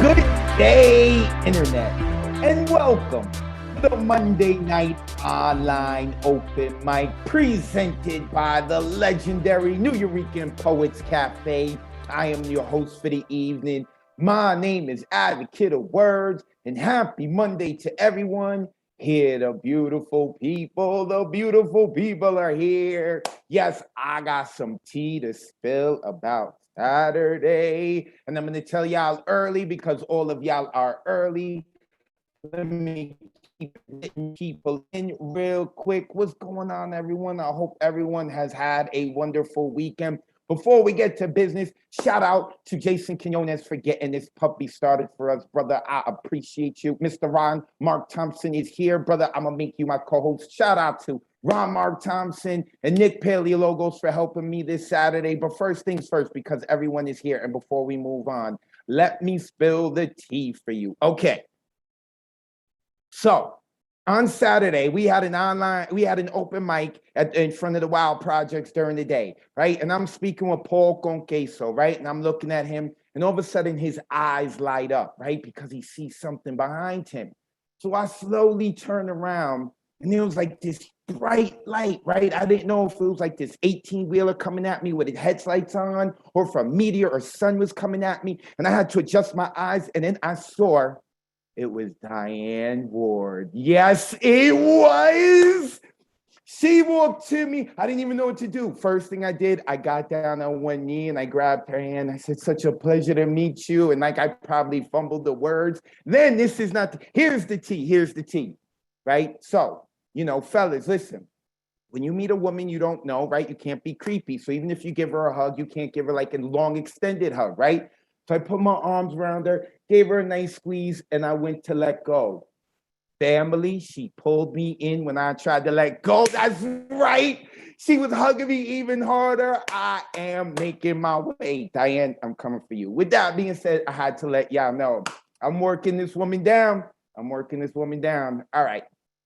Good day, Internet, and welcome to the Monday Night Online Open Mic presented by the legendary New Eurekan Poets Cafe. I am your host for the evening. My name is Advocate of Words, and happy Monday to everyone. Here, the beautiful people are here. Yes, I got some tea to spill about Saturday, and I'm going to tell y'all early because all of y'all are early. Let me keep getting people in real quick. What's going on, everyone? I hope everyone has had a wonderful weekend. Before we get to business, shout out to Jason Quinones for getting this puppy started for us, brother. I appreciate you. Mr. Ron Mark Thompson is here, brother. I'm going to make you my co-host. Shout out to Ron Mark Thompson and Nick Paleologos for helping me this Saturday. But first things first, because everyone is here, and before we move on, let me spill the tea for you. Okay. So on Saturday, we had an open mic in front of the Wild Projects during the day, right? And I'm speaking with Paul Conqueso, right? And I'm looking at him, and all of a sudden his eyes light up, right? Because he sees something behind him. So I slowly turn around, and there was like this bright light, right? I didn't know if it was like this 18-wheeler coming at me with its headlights on, or if a meteor or sun was coming at me. And I had to adjust my eyes, and then I saw it was Diane Ward. Yes, it was. She walked to me. I didn't even know what to do. First thing I did, I got down on one knee and I grabbed her hand. I said, such a pleasure to meet you. And like I probably fumbled the words. Then this is not, here's the tea, right? So, fellas, listen. When you meet a woman you don't know, right, you can't be creepy. So even if you give her a hug, you can't give her like a long extended hug, right? So I put my arms around her, gave her a nice squeeze, and I went to let go. Family, she pulled me in when I tried to let go. That's right. She was hugging me even harder. I am making my way. Diane, I'm coming for you. With that being said, I had to let y'all know I'm working this woman down. All right.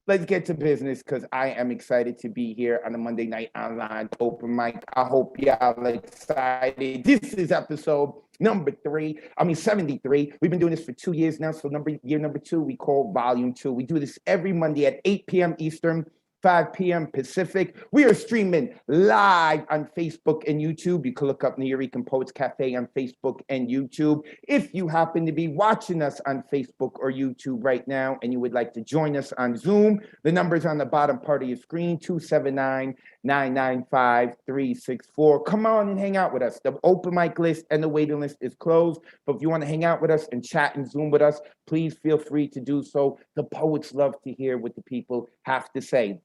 Let's get to business because I am excited to be here on the Monday Night Online Open Mic. I hope y'all are excited. This is episode number 73. We've been doing this for 2 years now. So year number 2, we call volume 2. We do this every Monday at 8 p.m. Eastern, 5 p.m. Pacific. We are streaming live on Facebook and YouTube. You can look up New Eurekan Poets Cafe on Facebook and YouTube. If you happen to be watching us on Facebook or YouTube right now and you would like to join us on Zoom, the number's on the bottom part of your screen, 279-995-364. Come on and hang out with us. The open mic list and the waiting list is closed, but if you want to hang out with us and chat and Zoom with us, please feel free to do so. The poets love to hear what the people have to say.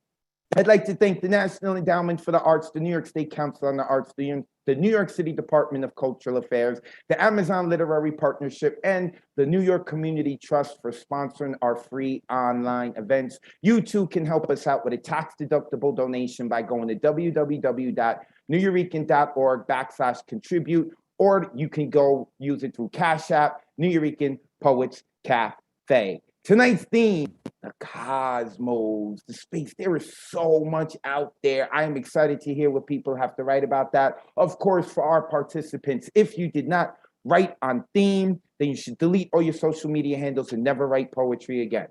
I'd like to thank the National Endowment for the Arts, the New York State Council on the Arts, the New York City Department of Cultural Affairs, the Amazon Literary Partnership, and the New York Community Trust for sponsoring our free online events. You too can help us out with a tax-deductible donation by going to www.neweurekan.org/contribute, or you can go use it through Cash App, New Eurekan Poets Cafe. Tonight's theme, the cosmos, the space. There is so much out there. I am excited to hear what people have to write about that. Of course, for our participants, if you did not write on theme, then you should delete all your social media handles and never write poetry again.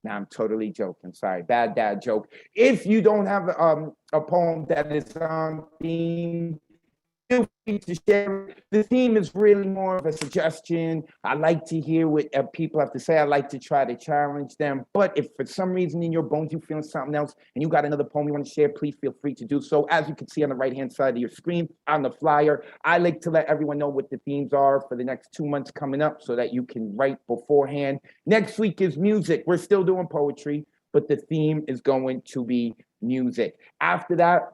Now, I'm totally joking. Sorry, bad dad joke. If you don't have a poem that is on theme, feel free to share it. The theme is really more of a suggestion. I like to hear what people have to say. I like to try to challenge them. But if for some reason in your bones you're feeling something else and you got another poem you want to share, please feel free to do so. As you can see on the right-hand side of your screen on the flyer, I like to let everyone know what the themes are for the next 2 months coming up so that you can write beforehand. Next week is music. We're still doing poetry, but the theme is going to be music. After that,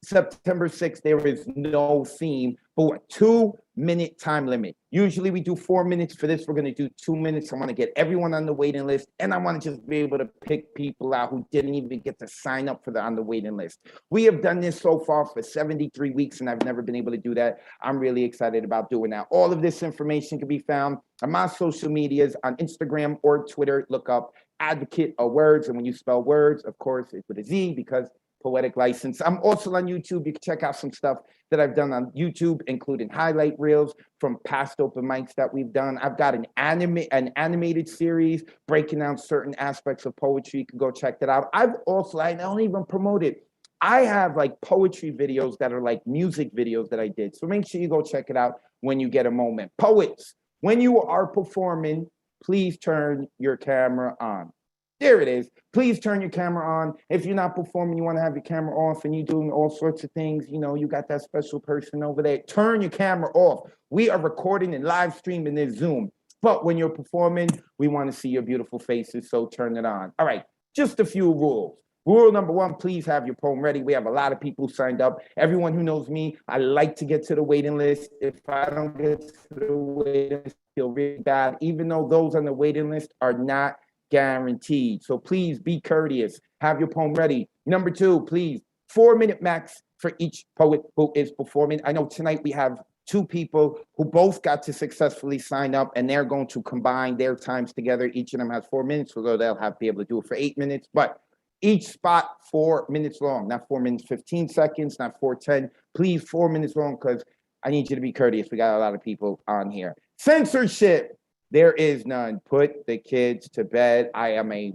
September 6th, there is no theme, but a 2-minute time limit. Usually we do 4 minutes. For this, we're going to do 2 minutes. I want to get everyone on the waiting list, and I want to just be able to pick people out who didn't even get to sign up on the waiting list. We have done this so far for 73 weeks, and I've never been able to do that. I'm really excited about doing that. All of this information can be found on my social medias on Instagram or Twitter. Look up Advocate of Words, and when you spell words, of course, it's with a Z because Poetic License. I'm also on YouTube. You can check out some stuff that I've done on YouTube, including highlight reels from past open mics that we've done. I've got an animated series breaking down certain aspects of poetry. You can go check that out. I don't even promote it. I have like poetry videos that are like music videos that I did. So make sure you go check it out when you get a moment. Poets, when you are performing, please turn your camera on. There it is. Please turn your camera on. If you're not performing, you want to have your camera off and you're doing all sorts of things, you know, you got that special person over there, turn your camera off. We are recording and live streaming this Zoom. But when you're performing, we want to see your beautiful faces, so turn it on. All right, just a few rules. Rule number one, please have your poem ready. We have a lot of people signed up. Everyone who knows me, I like to get to the waiting list. If I don't get to the waiting list, I feel really bad, even though those on the waiting list are not guaranteed. So please be courteous. Have your poem ready. Number two, please, 4-minute max for each poet who is performing. I know tonight we have 2 people who both got to successfully sign up, and they're going to combine their times together. Each of them has 4 minutes, so they'll have to be able to do it for 8 minutes. But each spot 4 minutes long, not 4 minutes 15 seconds, not 4:10. Please, 4 minutes long, because I need you to be courteous. We got a lot of people on here. Censorship. There is none. Put the kids to bed. I am a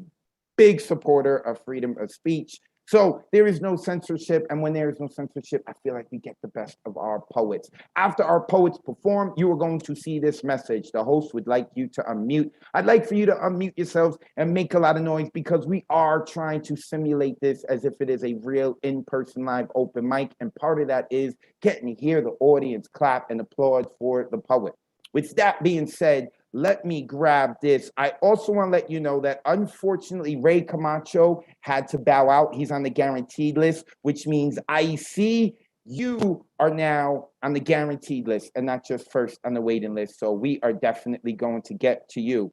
big supporter of freedom of speech. So there is no censorship. And when there is no censorship, I feel like we get the best of our poets. After our poets perform, you are going to see this message. The host would like you to unmute. I'd like for you to unmute yourselves and make a lot of noise, because we are trying to simulate this as if it is a real in-person live open mic. And part of that is getting to hear the audience clap and applaud for the poet. With that being said, let me grab this. I also want to let you know that unfortunately, Ray Camacho had to bow out. He's on the guaranteed list, which means IEC, you are now on the guaranteed list and not just first on the waiting list. So we are definitely going to get to you.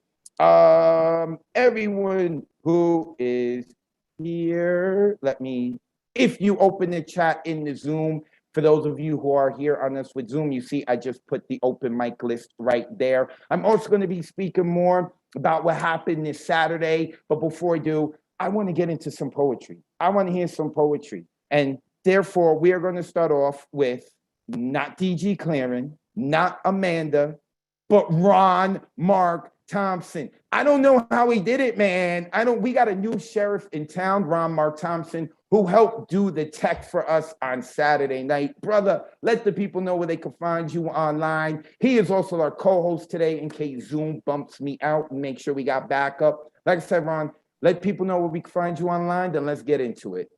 Everyone who is here, if you open the chat in the Zoom, for those of you who are here on us with Zoom, you see I just put the open mic list right there. I'm also going to be speaking more about what happened this Saturday. But before I do, I want to get into some poetry. I want to hear some poetry. And therefore, we are going to start off with not DG Claren, not Amanda, but Ron Mark Thompson. I don't know how he did it, man. We got a new sheriff in town, Ron Mark Thompson, who helped do the tech for us on Saturday night. Brother, let the people know where they can find you online. He is also our co-host today in case Zoom bumps me out, and make sure we got backup. Like I said, Ron, let people know where we can find you online, then let's get into it.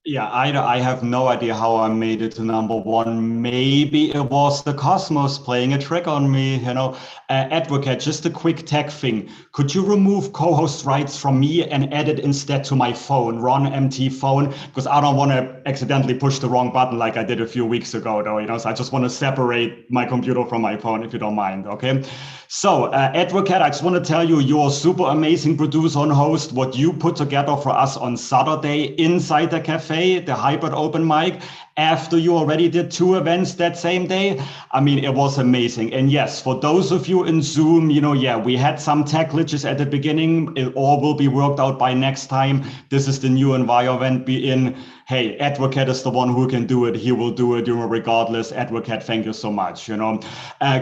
Yeah, I have no idea how I made it to #1. Maybe it was the cosmos playing a trick on me, you know. Advocate, just a quick tech thing. Could you remove co-host rights from me and add it instead to my phone, Ron MT phone? Because I don't want to accidentally push the wrong button like I did a few weeks ago, though, you know. So I just want to separate my computer from my phone, if you don't mind, okay? So, Advocate, I just want to tell you, you're a super amazing producer and host. What you put together for us on Saturday inside the cafe, the hybrid open mic, after you already did 2 events that same day. I mean, it was amazing. And yes, for those of you in Zoom, you know, yeah, we had some tech glitches at the beginning. It all will be worked out by next time. This is the new environment be in. Hey, Advocate is the one who can do it. He will do it, you know, regardless. Advocate, thank you so much, you know.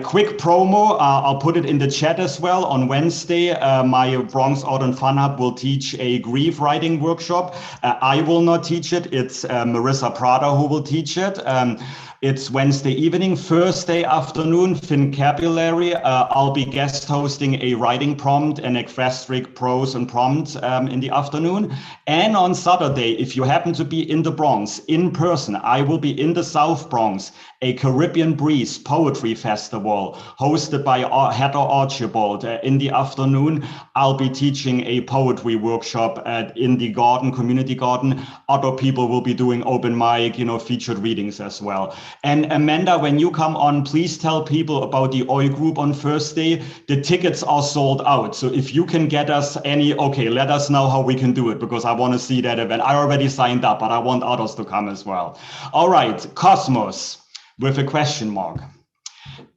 Quick promo, I'll put it in the chat as well. On Wednesday, my Bronx Art and Fun Hub will teach a grief writing workshop. I will not teach it. It's Marissa Prada who will teach it. It's Wednesday evening. Thursday afternoon, Fincabulary. I'll be guest hosting a writing prompt and equestric prose and prompt in the afternoon. And on Saturday, if you happen to be in the Bronx in person, I will be in the South Bronx, a Caribbean Breeze Poetry Festival hosted by Heather Archibald. In the afternoon, I'll be teaching a poetry workshop in the garden, community garden. Other people will be doing open mic, you know, featured readings as well. And Amanda, when you come on, please tell people about the OI group on Thursday. The tickets are sold out. So if you can get us okay, let us know how we can do it, because I want to see that event. I already signed up, but I want others to come as well. All right, Cosmos with a question mark.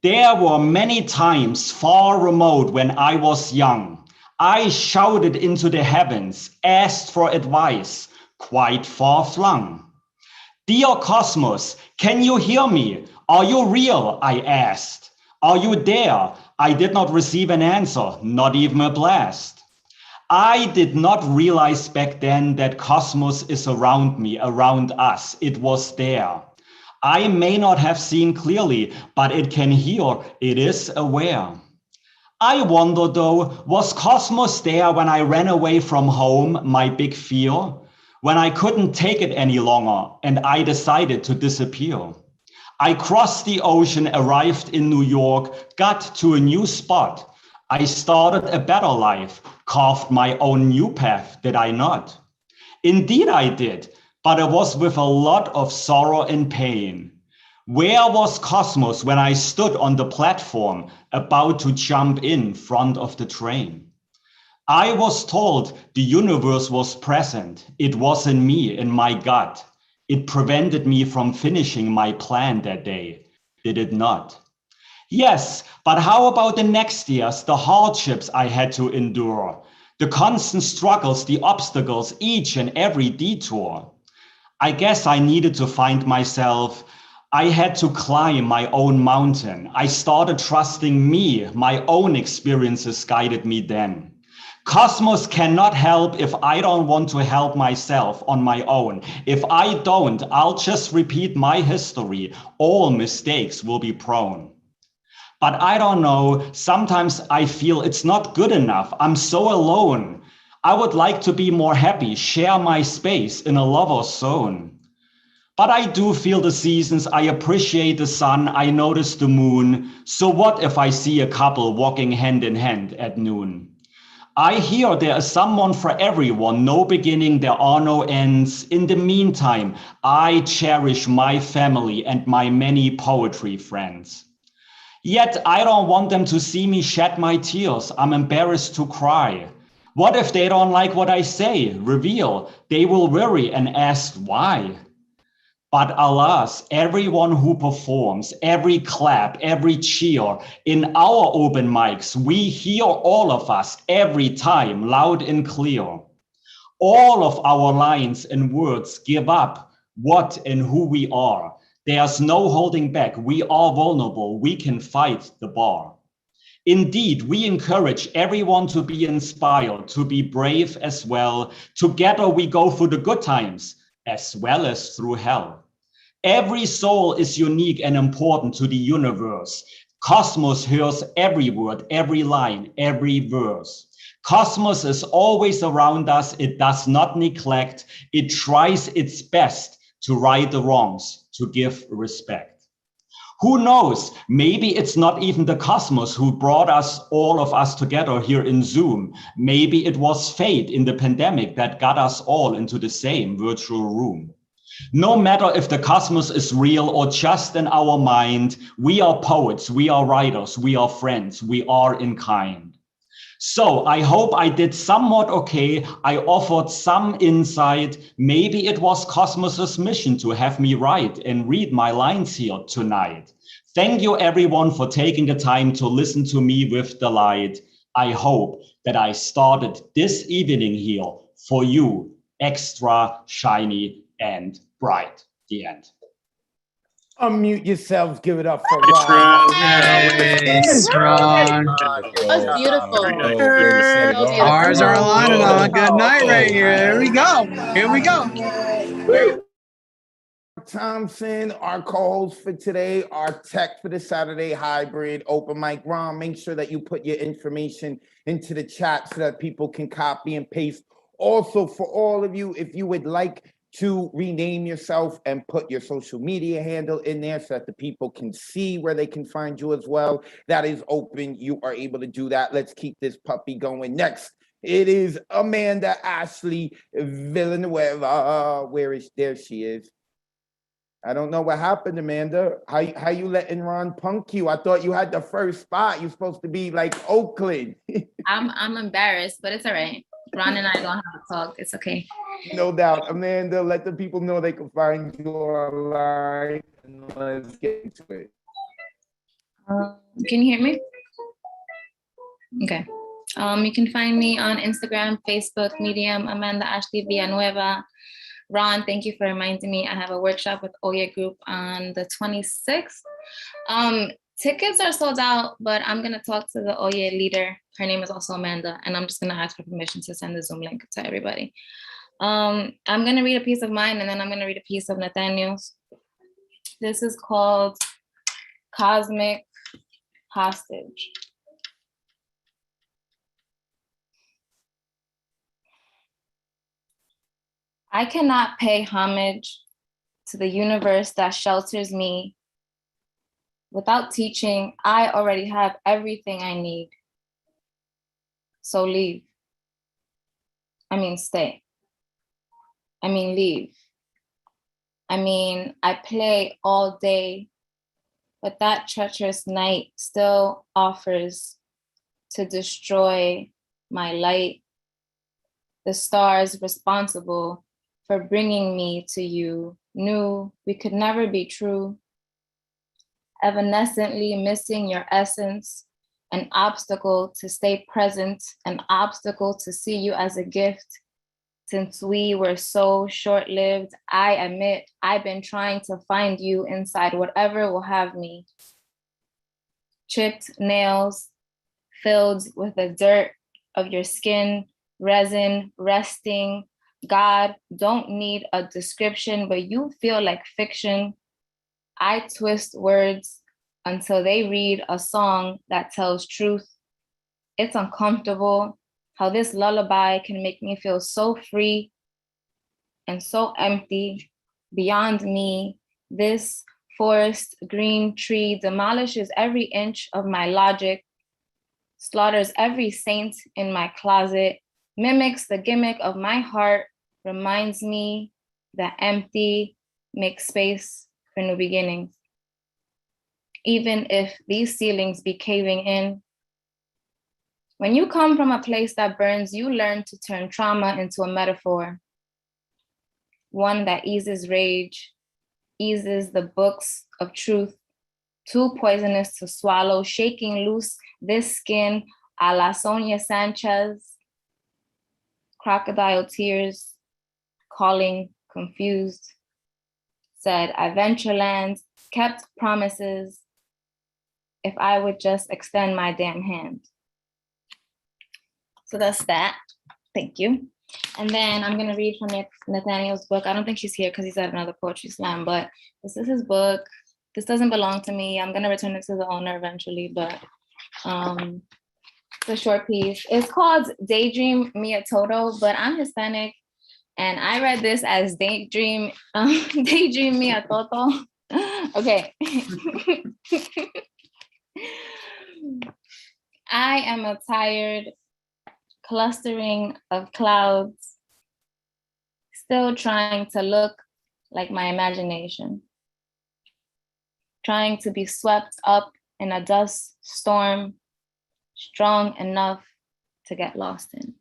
There were many times far remote when I was young. I shouted into the heavens, asked for advice, quite far flung. Dear Cosmos, can you hear me? Are you real? I asked. Are you there? I did not receive an answer, not even a blast. I did not realize back then that Cosmos is around me, around us. It was there. I may not have seen clearly, but it can hear, it is aware. I wonder though, was Cosmos there when I ran away from home, my big fear? When I couldn't take it any longer and I decided to disappear. I crossed the ocean, arrived in New York, got to a new spot. I started a better life, carved my own new path, did I not? Indeed I did, but it was with a lot of sorrow and pain. Where was Cosmos when I stood on the platform, about to jump in front of the train? I was told the universe was present. It was in me, in my gut. It prevented me from finishing my plan that day, did it not? Yes, but how about the next years, the hardships I had to endure, the constant struggles, the obstacles, each and every detour? I guess I needed to find myself. I had to climb my own mountain. I started trusting me. My own experiences guided me then. Cosmos cannot help if I don't want to help myself on my own. If I don't, I'll just repeat my history. All mistakes will be prone. But I don't know, sometimes I feel it's not good enough. I'm so alone. I would like to be more happy, share my space in a lover's zone. But I do feel the seasons, I appreciate the sun, I notice the moon. So what if I see a couple walking hand in hand at noon? I hear there is someone for everyone, no beginning, there are no ends. In the meantime, I cherish my family and my many poetry friends. Yet I don't want them to see me shed my tears. I'm embarrassed to cry. What if they don't like what I say? Reveal. They will worry and ask why. But alas, everyone who performs, every clap, every cheer, in our open mics, we hear all of us every time, loud and clear. All of our lines and words give up what and who we are. There's no holding back. We are vulnerable. We can fight the bar. Indeed, we encourage everyone to be inspired, to be brave as well. Together we go through the good times as well as through hell. Every soul is unique and important to the universe. Cosmos hears every word, every line, every verse. Cosmos is always around us. It does not neglect. It tries its best to right the wrongs, to give respect. Who knows? Maybe it's not even the cosmos who brought us, all of us together here in Zoom. Maybe it was fate in the pandemic that got us all into the same virtual room. No matter if the cosmos is real or just in our mind, we are poets, we are writers, we are friends, we are in kind. So I hope I did somewhat okay. I offered some insight. Maybe it was Cosmos's mission to have me write and read my lines here tonight. Thank you everyone for taking the time to listen to me with delight. I hope that I started this evening here for you, extra shiny and bright. The end. Unmute yourselves. Give it up for Ron. Nice, Ron. That's beautiful. Stars are aligning on a good night right here. There we go. Here we go. Thompson, our co-host for today, our tech for the Saturday hybrid open mic. Ron, make sure that you put your information into the chat so that people can copy and paste. Also, for all of you, if you would like to rename yourself and put your social media handle in there so that the people can see where they can find you as well, that is open. You are able to do that. Let's keep this puppy going. Next, it is Amanda Ashley Villanueva. There she is. I don't know what happened, Amanda. How you letting Ron punk you? I thought you had the first spot. You're supposed to be like Oakland. I'm embarrassed, but it's all right. Ron and I don't have to talk. It's okay. No doubt. Amanda, let the people know they can find you online. And let's get into it. Can you hear me? Okay. You can find me on Instagram, Facebook, Medium, Amanda Ashley Villanueva. Ron, thank you for reminding me. I have a workshop with Oya Group on the 26th. Tickets are sold out, but I'm going to talk to the Oya leader. Her name is also Amanda, and I'm just going to ask for permission to send the Zoom link to everybody. I'm going to read a piece of mine, and then I'm going to read a piece of Nathaniel's. This is called Cosmic Hostage. I cannot pay homage to the universe that shelters me. Without teaching, I already have everything I need. So leave. I mean, stay. I mean, leave. I mean, I play all day, but that treacherous night still offers to destroy my light. The stars responsible for bringing me to you knew we could never be true. Evanescently missing your essence, an obstacle to stay present, an obstacle to see you as a gift. Since we were so short-lived, I admit I've been trying to find you inside whatever will have me. Chipped nails filled with the dirt of your skin, resin resting. God, don't need a description, but you feel like fiction. I twist words until they read a song that tells truth. It's uncomfortable how this lullaby can make me feel so free and so empty. Beyond me, this forest green tree demolishes every inch of my logic, slaughters every saint in my closet, mimics the gimmick of my heart, reminds me that empty makes space for new beginnings. Even if these ceilings be caving in. When you come from a place that burns, you learn to turn trauma into a metaphor. One that eases rage, eases the books of truth, too poisonous to swallow, shaking loose this skin a la Sonia Sanchez. Crocodile tears, calling confused, said Adventureland kept promises if I would just extend my damn hand. So that's that. Thank you. And then I'm gonna read from Nathaniel's book. I don't think she's here because he's at another poetry slam, but this is his book. This doesn't belong to me. I'm gonna return it to the owner eventually, but it's a short piece. It's called Daydream Mia Toto, but I'm Hispanic and I read this as Daydream Mia Toto. Okay. I am a tired clustering of clouds, still trying to look like my imagination, trying to be swept up in a dust storm, strong enough to get lost in.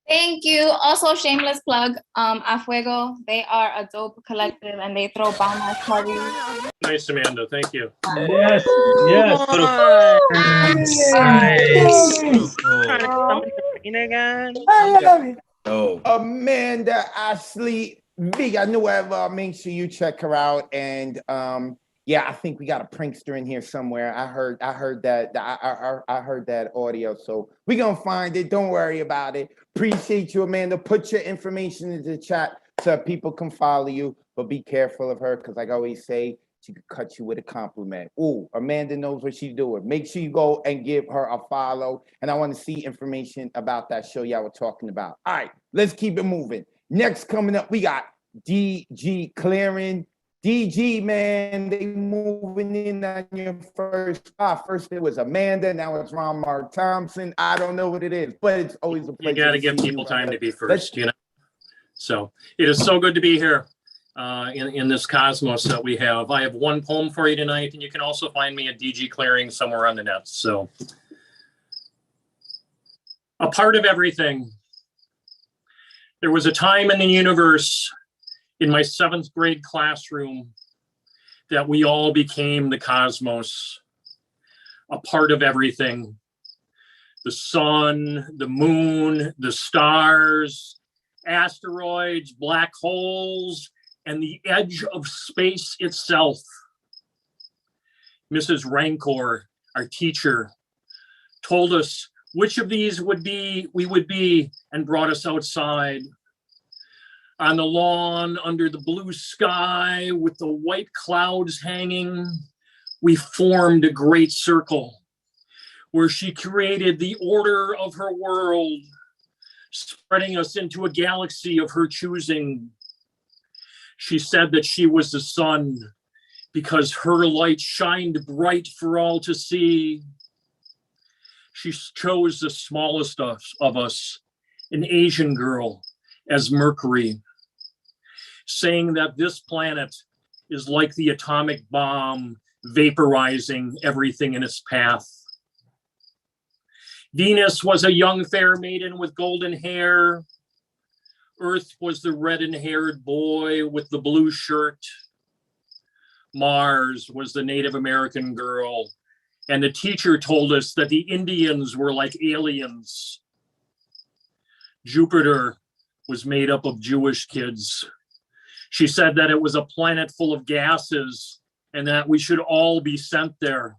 Thank you. Also, shameless plug, Afuego. They are a dope collective and they throw bomb ass parties. Nice, Amanda. Thank you. Yes, yes. Oh, Amanda Ashley Villanueva, whoever. Make sure you check her out. And yeah, I think we got a prankster in here somewhere. I heard that audio. So we're gonna find it. Don't worry about it. Appreciate you, Amanda. Put your information in the chat so people can follow you. But be careful of her, because like I always say, she could cut you with a compliment. Ooh, Amanda knows what she's doing. Make sure you go and give her a follow. And I want to see information about that show y'all were talking about. All right, let's keep it moving. Next coming up, we got DG Clearing. DG, man, they moving in on your first spot. First it was Amanda, now it's Ron Mark Thompson. I don't know what it is, but it's always a pleasure. You got to give people time to be first, you know. So it is so good to be here in this cosmos that we have. I have one poem for you tonight, and you can also find me at DG Clearing somewhere on the net. So, a part of everything. There was a time in the universe in my 7th grade classroom that we all became the cosmos, a part of everything. The sun, the moon, the stars, asteroids, black holes, and the edge of space itself. Mrs. Rancor, our teacher, told us which of these we would be and brought us outside. On the lawn, under the blue sky, with the white clouds hanging, we formed a great circle where she created the order of her world, spreading us into a galaxy of her choosing. She said that she was the sun because her light shined bright for all to see. She chose the smallest of us, an Asian girl, as Mercury, saying that this planet is like the atomic bomb, vaporizing everything in its path. Venus was a young fair maiden with golden hair. Earth was the red-haired boy with the blue shirt. Mars was the Native American girl. And the teacher told us that the Indians were like aliens. Jupiter was made up of Jewish kids. She said that it was a planet full of gases and that we should all be sent there.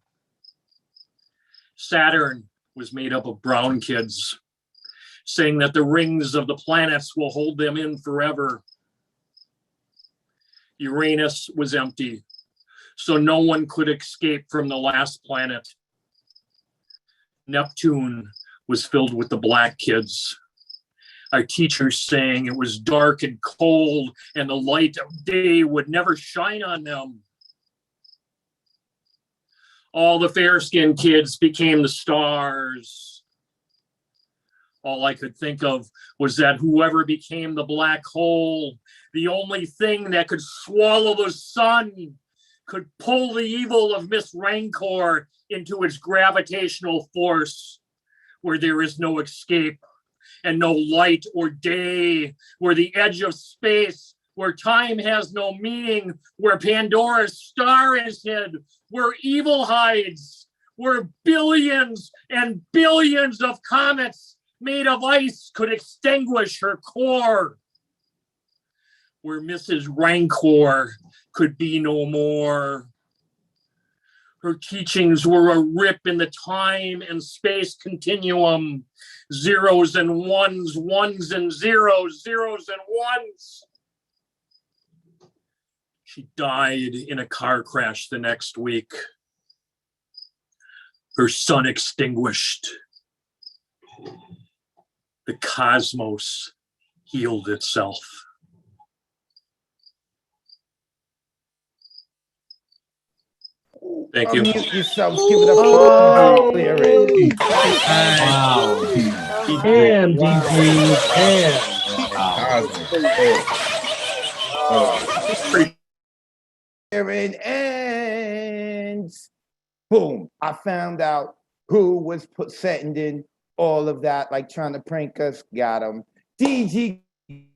Saturn was made up of brown kids, saying that the rings of the planets will hold them in forever. Uranus was empty, so no one could escape from the last planet. Neptune was filled with the black kids. Our teachers saying it was dark and cold and the light of day would never shine on them. All the fair-skinned kids became the stars. All I could think of was that whoever became the black hole, the only thing that could swallow the sun, could pull the evil of Miss Rancor into its gravitational force, where there is no escape and no light or day, where the edge of space, where time has no meaning, where Pandora's star is hid, where evil hides, where billions and billions of comets made of ice could extinguish her core, where Mrs. Rancor could be no more. Her teachings were a rip in the time and space continuum, zeros and ones, ones and zeros, zeros and ones. She died in a car crash the next week. Her sun extinguished. The cosmos healed itself. Thank you. Unmute yourselves. Give it up for clearing. Wow. Damn, DG. Damn. Clearing and boom. I found out who was sending all of that, like trying to prank us. Got him. DG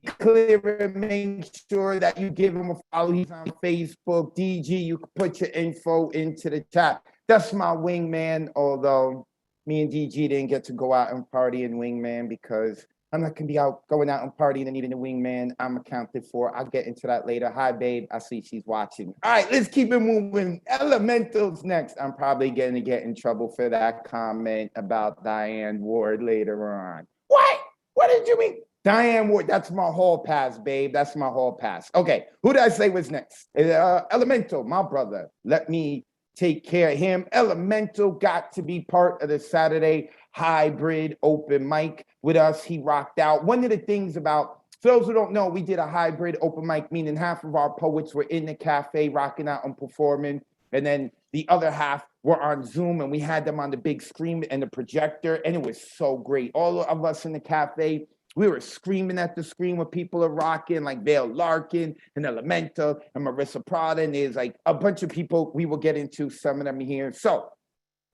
Clearing, make sure that you give him a follow. He's on Facebook. DG, you can put your info into the chat. That's my wingman, although me and DG didn't get to go out and party in wingman because I'm not going to be out going out and partying and needing a wingman. I'm accounted for. I'll get into that later. Hi, babe. I see she's watching. All right, let's keep it moving. Elementals next. I'm probably going to get in trouble for that comment about Diane Ward later on. What? What did you mean? Diane Ward, that's my hall pass, babe. That's my hall pass. Okay, who did I say was next? Elemental, my brother. Let me take care of him. Elemental got to be part of the Saturday hybrid open mic with us. He rocked out. One of the things about, for those who don't know, we did a hybrid open mic, meaning half of our poets were in the cafe rocking out and performing, and then the other half were on Zoom, and we had them on the big screen and the projector, and it was so great. All of us in the cafe, we were screaming at the screen when people are rocking, like Vale Larkin and Elemental and Marissa Prada, and there's like a bunch of people we will get into, some of them here. So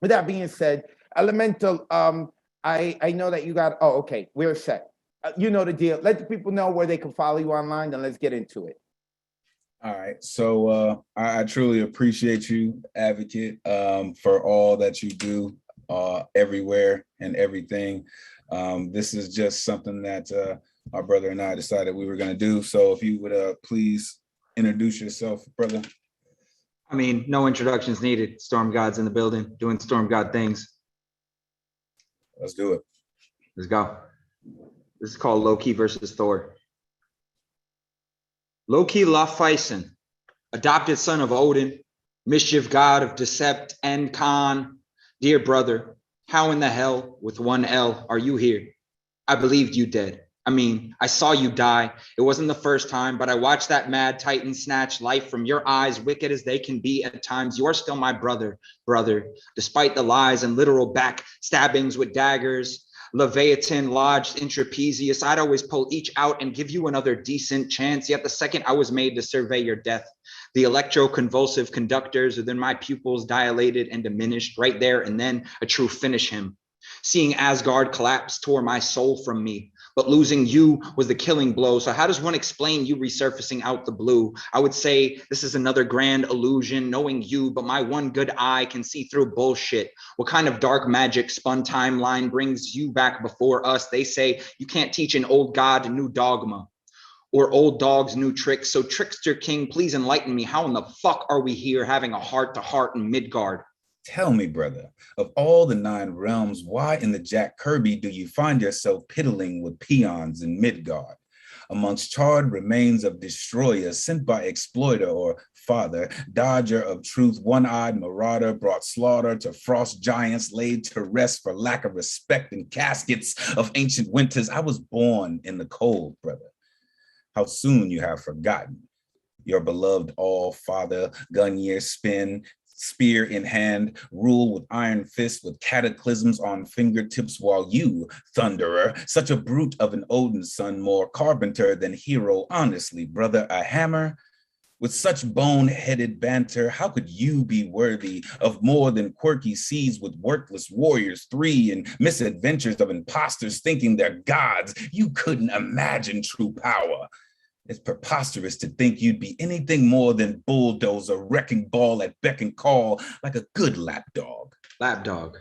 with that being said, Elemental, I know that you got, oh, okay, we're set. You know the deal. Let the people know where they can follow you online, and let's get into it. All right, so I truly appreciate you, Advocate, for all that you do everywhere and everything. This is just something that my brother and I decided we were going to do. So if you would please introduce yourself, brother. I mean, no introductions needed. Storm God's in the building, doing Storm God things. Let's do it. Let's go. This is called Loki versus Thor. Loki Laufeyson, adopted son of Odin, mischief god of Decept and Khan. Dear brother, how in the hell, with one L, are you here? I believed you dead. I mean, I saw you die. It wasn't the first time, but I watched that mad titan snatch life from your eyes, wicked as they can be at times. You're still my brother, despite the lies and literal backstabbings with daggers. Leviathan lodged in trapezius. I'd always pull each out and give you another decent chance. Yet the second I was made to survey your death, the electroconvulsive conductors within my pupils dilated and diminished right there, and then a true finish him. Seeing Asgard collapse tore my soul from me, but losing you was the killing blow. So how does one explain you resurfacing out the blue? I would say this is another grand illusion, knowing you, but my one good eye can see through bullshit. What kind of dark magic spun timeline brings you back before us? They say you can't teach an old god new dogma, or old dogs new tricks. So Trickster King, please enlighten me. How in the fuck are we here having a heart-to-heart in Midgard? Tell me, brother, of all the 9 realms, why in the Jack Kirby do you find yourself piddling with peons in Midgard? Amongst charred remains of destroyers sent by exploiter or father, dodger of truth, one-eyed marauder brought slaughter to frost giants laid to rest for lack of respect in caskets of ancient winters. I was born in the cold, brother. How soon you have forgotten your beloved all-father, gun year spin, spear in hand, rule with iron fist, with cataclysms on fingertips, while you, thunderer, such a brute of an Odin son, more carpenter than hero, honestly, brother, a hammer? With such bone-headed banter, how could you be worthy of more than quirky seas with worthless warriors 3 and misadventures of imposters thinking they're gods? You couldn't imagine true power. It's preposterous to think you'd be anything more than bulldozer, wrecking ball at beck and call, like a good lapdog. Lapdog,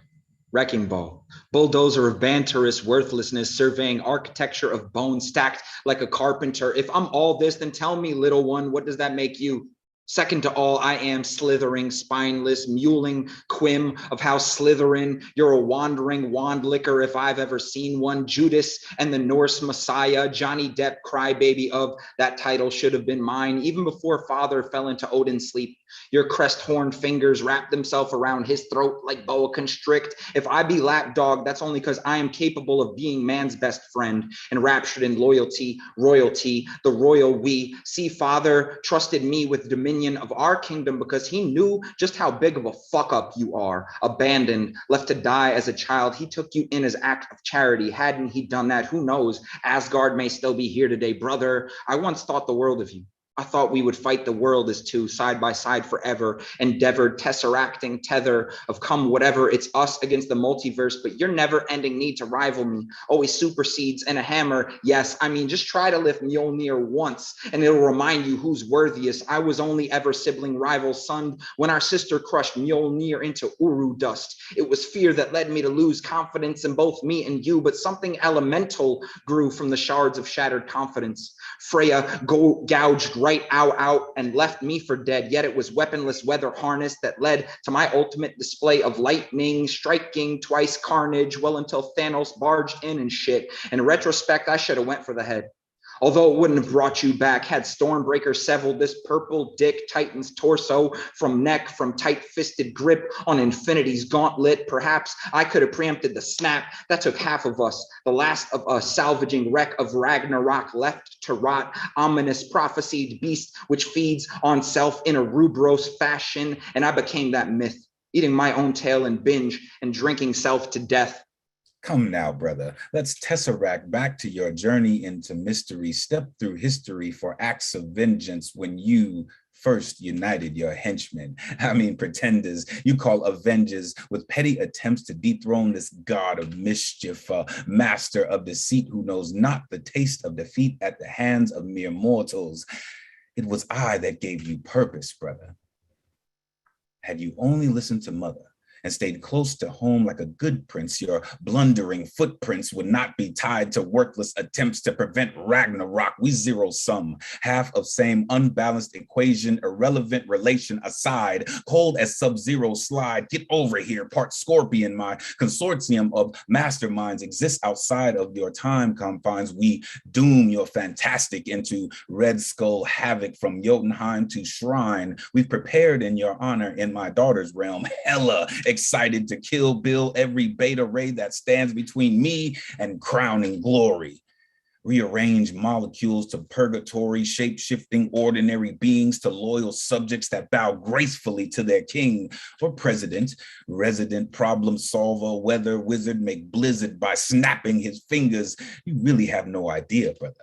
wrecking ball, bulldozer of banterous worthlessness, surveying architecture of bone stacked like a carpenter. If I'm all this, then tell me, little one, what does that make you? Second to all, I am slithering, spineless, muling quim of House Slytherin. You're a wandering wand licker if I've ever seen one. Judas and the Norse Messiah, Johnny Depp, crybaby of that title should have been mine, even before father fell into Odin's sleep. Your crest-horned fingers wrap themselves around his throat like boa constrict. If I be lapdog, that's only because I am capable of being man's best friend, enraptured in loyalty, royalty, the royal we. See, father trusted me with dominion of our kingdom because he knew just how big of a fuck up you are. Abandoned, left to die as a child, he took you in as act of charity. Hadn't he done that, who knows? Asgard may still be here today, brother. I once thought the world of you. I thought we would fight the world as two, side by side forever, endeavored tesseracting tether of come whatever, it's us against the multiverse, but your never-ending need to rival me always supersedes and a hammer. Yes, I mean, just try to lift Mjolnir once and it'll remind you who's worthiest. I was only ever sibling rival son when our sister crushed Mjolnir into Uru dust. It was fear that led me to lose confidence in both me and you, but something elemental grew from the shards of shattered confidence. Freya gouged right out and left me for dead, yet it was weaponless weather harness that led to my ultimate display of lightning, striking twice carnage, well until Thanos barged in and shit. In retrospect, I should have went for the head. Although it wouldn't have brought you back had Stormbreaker severed this purple dick Titan's torso from neck, from tight-fisted grip on Infinity's gauntlet. Perhaps I could have preempted the snap that took half of us, the last of us, salvaging wreck of Ragnarok left to rot, ominous prophesied beast which feeds on self in a Rubros fashion, and I became that myth, eating my own tail and binge and drinking self to death. Come now, brother, let's tesseract back to your journey into mystery. Step through history for acts of vengeance when you first united your henchmen. I mean, pretenders you call avengers with petty attempts to dethrone this god of mischief, master of deceit who knows not the taste of defeat at the hands of mere mortals. It was I that gave you purpose, brother. Had you only listened to mother, and stayed close to home like a good prince, your blundering footprints would not be tied to worthless attempts to prevent Ragnarok. We zero sum, half of same unbalanced equation, irrelevant relation aside, cold as sub-zero slide. Get over here, part scorpion. My consortium of masterminds exists outside of your time confines. We doom your fantastic into Red Skull havoc from Jotunheim to Shrine. We've prepared in your honor in my daughter's realm, hella excited to kill Bill every beta ray that stands between me and crowning glory. Rearrange molecules to purgatory, shape-shifting ordinary beings to loyal subjects that bow gracefully to their king or president, resident problem solver, weather wizard, make blizzard by snapping his fingers. You really have no idea, brother.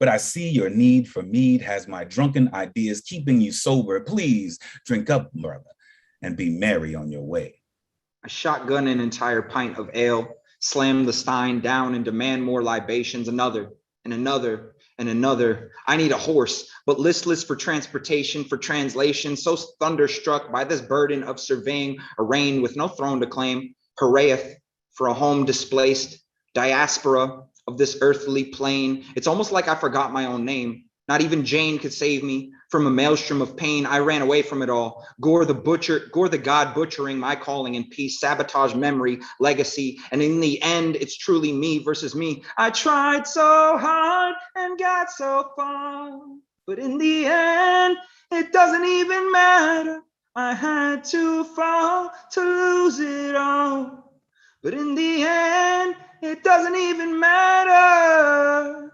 But I see your need for mead has my drunken ideas keeping you sober. Please drink up, brother, and be merry on your way. I shotgun an entire pint of ale, slam the stein down and demand more libations, another and another and another. I need a horse, but listless for transportation, for translation, so thunderstruck by this burden of surveying a reign with no throne to claim, hurraheth for a home displaced, diaspora of this earthly plane. It's almost like I forgot my own name. Not even Jane could save me from a maelstrom of pain. I ran away from it all. Gore the god butchering my calling in peace, sabotage memory, legacy. And in the end, it's truly me versus me. I tried so hard and got so far, but in the end, it doesn't even matter. I had to fall to lose it all. But in the end, it doesn't even matter.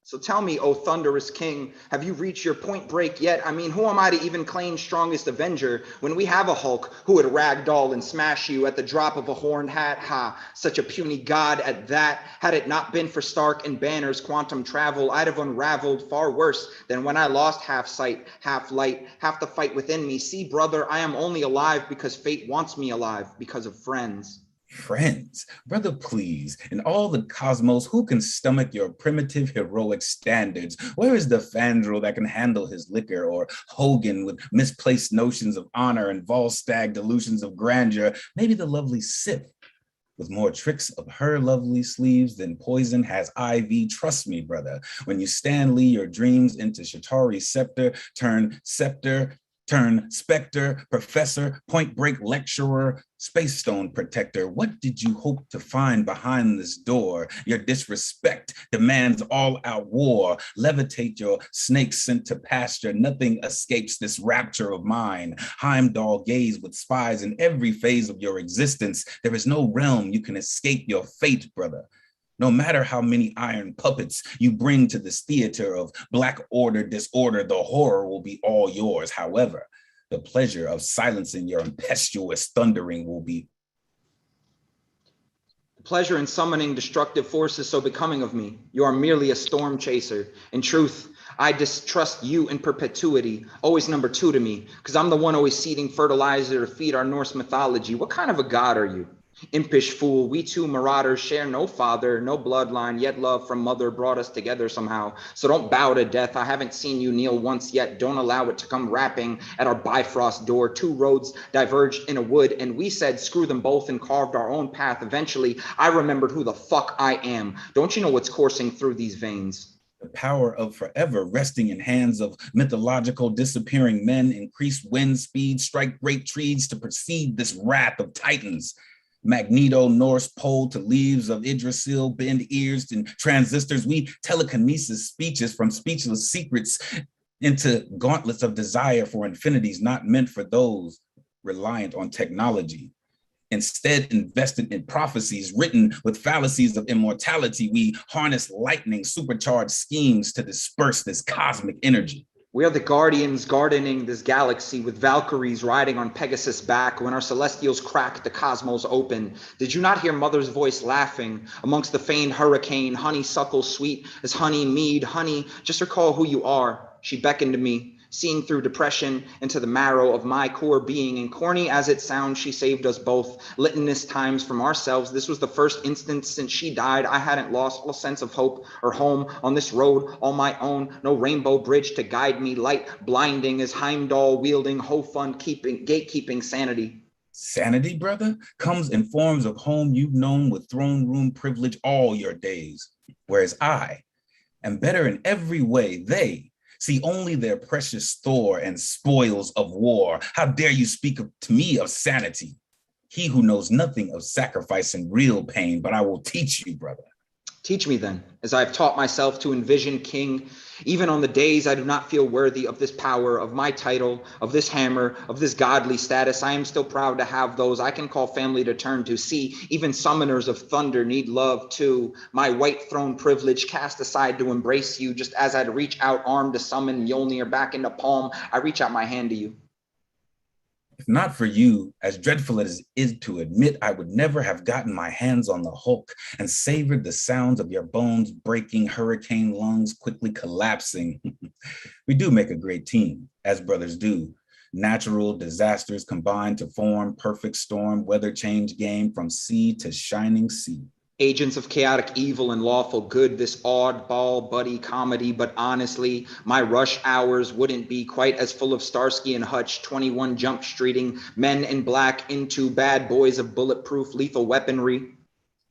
So tell me, O thunderous king, have you reached your point break yet? I mean, who am I to even claim strongest avenger when we have a Hulk who would ragdoll and smash you at the drop of a horned hat? Ha, such a puny god at that. Had it not been for Stark and Banner's quantum travel, I'd have unraveled far worse than when I lost half sight, half light, half the fight within me. See, brother, I am only alive because fate wants me alive, because of friends. Friends, brother, please, in all the cosmos, who can stomach your primitive heroic standards? Where is the Fandral that can handle his liquor, or Hogan with misplaced notions of honor and Volstagg delusions of grandeur? Maybe the lovely Sif with more tricks of her lovely sleeves than poison has IV. Trust me, brother, when you Stan Lee your dreams into Shatari scepter, turn specter, professor, point break lecturer, space stone protector. What did you hope to find behind this door? Your disrespect demands all-out war. Levitate your snakes sent to pasture. Nothing escapes this rapture of mine. Heimdall gaze with spies in every phase of your existence. There is no realm you can escape your fate, brother. No matter how many iron puppets you bring to this theater of Black Order disorder, the horror will be all yours. However, the pleasure of silencing your impetuous thundering will be. The pleasure in summoning destructive forces so becoming of me. You are merely a storm chaser. In truth, I distrust you in perpetuity, always number two to me, because I'm the one always seeding fertilizer to feed our Norse mythology. What kind of a god are you? Impish fool, we two marauders share no father, no bloodline, yet love from mother brought us together somehow. So don't bow to death. I haven't seen you kneel once yet. Don't allow it to come rapping at our Bifrost door. Two roads diverged in a wood, and we said screw them both and carved our own path. Eventually, I remembered who the fuck I am. Don't you know what's coursing through these veins? The power of forever resting in hands of mythological disappearing men. Increase wind speed, strike great trees to precede this wrath of titans. Magneto, Norse pole to leaves of Yggdrasil, bend ears and transistors. We telekinesis speeches from speechless secrets into gauntlets of desire for infinities not meant for those reliant on technology. Instead, invested in prophecies written with fallacies of immortality, we harness lightning, supercharged schemes to disperse this cosmic energy. We are the guardians gardening this galaxy with Valkyries riding on Pegasus' back. When our celestials crack, the cosmos open. Did you not hear mother's voice laughing amongst the feigned hurricane? Honeysuckle sweet as honey mead. Honey, just recall who you are. She beckoned to me, seeing through depression into the marrow of my core being. And corny as it sounds, she saved us both. Litanious times from ourselves. This was the first instance since she died. I hadn't lost all sense of hope or home on this road on my own. No rainbow bridge to guide me. Light blinding as Heimdall wielding, Hofund keeping, gatekeeping sanity. Sanity, brother, comes in forms of home you've known with throne room privilege all your days, whereas I am better in every way. They see only their precious store and spoils of war. How dare you speak to me of sanity? He who knows nothing of sacrifice and real pain, but I will teach you, brother. Teach me then, as I have taught myself to envision king, even on the days I do not feel worthy of this power, of my title, of this hammer, of this godly status. I am still proud to have those I can call family to turn to. See, even summoners of thunder need love too. My white throne privilege cast aside to embrace you, just as I'd reach out arm to summon Mjolnir back into palm, I reach out my hand to you. If not for you, as dreadful as it is to admit, I would never have gotten my hands on the Hulk and savored the sounds of your bones breaking, hurricane lungs quickly collapsing. We do make a great team, as brothers do. Natural disasters combine to form perfect storm, weather change game from sea to shining sea. Agents of chaotic evil and lawful good, this oddball buddy comedy, but honestly, my rush hours wouldn't be quite as full of Starsky and Hutch, 21 Jump Streeting, men in black into bad boys of bulletproof lethal weaponry.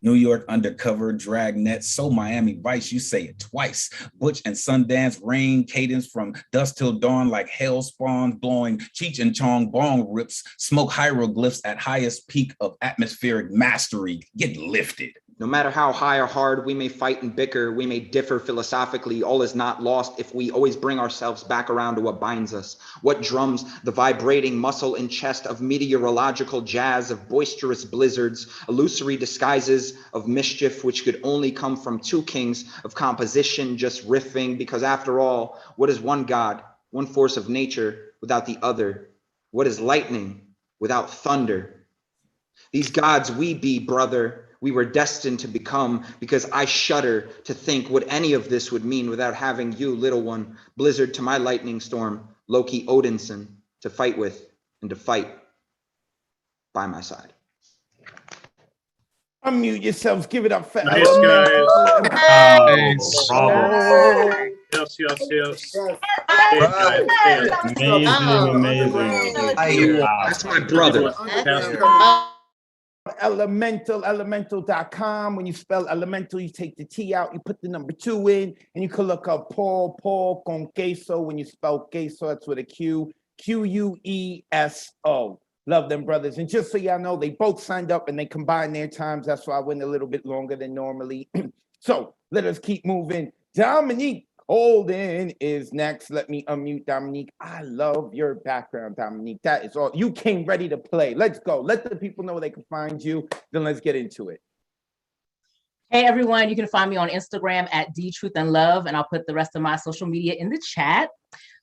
New York undercover, dragnet, so Miami Vice, you say it twice. Butch and Sundance, rain, cadence from dusk till dawn like hell spawns, blowing Cheech and Chong bong rips, smoke hieroglyphs at highest peak of atmospheric mastery. Get lifted. No matter how high or hard we may fight and bicker, we may differ philosophically, all is not lost if we always bring ourselves back around to what binds us. What drums the vibrating muscle and chest of meteorological jazz, of boisterous blizzards, illusory disguises of mischief which could only come from two kings of composition just riffing, because after all, what is one God, one force of nature without the other? What is lightning without thunder? These gods we be, brother, we were destined to become, because I shudder to think what any of this would mean without having you, little one, blizzard to my lightning storm, Loki Odinson, to fight with and to fight by my side. Unmute yourselves. Give it up for Nice, Elemental. Nice. Bravo. Yes. Right. Amazing. That's my brother. Elemental.com. When you spell elemental, you take the T out, you put the number 2 in, and you can look up Paul con queso. When you spell queso, that's with a Q, Queso. Love them brothers. And just so y'all know, they both signed up and they combined their times. That's why I went a little bit longer than normally. So let us keep moving. Dominique Holden is next. Let me unmute Dominique. I love your background, Dominique. That is all. You came ready to play. Let's go. Let the people know where they can find you. Then let's get into it. Hey, everyone. You can find me on Instagram at dtruthandlove, and I'll put the rest of my social media in the chat.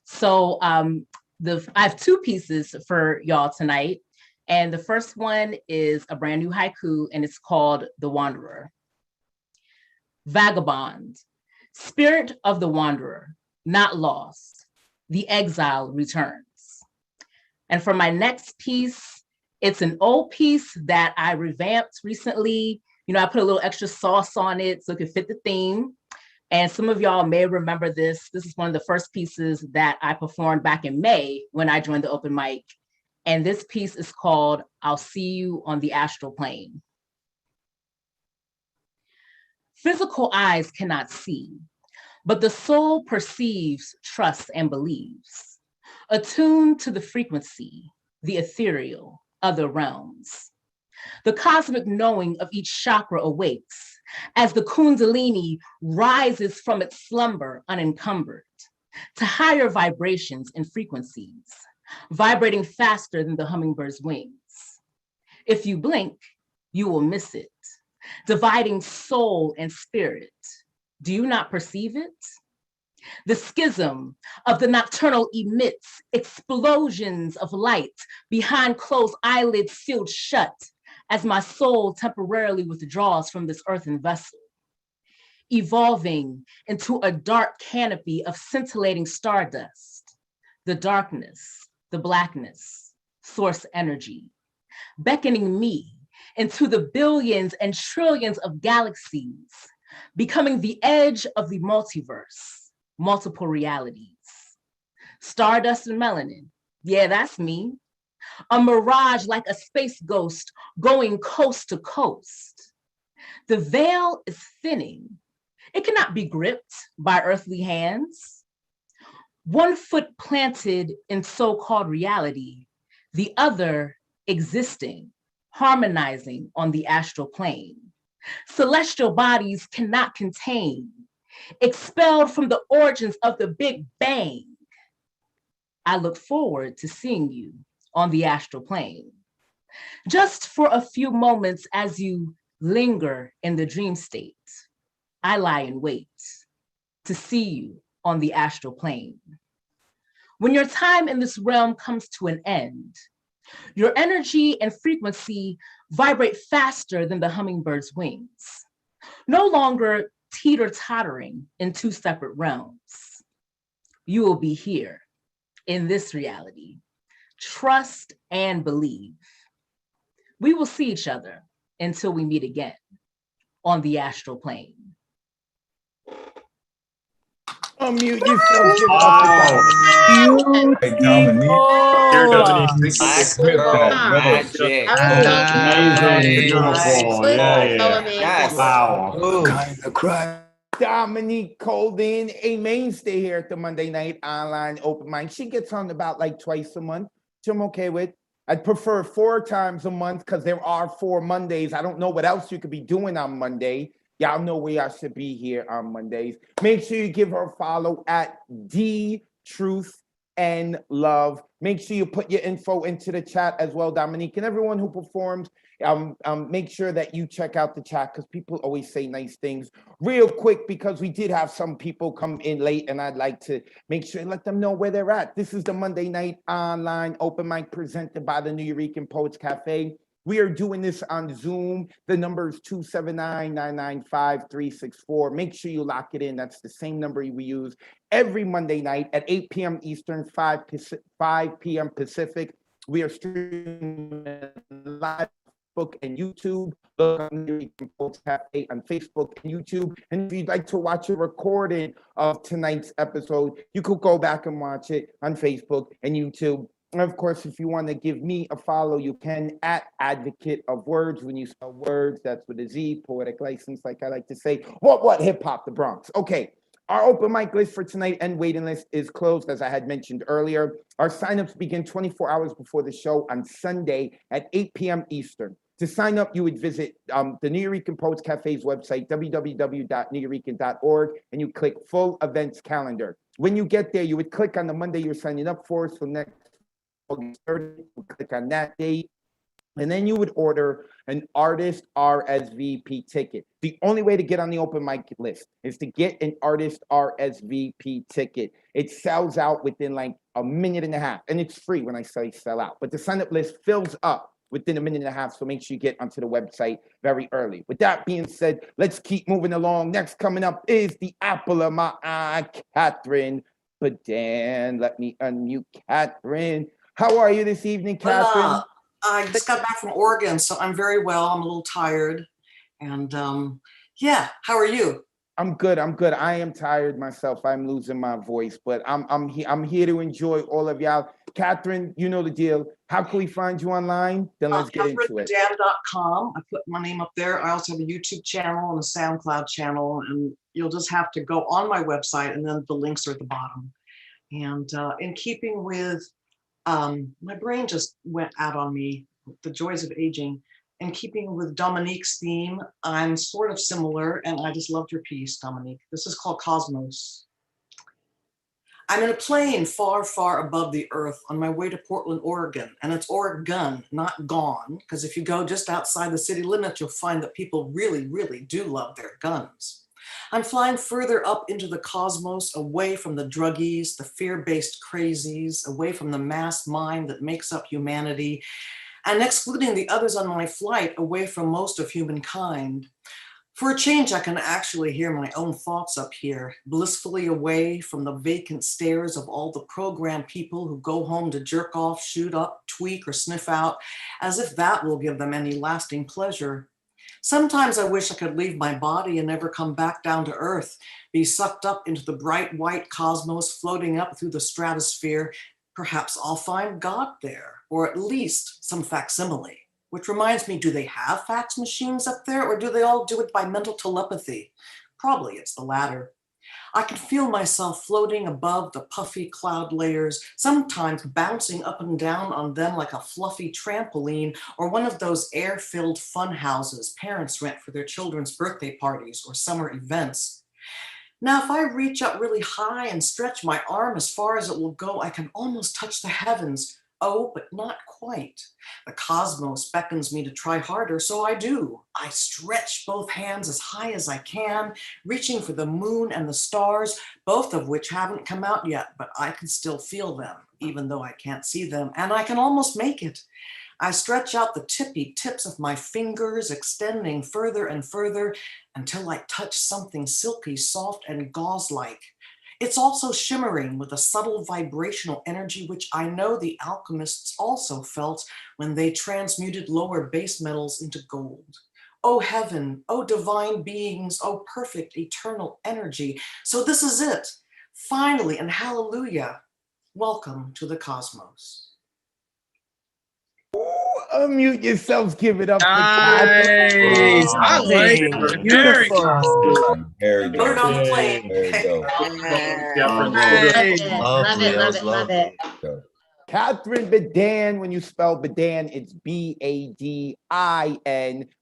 So I have 2 pieces for y'all tonight. And the first one is a brand new haiku, and it's called The Wanderer. Vagabond. Spirit of the wanderer, not lost, the exile returns. And for my next piece, it's an old piece that I revamped recently. You know, I put a little extra sauce on it so it could fit the theme. And some of y'all may remember this. This is one of the first pieces that I performed back in May when I joined the open mic. And this piece is called I'll See You on the Astral Plane. Physical eyes cannot see, but the soul perceives, trusts, and believes, attuned to the frequency, the ethereal, other realms. The cosmic knowing of each chakra awakes as the Kundalini rises from its slumber unencumbered to higher vibrations and frequencies, vibrating faster than the hummingbird's wings. If you blink, you will miss it, dividing soul and spirit. Do you not perceive it? The schism of the nocturnal emits explosions of light behind closed eyelids sealed shut as my soul temporarily withdraws from this earthen vessel, evolving into a dark canopy of scintillating stardust, the darkness, the blackness, source energy, beckoning me into the billions and trillions of galaxies, becoming the edge of the multiverse, multiple realities. Stardust and melanin, yeah, that's me. a mirage like a space ghost going coast to coast. The veil is thinning. It cannot be gripped by earthly hands. One foot planted in so-called reality, the other existing, harmonizing on the astral plane. Celestial bodies cannot contain, expelled from the origins of the Big Bang. I look forward to seeing you on the astral plane. Just for a few moments as you linger in the dream state, I lie in wait to see you on the astral plane. When your time in this realm comes to an end, your energy and frequency vibrate faster than the hummingbird's wings, no longer teeter-tottering in two separate realms. You will be here in this reality. Trust and believe. We will see each other until we meet again on the astral plane. Unmute yourself. Give Wow. Hey, Dominique. Here, Dominique. Let's rip that. Magic. Amazing, beautiful. Yeah, yeah. Yes. Wow. Kind of cry. Dominique Colden, a mainstay here at the Monday Night Online Open Mic. She gets on about like twice a month, which I'm okay with. I'd prefer 4 times a month because there are 4 Mondays. I don't know what else you could be doing on Monday. Y'all know where I should be here on Mondays. Make sure you give her a follow at Truth and Love. Make sure you put your info into the chat as well, Dominique. And everyone who performs, make sure that you check out the chat because people always say nice things. Real quick, because we did have some people come in late and I'd like to make sure and let them know where they're at. This is the Monday Night Online Open Mic presented by the New Eurekan Poets Cafe. We are doing this on Zoom. The number is 279-995-364. Make sure you lock it in. That's the same number we use every Monday night at 8 p.m. Eastern, 5 p.m. Pacific. We are streaming live on Facebook and YouTube. Look on the Eurekan Poets Cafe on Facebook and YouTube. And if you'd like to watch a recording of tonight's episode, you could go back and watch it on Facebook and YouTube. And of course, if you want to give me a follow, you can at Advocate of Wordz. When you spell words, that's with a Z, poetic license, like I like to say. What, hip hop, the Bronx. Okay, our open mic list for tonight and waiting list is closed, as I had mentioned earlier. Our signups begin 24 hours before the show on Sunday at 8 p.m. Eastern. To sign up, you would visit the New Eurekan Poets Cafe's website, www.neweurekan.org, and you click Full Events Calendar. When you get there, you would click on the Monday you're signing up for, so next August 30th, click on that date, and then you would order an artist RSVP ticket. The only way to get on the open mic list is to get an artist RSVP ticket. It sells out within like a minute and a half, and it's free when I say sell out. But the sign-up list fills up within a minute and a half, so make sure you get onto the website very early. With that being said, let's keep moving along. Next coming up is the apple of my eye, Catherine. But Dan, let me unmute Catherine. How are you this evening, Catherine? I just got back from Oregon, so I'm very well. I'm a little tired. And yeah, how are you? I'm good. I am tired myself. I'm losing my voice, but I'm here to enjoy all of y'all. Catherine, you know the deal. How can we find you online? Then let's get into it. CatherineMadan.com. I put my name up there. I also have a YouTube channel and a SoundCloud channel, and you'll just have to go on my website, and then the links are at the bottom. And in keeping with my brain just went out on me, the joys of aging. In keeping with Dominique's theme, I'm sort of similar, and I just loved your piece, Dominique. This is called Cosmos. I'm in a plane far, far above the earth on my way to Portland, Oregon, and it's Oregon, not gone, because if you go just outside the city limits, you'll find that people really, really do love their guns. I'm flying further up into the cosmos, away from the druggies, the fear-based crazies, away from the mass mind that makes up humanity, and excluding the others on my flight, away from most of humankind. For a change, I can actually hear my own thoughts up here, blissfully away from the vacant stares of all the programmed people who go home to jerk off, shoot up, tweak, or sniff out, as if that will give them any lasting pleasure. Sometimes I wish I could leave my body and never come back down to earth, be sucked up into the bright white cosmos floating up through the stratosphere, Perhaps I'll find God there, or at least some facsimile. Which reminds me, do they have fax machines up there, or do they all do it by mental telepathy? Probably it's the latter. I can feel myself floating above the puffy cloud layers, sometimes bouncing up and down on them like a fluffy trampoline or one of those air-filled fun houses parents rent for their children's birthday parties or summer events. Now, if I reach up really high and stretch my arm as far as it will go, I can almost touch the heavens. Oh, but not quite. The cosmos beckons me to try harder, so I do. I stretch both hands as high as I can, reaching for the moon and the stars, both of which haven't come out yet, but I can still feel them, even though I can't see them, and I can almost make it. I stretch out the tippy tips of my fingers, extending further and further until I touch something silky, soft, and gauze-like. It's also shimmering with a subtle vibrational energy, which I know the alchemists also felt when they transmuted lower base metals into gold. Oh heaven, oh divine beings, oh perfect eternal energy. So this is it. Finally, and hallelujah, welcome to the cosmos. Unmute yourselves, give it up for Nice. I like it. Very Beautiful. Very Put it dope. on the plane. Very dope. Catherine. nice. Love it. Dope. Catherine Bedan. When you spell Bedan, it's B-A-D-I-N.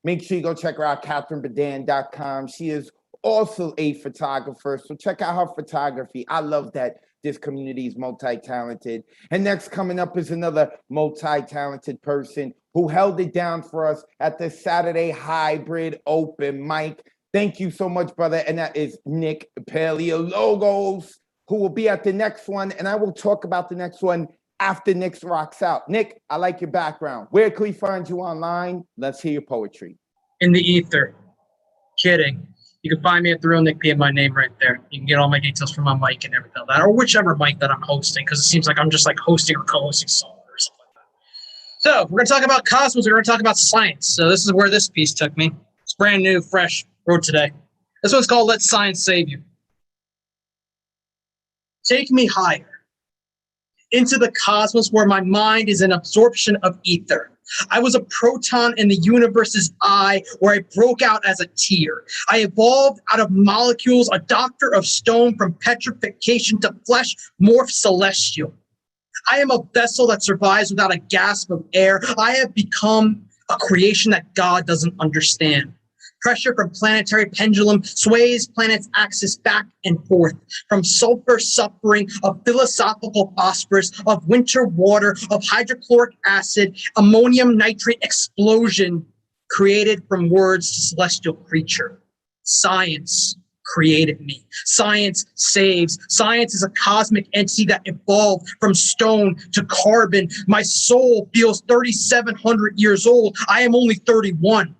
Make sure you go check her out, CatherineBedan.com. She is also a photographer, so check out her photography. I love that this community is multi-talented. And next coming up is another multi-talented person who held it down for us at the Saturday Hybrid Open Mic. Thank you so much, brother. And that is Nick Paleologos, who will be at the next one. And I will talk about the next one after Nick rocks out. Nick, I like your background. Where can we find you online? Let's hear your poetry. In the ether. Kidding. You can find me at The Real Nick P and my name right there. You can get all my details from my mic and everything like that, or whichever mic that I'm hosting, because it seems like I'm just like hosting or co-hosting somewhere or something like that. So we're going to talk about cosmos. We're going to talk about science. So this is where this piece took me. It's brand new, fresh, wrote today. This one's called Let Science Save You. Take me higher into the cosmos where my mind is an absorption of ether. I was a proton in the universe's eye where I broke out as a tear. I evolved out of molecules, a doctor of stone from petrification to flesh morphed celestial. I am a vessel that survives without a gasp of air. I have become a creation that God doesn't understand. Pressure from planetary pendulum sways planet's axis back and forth. From sulfur suffering, of philosophical phosphorus, of winter water, of hydrochloric acid, ammonium nitrate explosion created from words to celestial creature. Science created me. Science saves. Science is a cosmic entity that evolved from stone to carbon. My soul feels 3,700 years old. I am only 31.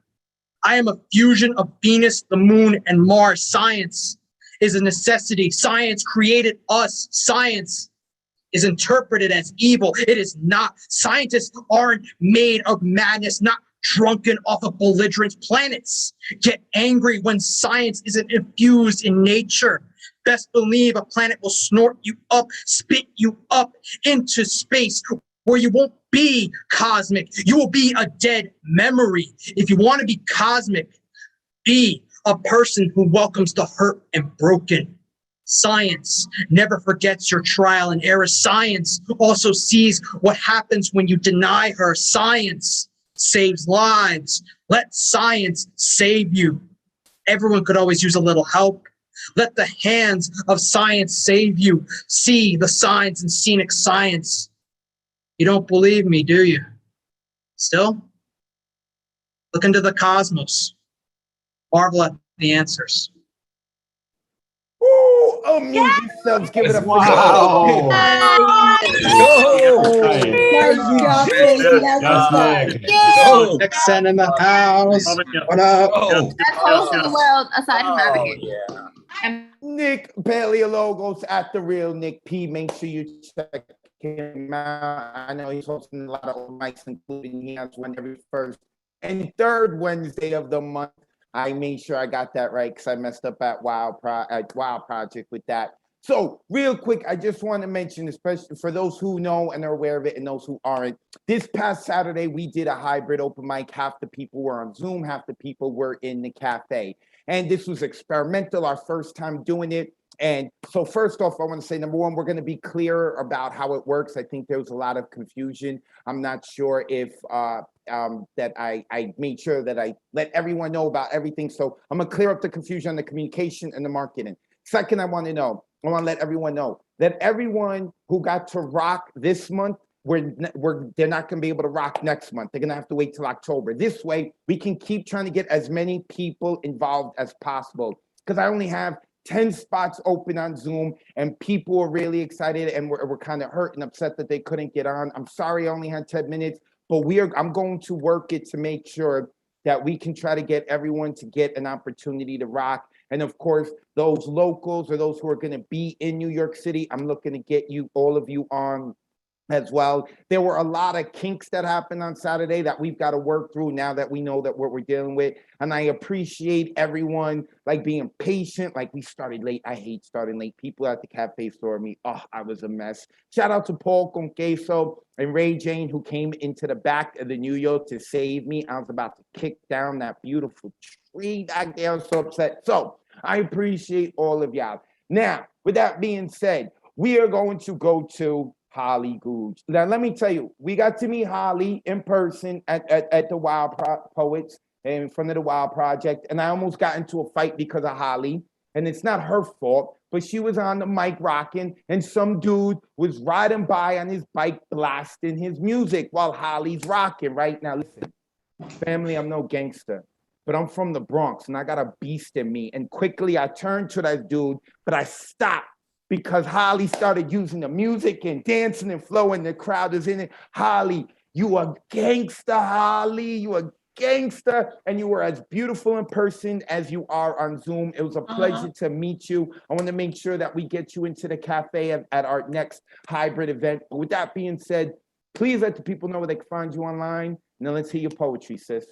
I am a fusion of Venus, the moon, and Mars. Science is a necessity. Science created us. Science is interpreted as evil. It is not. Scientists aren't made of madness, not drunken off of belligerent planets. Get angry when science isn't infused in nature. Best believe a planet will snort you up, spit you up into space where you won't be cosmic. You will be a dead memory. If you want to be cosmic, be a person who welcomes the hurt and broken. Science never forgets your trial and error. Science also sees what happens when you deny her. Science saves lives. Let science save you. Everyone could always use a little help. Let the hands of science save you. See the signs in scenic science. You don't believe me, do you? Still? Look into the cosmos. Marvel at the answers. Ooh, unmute yourselves, give it up. Wow. Oh, Nixon in the house. What up? oh, Best host in the world, aside from Abigail. yeah. And Nick Paleologos at The Real Nick P. Make sure you check him out. I know he's hosting a lot of open mics, including he has one every first and third Wednesday of the month. I made sure I got that right because I messed up at Wow Project with that. So real quick, I just want to mention, especially for those who know and are aware of it and those who aren't, this past Saturday, we did a hybrid open mic. Half the people were on Zoom, half the people were in the cafe. And this was experimental, our first time doing it. And so first off, I want to say, number one, we're going to be clear about how it works. I think there was a lot of confusion. I'm not sure if that I made sure that I let everyone know about everything. So I'm going to clear up the confusion on the communication and the marketing. Second, I want to let everyone know that everyone who got to rock this month, they're not going to be able to rock next month. They're going to have to wait till October. This way, we can keep trying to get as many people involved as possible, because I only have 10 spots open on Zoom, and people are really excited and we're kind of hurt and upset that they couldn't get on. I'm sorry I only had 10 minutes, but I'm going to work it to make sure that we can try to get everyone to get an opportunity to rock. And of course, those locals or those who are going to be in New York City, I'm looking to get all of you on as well. There were a lot of kinks that happened on Saturday that we've got to work through now that we know that what we're dealing with. And I appreciate everyone being patient. We started late. I hate starting late. People at the cafe saw me. Oh, I was a mess. Shout out to Paul con Queso and Ray Jane, who came into the back of the New York to save me. I was about to kick down that beautiful tree back there. I was so upset. So I appreciate all of y'all. Now, with that being said, we are going to go to Holly Googe. Now, let me tell you, we got to meet Holly in person at the Wild Poets in front of the Wild Project, and I almost got into a fight because of Holly, and it's not her fault, but she was on the mic rocking, and some dude was riding by on his bike blasting his music while Holly's rocking. Right now, listen, family, I'm no gangster, but I'm from the Bronx, and I got a beast in me, and quickly I turned to that dude, but I stopped, because Holly started using the music and dancing and flowing. The crowd is in it. Holly, you a gangster, Holly. You a gangster. And you were as beautiful in person as you are on Zoom. It was a pleasure to meet you. I want to make sure that we get you into the cafe at our next hybrid event. But with that being said, please let the people know where they can find you online. And then let's hear your poetry, sis.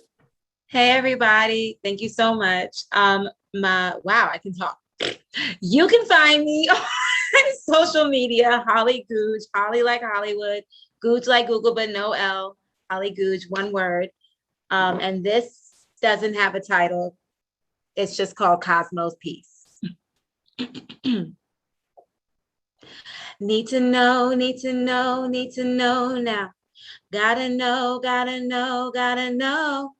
Hey, everybody. Thank you so much. Wow, I can talk. You can find me on social media, Holly Googe, Holly like Hollywood, Googe like Google, but no L, Holly Googe, one word. And this doesn't have a title. It's just called Cosmos Peace. Need to know, need to know, need to know now. Gotta know, gotta know, gotta know.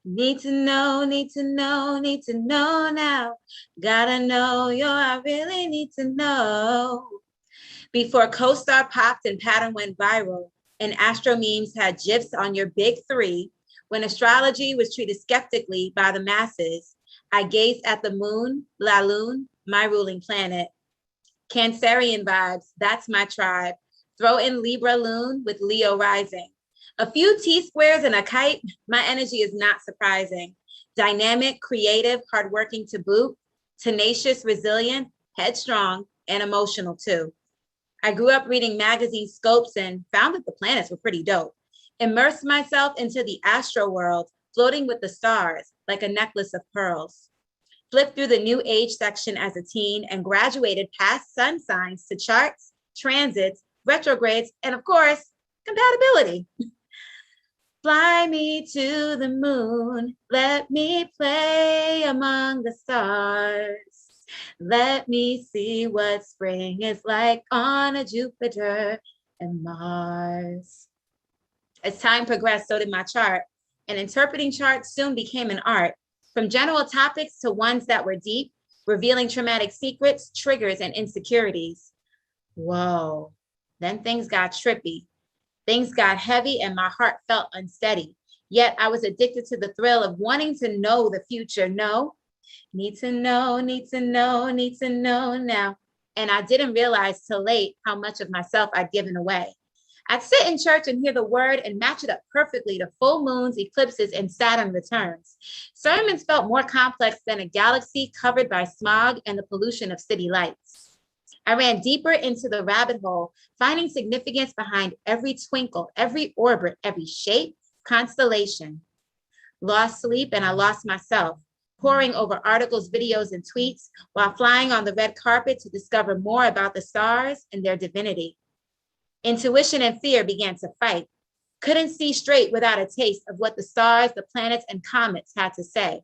Need to know, need to know, need to know now. Gotta know, I really need to know. Before CoStar popped and Pattern went viral, and Astro memes had GIFs on your big three, when astrology was treated skeptically by the masses, I gazed at the moon, La Lune, my ruling planet. Cancerian vibes, that's my tribe. Throw in Libra Lune with Leo rising. A few T-squares and a kite, my energy is not surprising. Dynamic, creative, hardworking to boot, tenacious, resilient, headstrong, and emotional too. I grew up reading magazine scopes and found that the planets were pretty dope. Immersed myself into the astro world, floating with the stars like a necklace of pearls. Flipped through the new age section as a teen and graduated past sun signs to charts, transits, retrogrades, and of course, compatibility. Fly me to the moon, let me play among the stars. Let me see what spring is like on a Jupiter and Mars. As time progressed, so did my chart, and interpreting charts soon became an art, from general topics to ones that were deep, revealing traumatic secrets, triggers, and insecurities. Whoa, then things got trippy. Things got heavy and my heart felt unsteady. Yet I was addicted to the thrill of wanting to know the future. No, need to know, need to know, need to know now. And I didn't realize till late how much of myself I'd given away. I'd sit in church and hear the word and match it up perfectly to full moons, eclipses, and Saturn returns. Sermons felt more complex than a galaxy covered by smog and the pollution of city lights. I ran deeper into the rabbit hole, finding significance behind every twinkle, every orbit, every shape, constellation. Lost sleep and I lost myself. poring over articles, videos, and tweets while flying on the red carpet to discover more about the stars and their divinity. Intuition and fear began to fight. Couldn't see straight without a taste of what the stars, the planets, and comets had to say.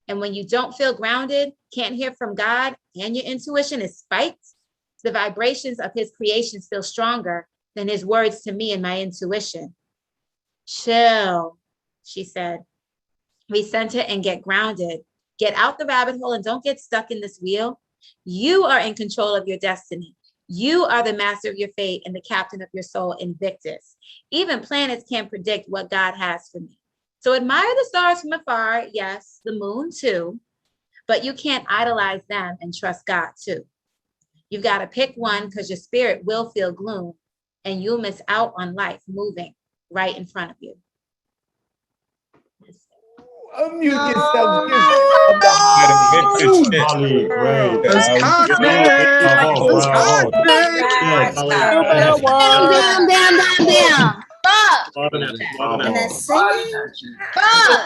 And when you don't feel grounded, can't hear from God, and your intuition is spiked, the vibrations of his creations feel stronger than his words to me and my intuition. Chill, she said. Recenter and get grounded. Get out the rabbit hole and don't get stuck in this wheel. You are in control of your destiny. You are the master of your fate and the captain of your soul, Invictus. Even planets can't predict what God has for me. So admire the stars from afar, yes, the moon too, but you can't idolize them and trust God too. You've got to pick one because your spirit will feel gloom and you'll miss out on life moving right in front of you. Unmute yourself. Holly, great. That's cosmic. That's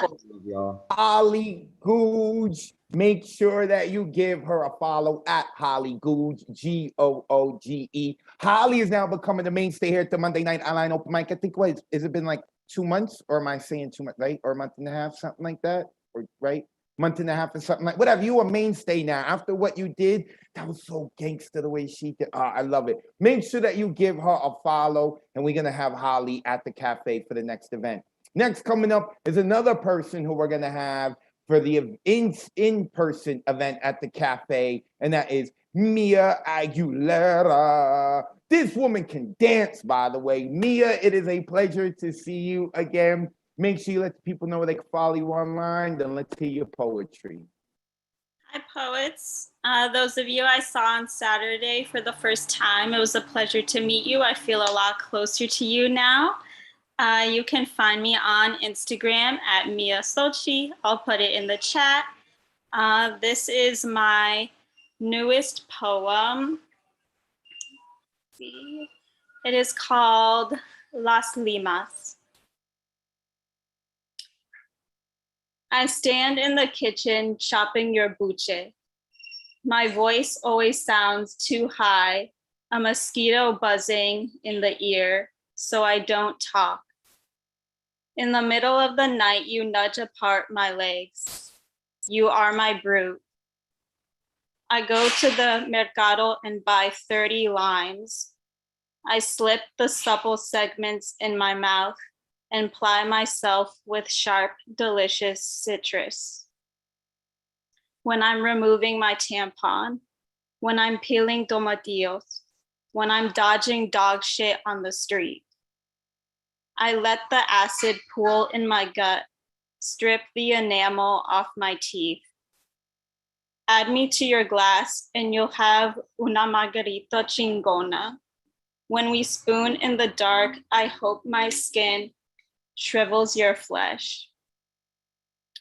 Holly Googe. Make sure that you give her a follow at Holly Googe, Googe. Holly is now becoming the mainstay here at the Monday Night Online Open Mic. I think, what, has it been like 2 months? Or am I saying 2 months, right? Or a month and a half, something like that? Or right? Month and a half or something like whatever. You a mainstay now. After what you did, that was so gangster the way she did. I love it. Make sure that you give her a follow, and we're gonna have Holly at the cafe for the next event. Next coming up is another person who we're gonna have for the in-person event at the cafe, and that is Mia Aguilera. This woman can dance, by the way. Mia, it is a pleasure to see you again. Make sure you let the people know where they can follow you online. Then let's hear your poetry. Hi, poets. Those of you I saw on Saturday for the first time, it was a pleasure to meet you. I feel a lot closer to you now. You can find me on Instagram at Mia Sochi. I'll put it in the chat. This is my newest poem. Let's see. It is called Las Limas. I stand in the kitchen chopping your buche. My voice always sounds too high, a mosquito buzzing in the ear, so I don't talk. In the middle of the night, you nudge apart my legs. You are my brute. I go to the mercado and buy 30 limes. I slip the supple segments in my mouth and ply myself with sharp, delicious citrus. When I'm removing my tampon, when I'm peeling tomatillos, when I'm dodging dog shit on the street. I let the acid pool in my gut, strip the enamel off my teeth. Add me to your glass and you'll have una margarita chingona. When we spoon in the dark, I hope my skin shrivels your flesh.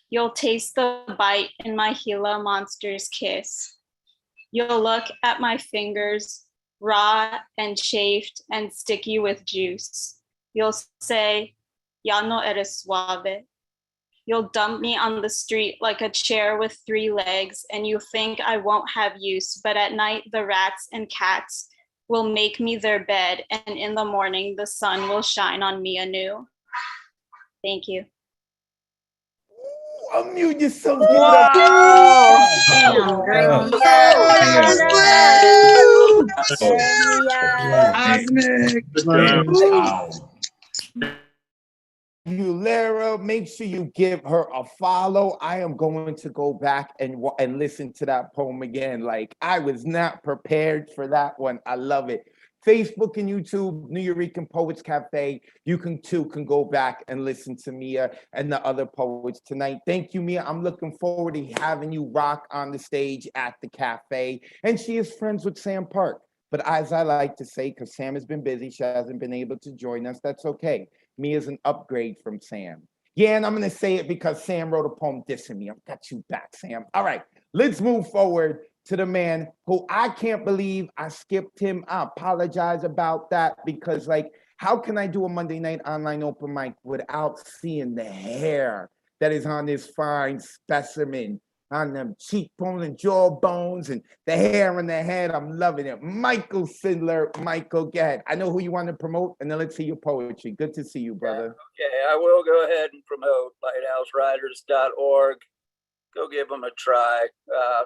You'll taste the bite in my Gila monster's kiss. You'll look at my fingers, raw and chafed and sticky with juice. You'll say, ya no eres suave. You'll dump me on the street like a chair with 3 legs, and you think I won't have use, but at night the rats and cats will make me their bed, and in the morning the sun will shine on me anew. Thank you. Unmute yourself. Wow. Aguilera, make sure you give her a follow. I am going to go back and listen to that poem again. Like, I was not prepared for that one. I love it. Facebook and YouTube, New Eurekan Poets Cafe. You can go back and listen to Mia and the other poets tonight. Thank you, Mia. I'm looking forward to having you rock on the stage at the cafe. And she is friends with Sam Park. But as I like to say, because Sam has been busy, she hasn't been able to join us. That's okay. Mia's an upgrade from Sam. Yeah, and I'm going to say it because Sam wrote a poem dissing me. I've got you back, Sam. All right, let's move forward to the man who I can't believe I skipped him. I apologize about that because, like, how can I do a Monday Night Online Open Mic without seeing the hair that is on this fine specimen? on them cheekbones and jawbones and the hair on the head. I'm loving it. Michael Sidler. Michael, go ahead. I know who you want to promote, and then let's see your poetry. Good to see you, brother. Okay, I will go ahead and promote lighthousewriters.org. Go give them a try.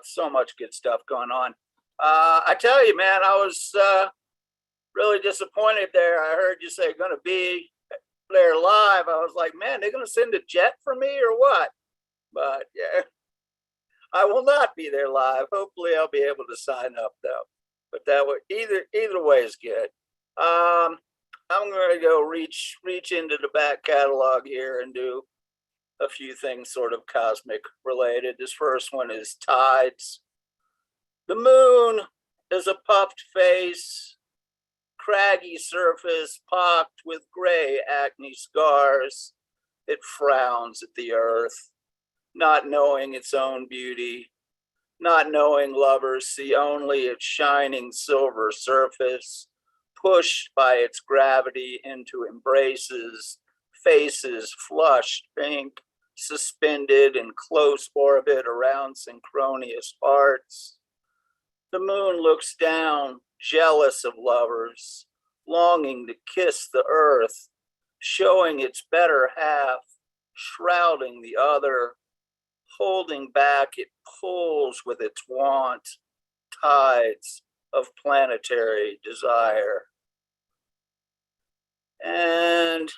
So much good stuff going on. I tell you, man, I was really disappointed there. I heard you say going to be there live. I was like, man, they're going to send a jet for me or what? But yeah, I will not be there live. Hopefully I'll be able to sign up though. But that would either way is good. I'm going to go reach into the back catalog here and do a few things sort of cosmic related. This first one is tides. The moon is a puffed face, craggy surface pocked with gray acne scars. It frowns at the earth, not knowing its own beauty, not knowing lovers see only its shining silver surface, pushed by its gravity into embraces, faces flushed pink, suspended in close orbit around synchronous hearts. The moon looks down, jealous of lovers, longing to kiss the earth, showing its better half, shrouding the other, holding back it pulls with its want, tides of planetary desire. And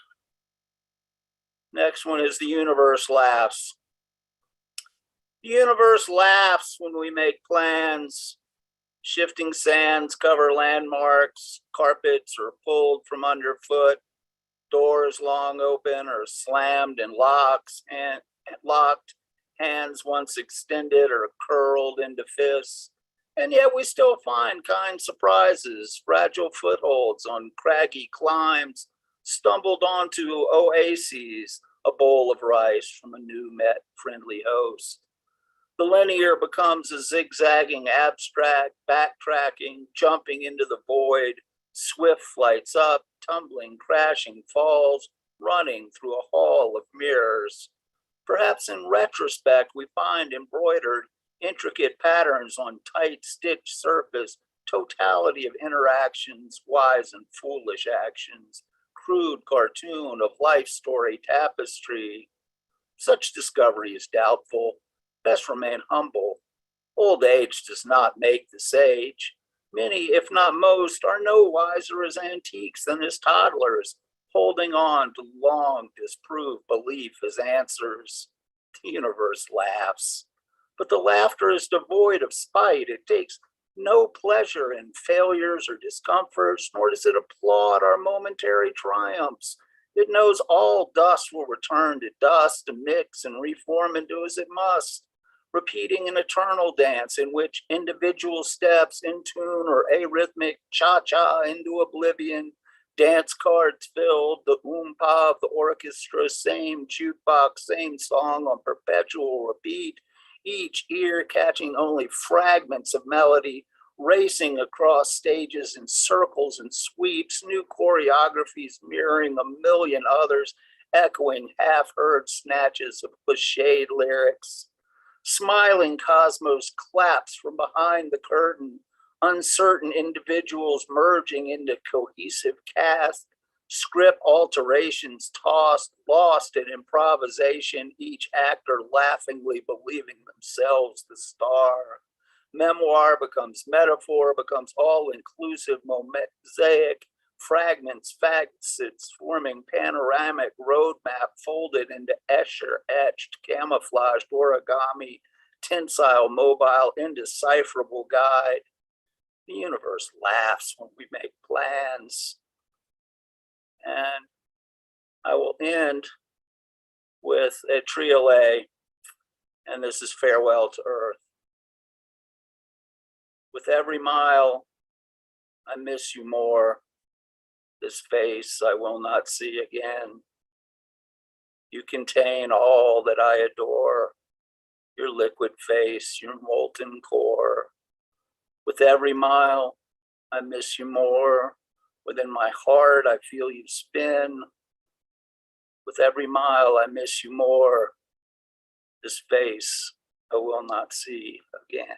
next one is the universe laughs. The universe laughs when we make plans. Shifting sands cover landmarks, carpets are pulled from underfoot, doors long open or slammed in locks and locked, hands once extended or curled into fists. And yet we still find kind surprises, fragile footholds on craggy climbs, stumbled onto oases, a bowl of rice from a new met friendly host. The linear becomes a zigzagging abstract, backtracking, jumping into the void, swift flights up, tumbling, crashing falls, running through a hall of mirrors. Perhaps in retrospect, we find embroidered intricate patterns on tight stitched surface, totality of interactions, wise and foolish actions, crude cartoon of life story tapestry. Such discovery is doubtful. Best remain humble. Old age does not make the sage. Many, if not most, are no wiser as antiques than as toddlers, holding on to long disproved belief as answers. The universe laughs, but the laughter is devoid of spite. It takes no pleasure in failures or discomforts, nor does it applaud our momentary triumphs. It knows all dust will return to dust, to mix and reform into as it must, repeating an eternal dance in which individual steps in tune or arrhythmic cha-cha into oblivion, dance cards filled, the oompa of the orchestra, same jukebox, same song on perpetual repeat, each ear catching only fragments of melody, racing across stages in circles and sweeps, new choreographies mirroring a million others, echoing half-heard snatches of cliched lyrics. Smiling cosmos claps from behind the curtain, uncertain individuals merging into cohesive cast, script alterations tossed, lost in improvisation, each actor laughingly believing themselves the star. Memoir becomes metaphor, becomes all-inclusive mosaic, fragments, facets, forming panoramic roadmap folded into Escher-etched, camouflaged origami, tensile, mobile, indecipherable guide. The universe laughs when we make plans. And I will end with a triolet, and this is Farewell to Earth. With every mile, I miss you more. This face I will not see again. You contain all that I adore, your liquid face, your molten core. With every mile, I miss you more. Within my heart, I feel you spin. With every mile, I miss you more. This face I will not see again.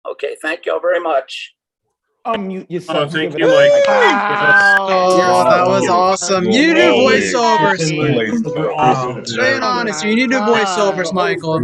Okay, thank y'all very much. Unmute yourself. thank Give it you, up. Mike. Wow. Oh, that was awesome. You need to do voiceovers. Being honest, you need to do voiceovers, Michael.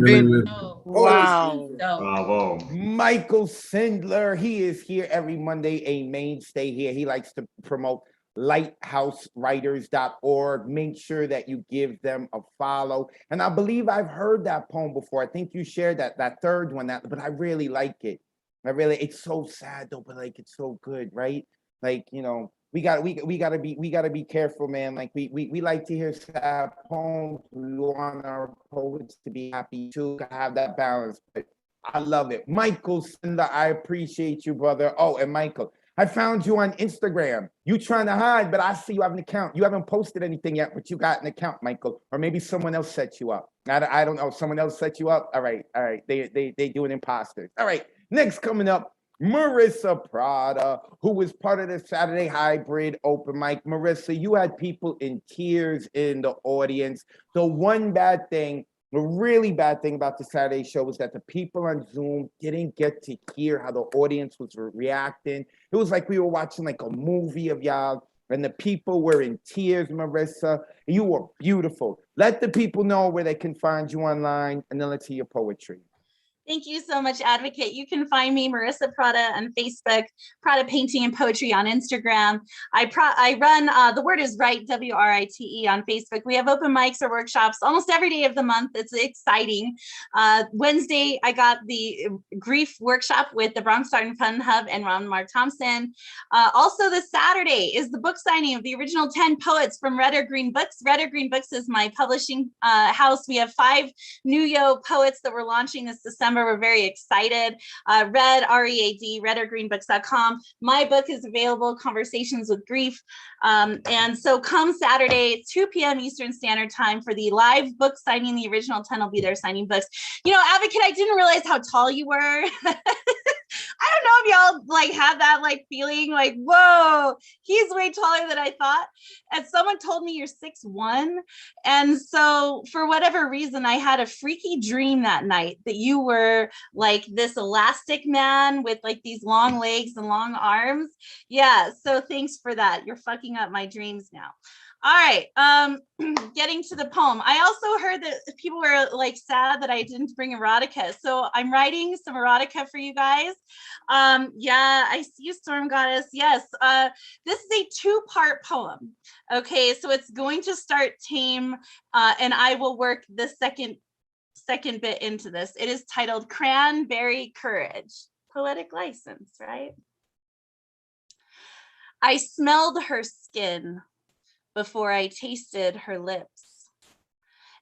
Wow. Bravo. Michael Sindler, he is here every Monday, a mainstay here. He likes to promote lighthousewriters.org. Make sure that you give them a follow. And I believe I've heard that poem before. I think you shared that third one, but I really like it. It's so sad though, but like it's so good, right? Like, you know, we gotta be careful, man. Like we like to hear sad poems. We want our poets to be happy too, to have that balance. But I love it. Michael Sindler, I appreciate you, brother. Oh, and Michael, I found you on Instagram. You trying to hide, but I see you have an account. You haven't posted anything yet, but you got an account, Michael. Or maybe someone else set you up. I don't know. Someone else set you up. All right. They do an imposters. All right. Next coming up, Marissa Prada, who was part of the Saturday Hybrid open mic. Marissa, you had people in tears in the audience. The one bad thing, the really bad thing about the Saturday show was that the people on Zoom didn't get to hear how the audience was reacting. It was like we were watching like a movie of y'all, and the people were in tears, Marissa. You were beautiful. Let the people know where they can find you online, and then let's hear your poetry. Thank you so much, Advocate. You can find me, Marissa Prada, on Facebook, Prada Painting and Poetry on Instagram. I run The Word is Right, WRITE on Facebook. We have open mics or workshops almost every day of the month. It's exciting. Wednesday, I got the grief workshop with the Bronx Art and Fun Hub and Ron Mark Thompson. Also this Saturday is the book signing of the original 10 poets from Red or Green Books. Red or Green Books is my publishing house. We have 5 new yo poets that we're launching this December. We're very excited. Red, R-E-A-D, redorgreenbooks.com. My book is available, Conversations with Grief. And so come Saturday, 2 p.m. Eastern Standard Time for the live book signing. The original 10 will be there signing books. You know, Advocate, I didn't realize how tall you were. I don't know if y'all like have that like feeling like, whoa, he's way taller than I thought. And someone told me you're 6'1". And so for whatever reason, I had a freaky dream that night that you were like this elastic man with like these long legs and long arms. Yeah, so thanks for that. You're fucking up my dreams now. All right, getting to the poem. I also heard that people were like sad that I didn't bring erotica. So I'm writing some erotica for you guys. Yeah, I see you, Storm Goddess. Yes, this is a 2-part poem. Okay, so it's going to start tame and I will work the second bit into this. It is titled Cranberry Courage. Poetic license, right? I smelled her skin before I tasted her lips.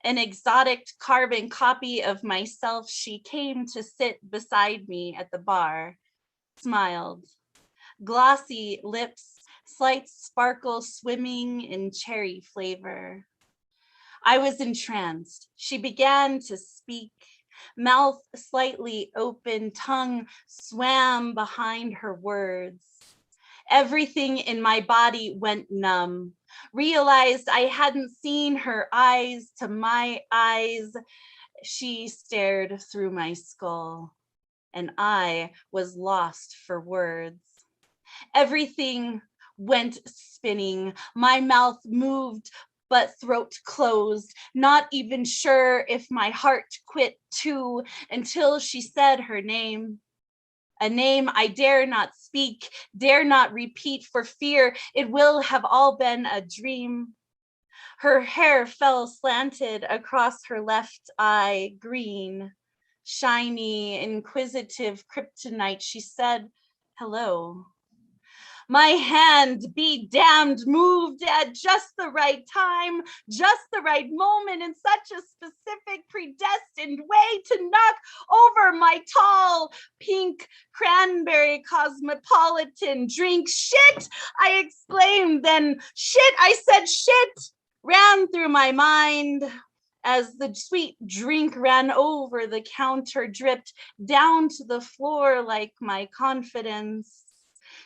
An exotic carbon copy of myself, she came to sit beside me at the bar, smiled. Glossy lips, slight sparkle swimming in cherry flavor. I was entranced. She began to speak. Mouth slightly open, tongue swam behind her words. Everything in my body went numb. Realized I hadn't seen her eyes to my eyes. She stared through my skull, and I was lost for words. Everything went spinning. My mouth moved, but throat closed, not even sure if my heart quit too, until she said her name. A name I dare not speak, dare not repeat for fear it will have all been a dream. Her hair fell slanted across her left eye, green, shiny, inquisitive kryptonite. She said, hello. My hand, be damned, moved at just the right time, just the right moment, in such a specific, predestined way to knock over my tall, pink, cranberry cosmopolitan drink. Shit, I exclaimed, then shit, I said shit, ran through my mind. As the sweet drink ran over the counter, dripped down to the floor like my confidence.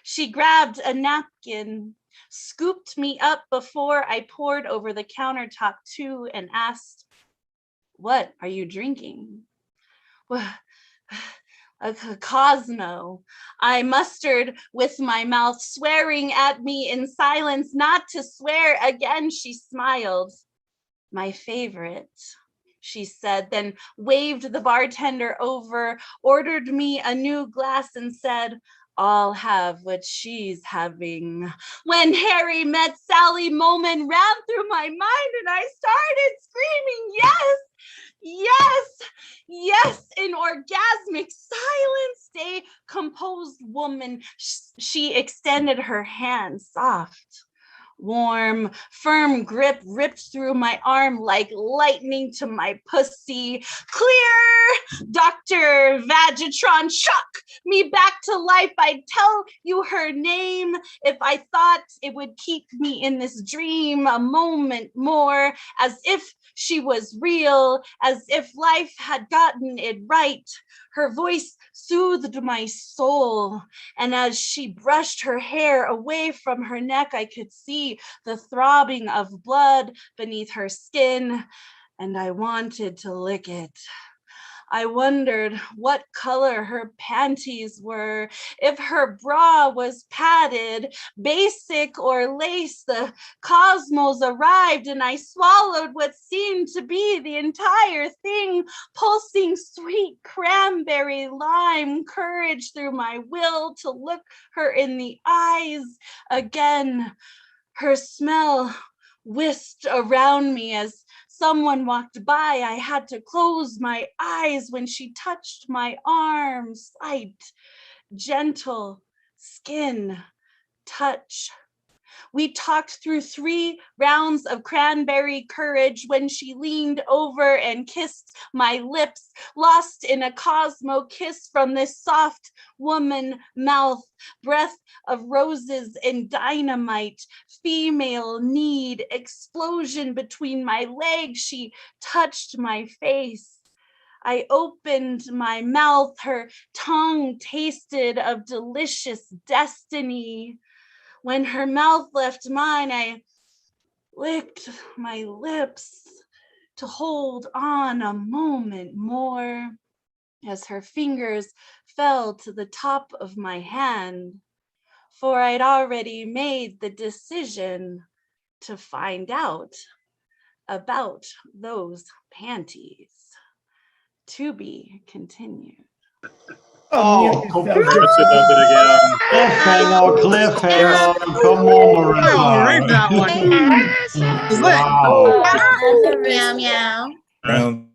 She grabbed a napkin, scooped me up before I poured over the countertop too, and asked, what are you drinking? a Cosmo. I mustered with my mouth, swearing at me in silence not to swear again. She smiled. My favorite, she said, then waved the bartender over, ordered me a new glass and said, I'll have what she's having. When Harry met Sally, moment ran through my mind and I started screaming, yes, yes, yes, in orgasmic silence. A composed woman, she extended her hand, soft, warm, firm grip ripped through my arm like lightning to my pussy. Clear, Dr. Vagatron, shock me back to life. I'd tell you her name if I thought it would keep me in this dream a moment more, as if she was real, as if life had gotten it right. Her voice soothed my soul, and as she brushed her hair away from her neck, I could see the throbbing of blood beneath her skin, and I wanted to lick it. I wondered what color her panties were, if her bra was padded, basic or lace. The cosmos arrived and I swallowed what seemed to be the entire thing, pulsing sweet cranberry lime courage through my will to look her in the eyes again. Her smell whisked around me as someone walked by. I had to close my eyes when she touched my arm. Slight, gentle skin touch. We talked through 3 rounds of cranberry courage when she leaned over and kissed my lips, lost in a Cosmo kiss from this soft woman mouth, breath of roses and dynamite, female need, explosion between my legs. She touched my face. I opened my mouth, her tongue tasted of delicious destiny. When her mouth left mine, I licked my lips to hold on a moment more as her fingers fell to the top of my hand, for I'd already made the decision to find out about those panties. To be continued. Oh, Marissa does it again. Cliffhanger. Come on, Marissa. I'll rate that one. Wow. Meow meow. Round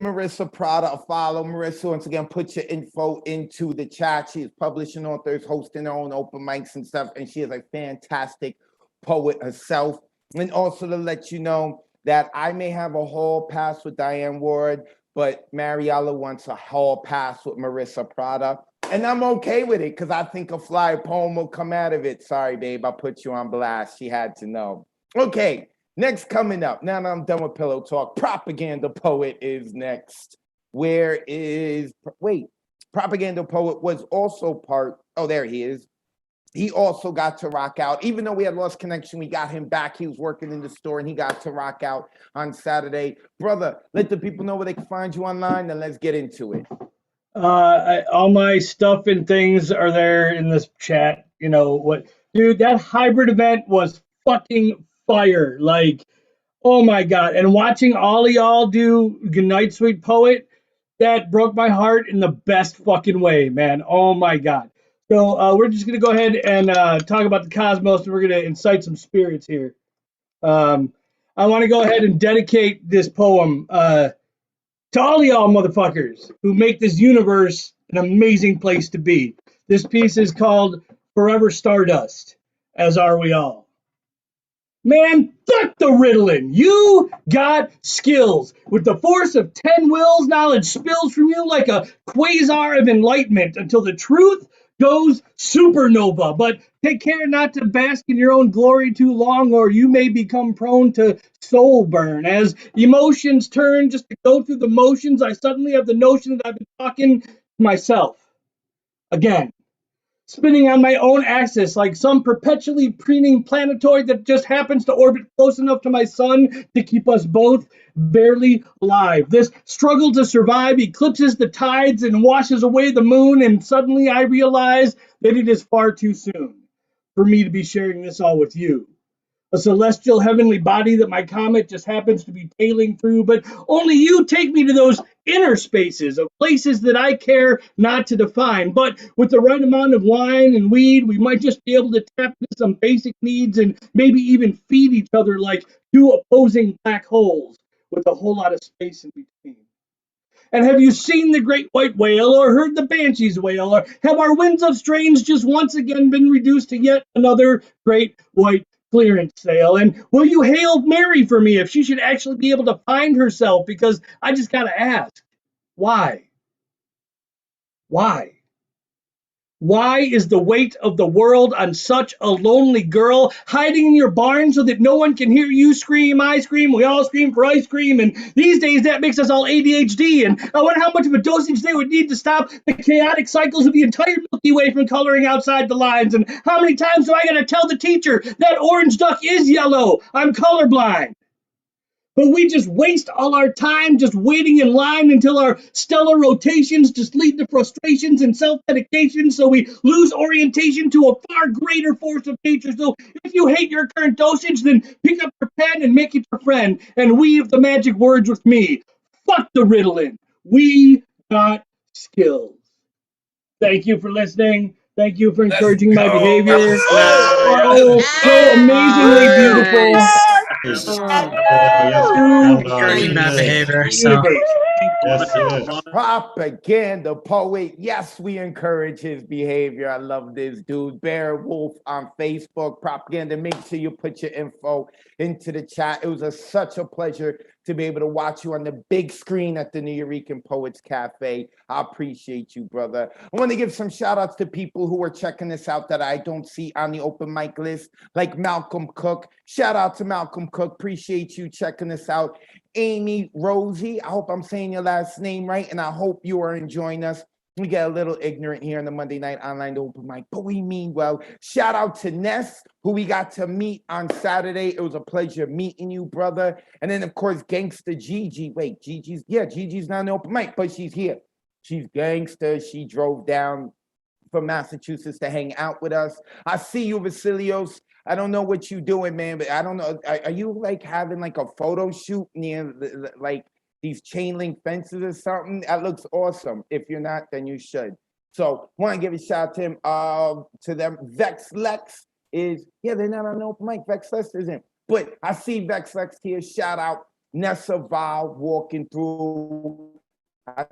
Marissa Prada, follow Marissa. Once again, put your info into the chat. She is publishing authors, hosting her own open mics and stuff, and she is a fantastic poet herself. And also to let you know that I may have a hall pass with Diane Ward, but Mariella wants a hall pass with Marissa Prada. And I'm okay with it because I think a fly poem will come out of it. Sorry, babe, I put you on blast. She had to know. Okay, next coming up. Now that I'm done with pillow talk, Propaganda Poet is next. Propaganda Poet was also part. Oh, there he is. He also got to rock out. Even though we had lost connection, we got him back. He was working in the store and he got to rock out on Saturday. Brother, let the people know where they can find you online and let's get into it. All my stuff and things are there in this chat. You know what, dude, that hybrid event was fucking fire. Like, oh my God. And watching all of y'all do Goodnight Sweet Poet, that broke my heart in the best fucking way, man. Oh my God. So we're just going to go ahead and talk about the cosmos, and we're going to incite some spirits here. I want to go ahead and dedicate this poem to all y'all motherfuckers who make this universe an amazing place to be. This piece is called Forever Stardust, as are we all. Man, fuck the riddling. You got skills. With the force of 10 wills, knowledge spills from you like a quasar of enlightenment until the truth goes supernova. But take care not to bask in your own glory too long, or you may become prone to soul burn. As emotions turn just to go through the motions, I suddenly have the notion that I've been talking to myself again. spinning on my own axis like some perpetually preening planetoid that just happens to orbit close enough to my sun to keep us both barely alive. This struggle to survive eclipses the tides and washes away the moon, and suddenly I realize that it is far too soon for me to be sharing this all with you. A celestial heavenly body that my comet just happens to be tailing through, but only you take me to those inner spaces of places that I care not to define. But with the right amount of wine and weed, we might just be able to tap into some basic needs and maybe even feed each other like two opposing black holes with a whole lot of space in between. And have you seen the great white whale or heard the banshees wail, or have our winds of strange just once again been reduced to yet another great white clearance sale? And will you hail Mary for me if she should actually be able to find herself? Because I just gotta ask, why? Why? Why is the weight of the world on such a lonely girl, hiding in your barn so that no one can hear you scream, I scream, we all scream for ice cream? And these days that makes us all ADHD. And I wonder how much of a dosage they would need to stop the chaotic cycles of the entire Milky Way from coloring outside the lines. And how many times do I gotta tell the teacher that orange duck is yellow? I'm colorblind. But we just waste all our time just waiting in line until our stellar rotations just lead to frustrations and self-medication, so we lose orientation to a far greater force of nature. So if you hate your current dosage, then pick up your pen and make it your friend and weave the magic words with me. Fuck the Ritalin. We got skills. Thank you for listening. Thank you for encouraging my behavior. Oh, so amazingly beautiful. Encouraging bad behavior. So. Propaganda poet. Yes, we encourage his behavior. I love this dude. Bear Wolf on Facebook. Propaganda. Make sure you put your info into the chat. It was such a pleasure to be able to watch you on the big screen at the New Eurekan Poets Cafe. I appreciate you, brother. I want to give some shout outs to people who are checking this out that I don't see on the open mic list, like Malcolm Cook. Shout out to Malcolm Cook. Appreciate you checking this out. Amy Rosie, I hope I'm saying your last name right, and I hope you are enjoying us. We get a little ignorant here in the Monday Night Online open mic, but we mean well. Shout out to Ness, who we got to meet on Saturday. It was a pleasure meeting you, brother. And then, of course, Gangsta Gigi. Wait, Gigi's not in the open mic, but she's here. She's gangster. She drove down from Massachusetts to hang out with us. I see you, Vasilios. I don't know what you're doing, man, but I don't know. Are you like having like a photo shoot near like these chain link fences or something? That looks awesome. If you're not, then you should. So want to give a shout out to him, to them. Vex Lex is, they're not on the open mic. Vex Lex isn't. But I see Vex Lex here. Shout out Nessa Val walking through. I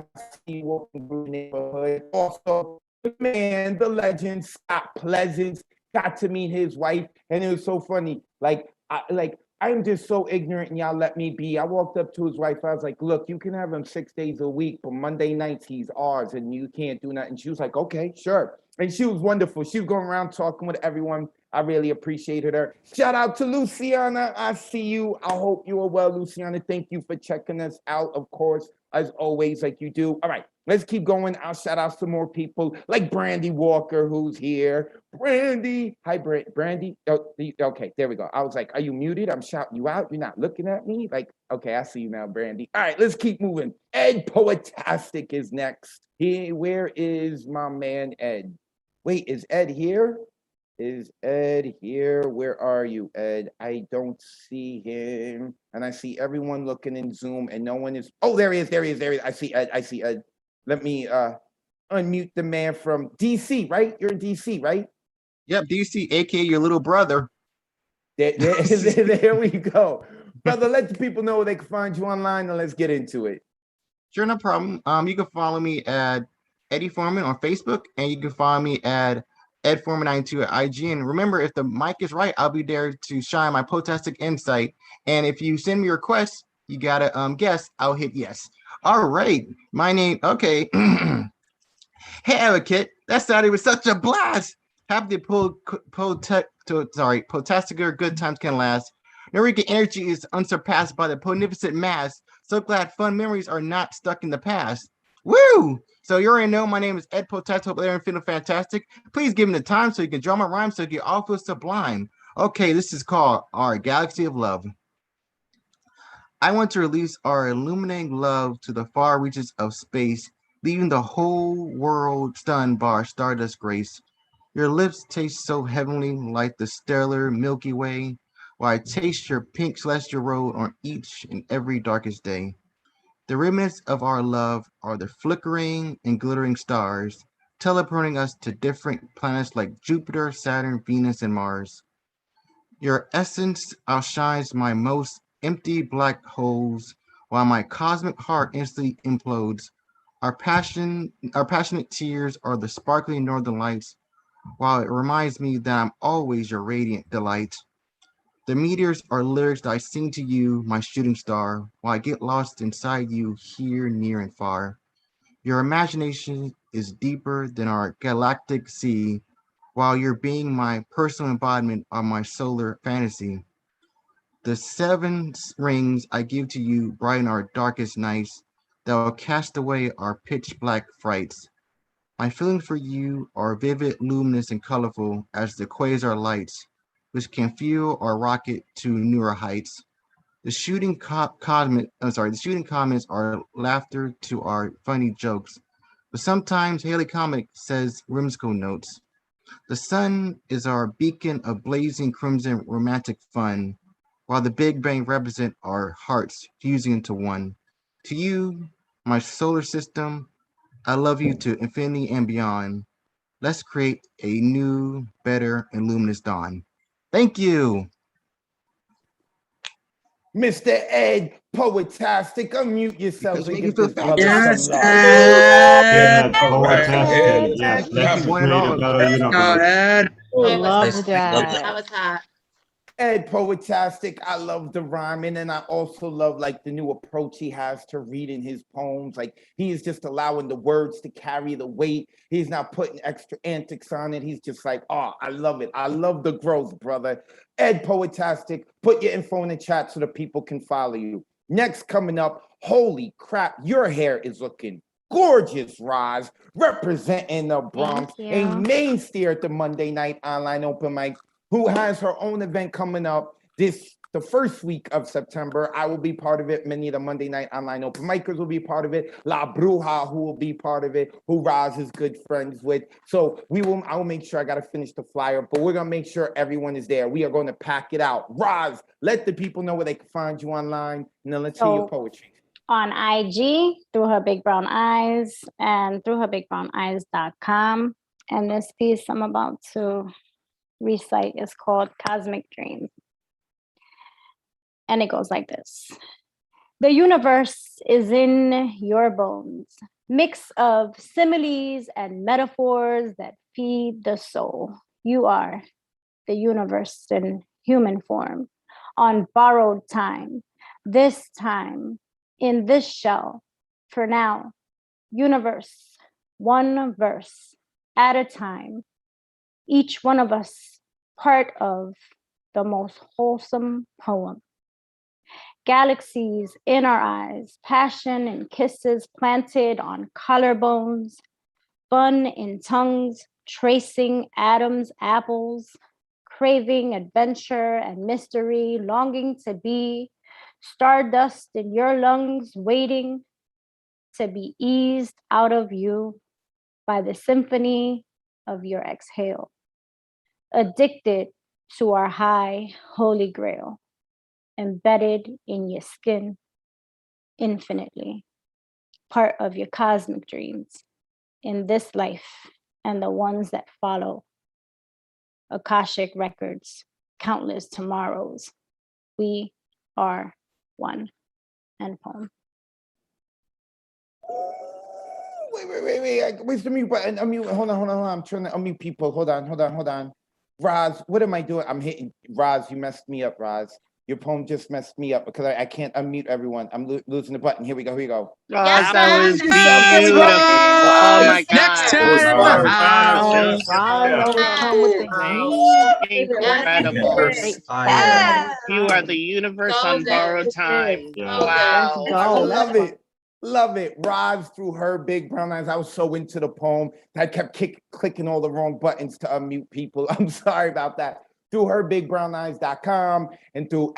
see you walking through the neighborhood. Also, the man, the legend, Scott Pleasance. Got to meet his wife, and it was so funny. I'm just so ignorant, and y'all let me be. I walked up to his wife. I was like, "Look, you can have him 6 days a week, but Monday nights he's ours, and you can't do nothing." She was like, "Okay, sure." And she was wonderful. She was going around talking with everyone. I really appreciated her. Shout out to Luciana. I see you. I hope you are well, Luciana. Thank you for checking us out, of course, as always, like you do. All right, let's keep going. I'll shout out some more people, like Brandy Walker, who's here. Brandy. Hi, Brandy. Oh, okay, there we go. I was like, are you muted? I'm shouting you out. You're not looking at me? Like, okay, I see you now, Brandy. All right, let's keep moving. Ed Poetastic is next. Where is my man, Ed? Wait, is Ed here? Is Ed here? Where are you, Ed? I don't see him. And I see everyone looking in Zoom and no one is. Oh, there he is. I see Ed. Let me unmute the man from DC, right? You're in DC, right? Yep, DC, aka your little brother. There we go. Brother, let the people know where they can find you online and let's get into it. Sure, no problem. You can follow me at Eddie Foreman on Facebook, and you can follow me at Ed Foreman92 at IG. And remember, if the mic is right, I'll be there to shine my poetastic insight. And if you send me requests, you gotta guess, I'll hit yes. All right, my name, okay. Hey, Advocate, that sounded with such a blast. Happy poetasticer, good times can last. Eureka energy is unsurpassed by the beneficent mass. So glad fun memories are not stuck in the past. Woo! So you already know my name is Ed Potest. Hope everyone feeling fantastic. Please give me the time so you can draw my rhyme so you all feel sublime. Okay, this is called Our Galaxy of Love. I want to release our illuminating love to the far reaches of space, leaving the whole world stunned by our stardust grace. Your lips taste so heavenly like the stellar Milky Way, while I taste your pink celestial road on each and every darkest day. The remnants of our love are the flickering and glittering stars, teleporting us to different planets like Jupiter, Saturn, Venus, and Mars. Your essence outshines my most empty black holes, while my cosmic heart instantly implodes. Our passionate tears are the sparkling northern lights, while it reminds me that I'm always your radiant delight. The meteors are lyrics that I sing to you, my shooting star, while I get lost inside you here, near, and far. Your imagination is deeper than our galactic sea, while you're being my personal embodiment of my solar fantasy. The seven rings I give to you brighten our darkest nights, that will cast away our pitch black frights. My feelings for you are vivid, luminous, and colorful as the quasar lights, which can fuel our rocket to newer heights. The the shooting comments are laughter to our funny jokes, but sometimes Haley Comic says whimsical notes. The sun is our beacon of blazing crimson romantic fun, while the Big Bang represent our hearts fusing into one. To you, my solar system, I love you to infinity and beyond. Let's create a new, better, and luminous dawn. Thank you. Mr. Ed Poetastic, unmute yourselves and give this brother Yes, some love. Ed. Poetastic. Yes, let's One and create a all. better Let's go, universe. Ed. Love that was hot. Ed Poetastic, I love the rhyming, and I also love like the new approach he has to reading his poems. Like he is just allowing the words to carry the weight. He's not putting extra antics on it. He's just like, oh, I love it. I love the growth, brother. Ed Poetastic, put your info in the chat so the people can follow you. Next coming up, holy crap, your hair is looking gorgeous, Roz, representing the Bronx, a mainstay at the Monday night online open mic, who has her own event coming up the first week of September. I will be part of it. Many of the Monday night online open micers will be part of it. La Bruja, who will be part of it, who Roz is good friends with. So I will make sure I got to finish the flyer, but we're going to make sure everyone is there. We are going to pack it out. Roz, let the people know where they can find you online, and then let's hear your poetry. On IG, through her big brown eyes, and through herbigbrownyes.com. And this piece I'm about to recite is called Cosmic Dreams. And it goes like this. The universe is in your bones, mix of similes and metaphors that feed the soul. You are the universe in human form, on borrowed time, this time, in this shell. For now, universe, one verse at a time, each one of us part of the most wholesome poem. Galaxies in our eyes, passion and kisses planted on collarbones, fun in tongues, tracing atoms, apples, craving adventure and mystery, longing to be stardust in your lungs, waiting to be eased out of you by the symphony of your exhale. Addicted to our high holy grail, embedded in your skin infinitely, part of your cosmic dreams in this life and the ones that follow. Akashic records, countless tomorrows. We are one. End poem. Wait. Where's the mute button? Unmute. Hold on. I'm trying to unmute people. Hold on. Roz, what am I doing? I'm hitting. Roz, you messed me up, Roz. Your poem just messed me up because I can't unmute everyone. I'm losing the button. Here we go. Roz, that was beautiful. Oh my God. Next time. Wow. Incredible. You are the universe on borrowed time. Wow. I love it. Love it. Roz through her big brown eyes. I was so into the poem that I kept clicking all the wrong buttons to unmute people. I'm sorry about that. Through herbigbrowneyes.com and through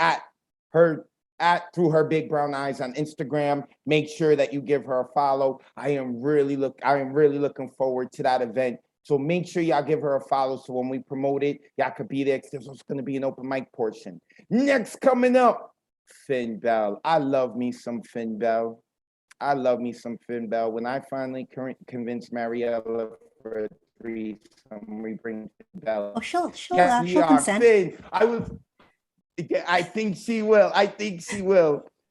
through her big brown eyes on Instagram. Make sure that you give her a follow. I am really looking forward to that event. So make sure y'all give her a follow so when we promote it, y'all could be there because there's going to be an open mic portion. Next coming up, Finn Bell. I love me some Finn Bell. When I finally convinced Mariella for a threesome, we bring Finn Bell. Oh, she'll Yes, she'll consent. Finn, I think she will.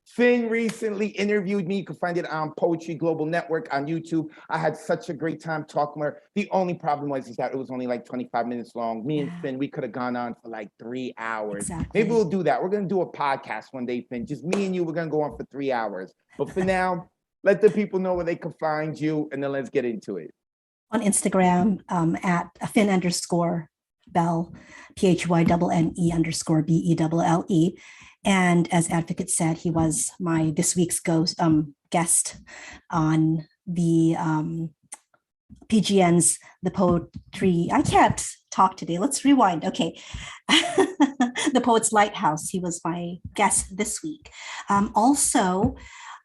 Finn recently interviewed me. You can find it on Poetry Global Network on YouTube. I had such a great time talking to her. The only problem was that it was only like 25 minutes long. Me and Finn, we could have gone on for like 3 hours. Exactly. Maybe we'll do that. We're going to do a podcast one day, Finn. Just me and you, we're going to go on for 3 hours. But for now, let the people know where they can find you, and then let's get into it. On Instagram at Finn_Bell, PHYNNE_BELLE. And as Advocate said, he was my this week's guest on the PGN's The Poetry. I can't talk today. Let's rewind. Okay. The Poet's Lighthouse. He was my guest this week. Also,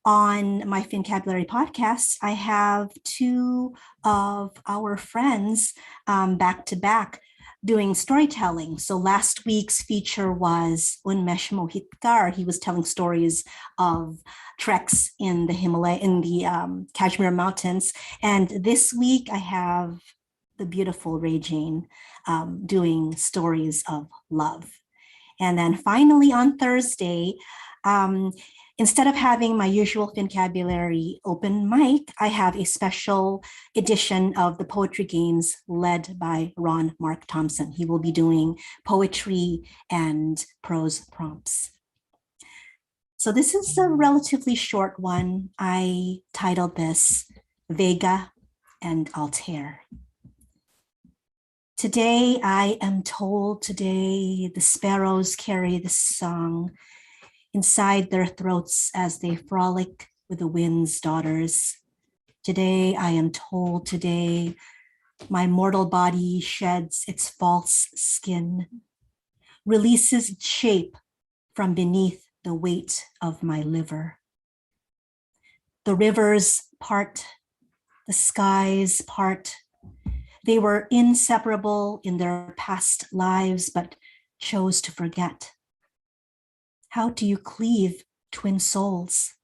on my Fincabulary podcast, I have two of our friends back to back doing storytelling. So last week's feature was Unmesh Mohitkar. He was telling stories of treks in the Himalaya, in the Kashmir Mountains. And this week I have the beautiful Ray Jane doing stories of love. And then finally on Thursday, instead of having my usual Fincabulary open mic, I have a special edition of the Poetry Games led by Ron Mark Thompson. He will be doing poetry and prose prompts. So this is a relatively short one. I titled this Vega and Altair. Today, I am told today the sparrows carry the song inside their throats as they frolic with the wind's daughters. Today, I am told today, my mortal body sheds its false skin, releases its shape from beneath the weight of my liver. The rivers part, the skies part. They were inseparable in their past lives, but chose to forget. How do you cleave twin souls?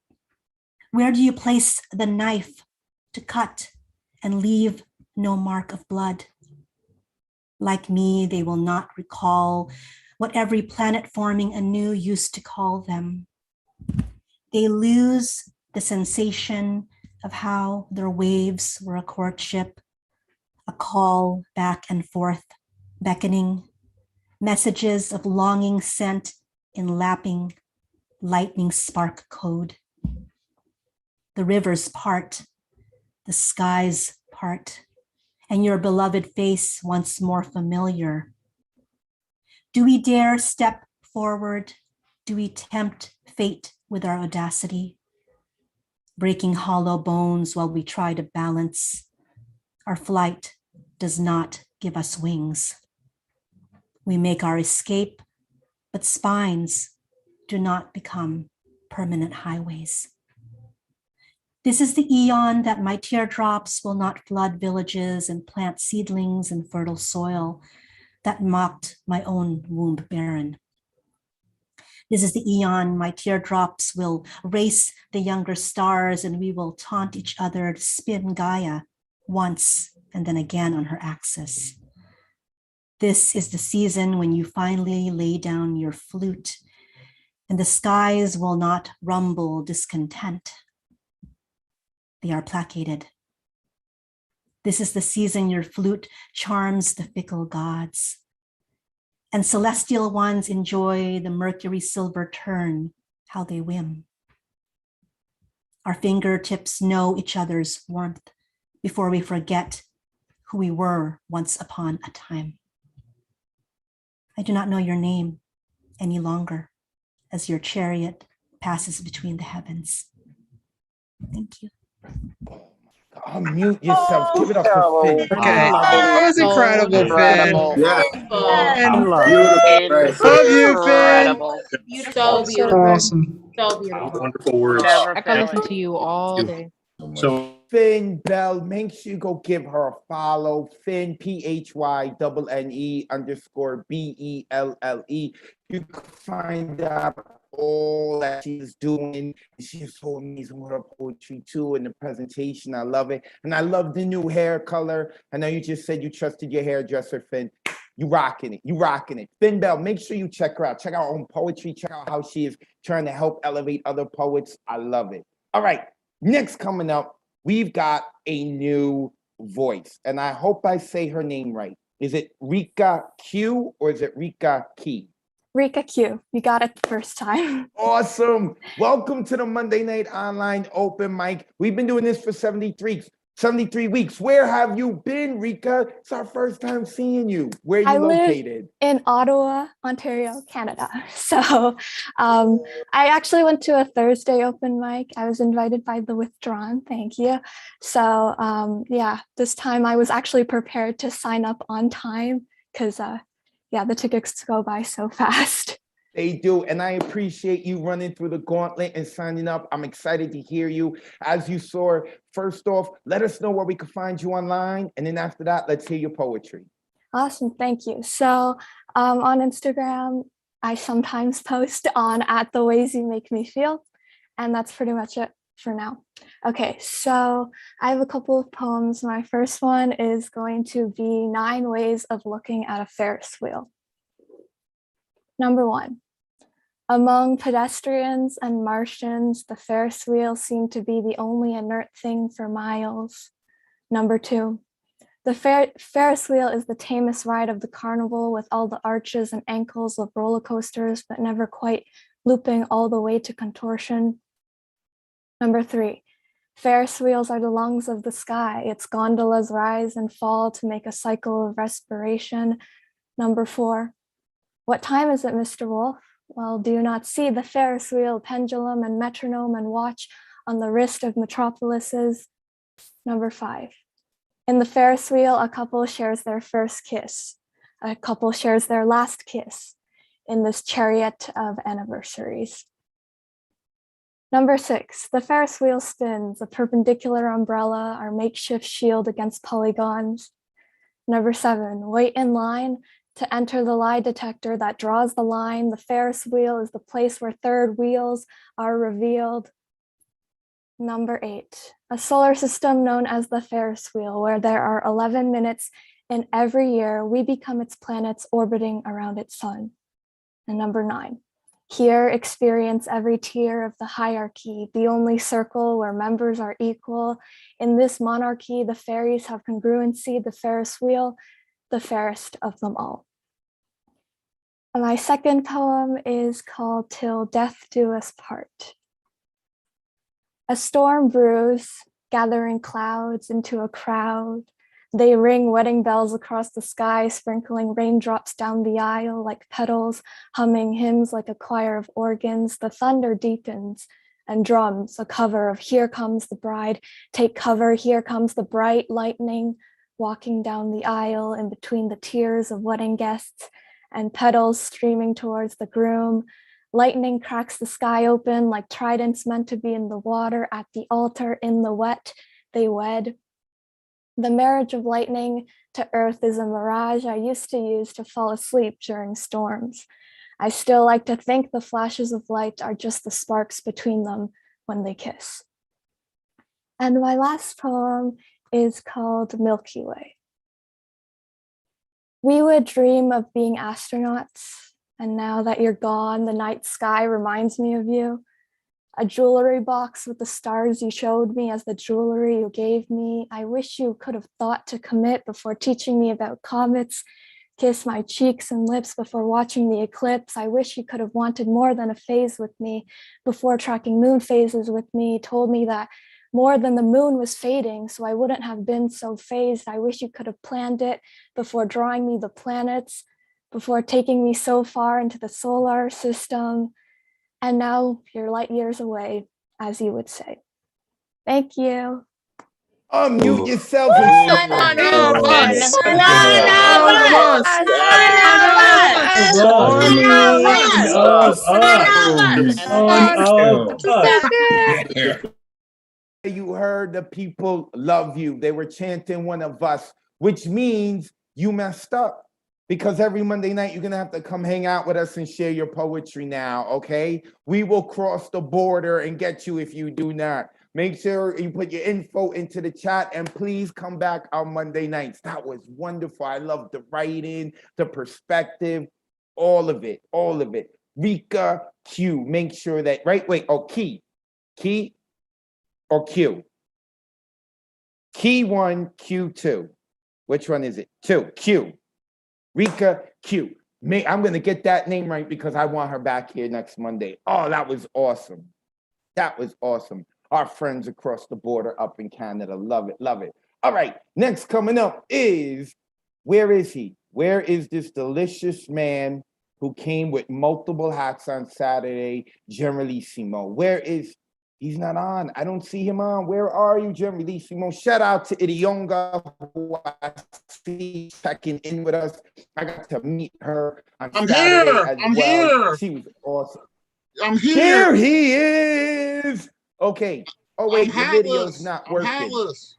Where do you place the knife to cut and leave no mark of blood? Like me, they will not recall what every planet forming anew used to call them. They lose the sensation of how their waves were a courtship, a call back and forth, beckoning, messages of longing sent in lapping, lightning spark code. The rivers part, the skies part, and your beloved face once more familiar. Do we dare step forward? Do we tempt fate with our audacity? Breaking hollow bones while we try to balance. Our flight does not give us wings. We make our escape, but spines do not become permanent highways. This is the eon that my teardrops will not flood villages and plant seedlings in fertile soil that mocked my own womb barren. This is the eon my teardrops will race the younger stars and we will taunt each other to spin Gaia once and then again on her axis. This is the season when you finally lay down your flute and the skies will not rumble discontent. They are placated. This is the season your flute charms the fickle gods and celestial ones enjoy the mercury silver turn, how they whim. Our fingertips know each other's warmth before we forget who we were once upon a time. I do not know your name any longer as your chariot passes between the heavens. Thank you. Unmute yourself. Give it up for Finn. Okay, that was incredible, Finn. Yeah. And Beautiful. love you, Finn. Incredible. So beautiful. Awesome. So beautiful. Wonderful words. Never I could listen to you all day. So Finn Bell, make sure you go give her a follow. Finn, PHYNNE_BELLE. You can find out all that she's doing. She's so amazing with her poetry too, and the presentation. I love it. And I love the new hair color. I know you just said you trusted your hairdresser, Finn. You rocking it. You rocking it. Finn Bell, make sure you check her out. Check out her own poetry. Check out how she is trying to help elevate other poets. I love it. All right. Next coming up, we've got a new voice. And I hope I say her name right. Is it Rika Q or is it Rika Key? Rika Q. You got it the first time. Awesome. Welcome to the Monday Night Online Open Mic. We've been doing this for 73 weeks. Where have you been, Rika? It's our first time seeing you. Where are you located? In Ottawa, Ontario, Canada. So I actually went to a Thursday open mic. I was invited by The Withdrawn. Thank you. So yeah, this time I was actually prepared to sign up on time because yeah, the tickets go by so fast. They do, and I appreciate you running through the gauntlet and signing up. I'm excited to hear you. As you saw, first off, let us know where we can find you online, and then after that, let's hear your poetry. Awesome, thank you. So on Instagram, I sometimes post on @thewaysyoumake-me-feel, and that's pretty much it for now. Okay, so I have a couple of poems. My first one is going to be 9 ways of looking at a Ferris wheel. Number 1. Among pedestrians and Martians, the Ferris wheel seemed to be the only inert thing for miles. Number 2. The Ferris wheel is the tamest ride of the carnival with all the arches and ankles of roller coasters, but never quite looping all the way to contortion. Number 3. Ferris wheels are the lungs of the sky. Its gondolas rise and fall to make a cycle of respiration. Number 4. What time is it, Mr. Wolf? Well, do you not see the Ferris wheel, pendulum, and metronome and watch on the wrist of metropolises? Number 5. In the Ferris wheel, a couple shares their first kiss. A couple shares their last kiss in this chariot of anniversaries. Number 6, the Ferris wheel spins, a perpendicular umbrella, our makeshift shield against polygons. Number 7, wait in line to enter the lie detector that draws the line. The Ferris wheel is the place where third wheels are revealed. Number 8, a solar system known as the Ferris wheel, where there are 11 minutes in every year, we become its planets orbiting around its sun. And number 9, here experience every tier of the hierarchy, the only circle where members are equal. In this monarchy, the fairies have congruency, the Ferris wheel, the fairest of them all. And my second poem is called Till Death Do Us Part. A storm brews, gathering clouds into a crowd. They ring wedding bells across the sky, sprinkling raindrops down the aisle like petals, humming hymns like a choir of organs. The thunder deepens and drums, a cover of Here Comes the Bride. Take cover, here comes the bright lightning, walking down the aisle in between the tiers of wedding guests and petals streaming towards the groom. Lightning cracks the sky open like tridents meant to be in the water. At the altar in the wet, they wed. The marriage of lightning to earth is a mirage I used to use to fall asleep during storms. I still like to think the flashes of light are just the sparks between them when they kiss. And my last poem is called Milky Way. We would dream of being astronauts, and now that you're gone, the night sky reminds me of you. A jewelry box with the stars you showed me as the jewelry you gave me. I wish you could have thought to commit before teaching me about comets, kiss my cheeks and lips before watching the eclipse. I wish you could have wanted more than a phase with me before tracking moon phases with me, told me that more than the moon was fading, so I wouldn't have been so phased. I wish you could have planned it before drawing me the planets, before taking me so far into the solar system. And now you're light years away, as you would say. Thank you. Unmute yourself and say One it. of us. One One of us. One of us. Yeah. You heard the people love you. They were chanting one of us, which means you messed up. Because every Monday night, you're going to have to come hang out with us and share your poetry now, okay? We will cross the border and get you if you do not. Make sure you put your info into the chat and please come back on Monday nights. That was wonderful. I love the writing, the perspective, all of it, all of it. Rika, Q, make sure that, right? Wait, oh, Key or Q? Key 1, Q 2. Which one is it? 2, Q. Rika, Q. I'm going to get that name right because I want her back here next Monday. Oh, that was awesome. That was awesome. Our friends across the border up in Canada. Love it, love it. All right, next coming up is, where is he? Where is this delicious man who came with multiple hats on Saturday, Generalissimo? Where is, he's not on. I don't see him on. Where are you, Generalissimo? Shout out to Idionga, who I see checking in with us. I got to meet her on Saturday as well. She was awesome. I'm here. There he is. Okay. Oh, wait, the video's not working. Hatless.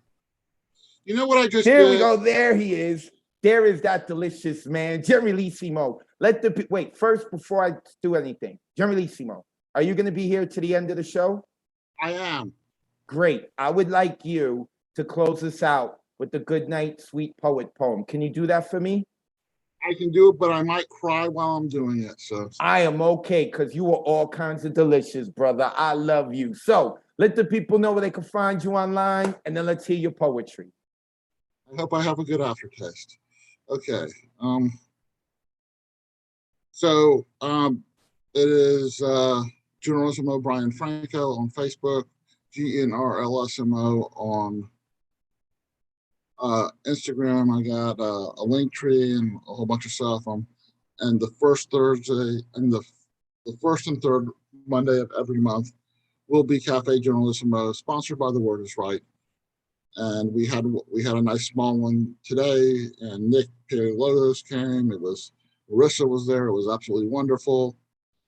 You know what I just There did? we go. There he is. There is that delicious man, Generalissimo. Wait, first, before I do anything, Generalissimo, are you going to be here to the end of the show? I am. Great. I would like you to close us out with the Good Night Sweet Poet poem. Can you do that for me? I can do it, but I might cry while I'm doing it. So I am okay, because you are all kinds of delicious, brother. I love you. So let the people know where they can find you online, and then let's hear your poetry. I hope I have a good aftertaste. Okay. It is Generalissimo Brian Franco on Facebook, GNRLSMO on Instagram. I got a link tree and a whole bunch of stuff. And the first Thursday and the first and third Monday of every month will be Cafe Generalissimo, sponsored by the Wordz, right? And we had a nice small one today, and Nick Perilotos came. Marissa was there. It was absolutely wonderful.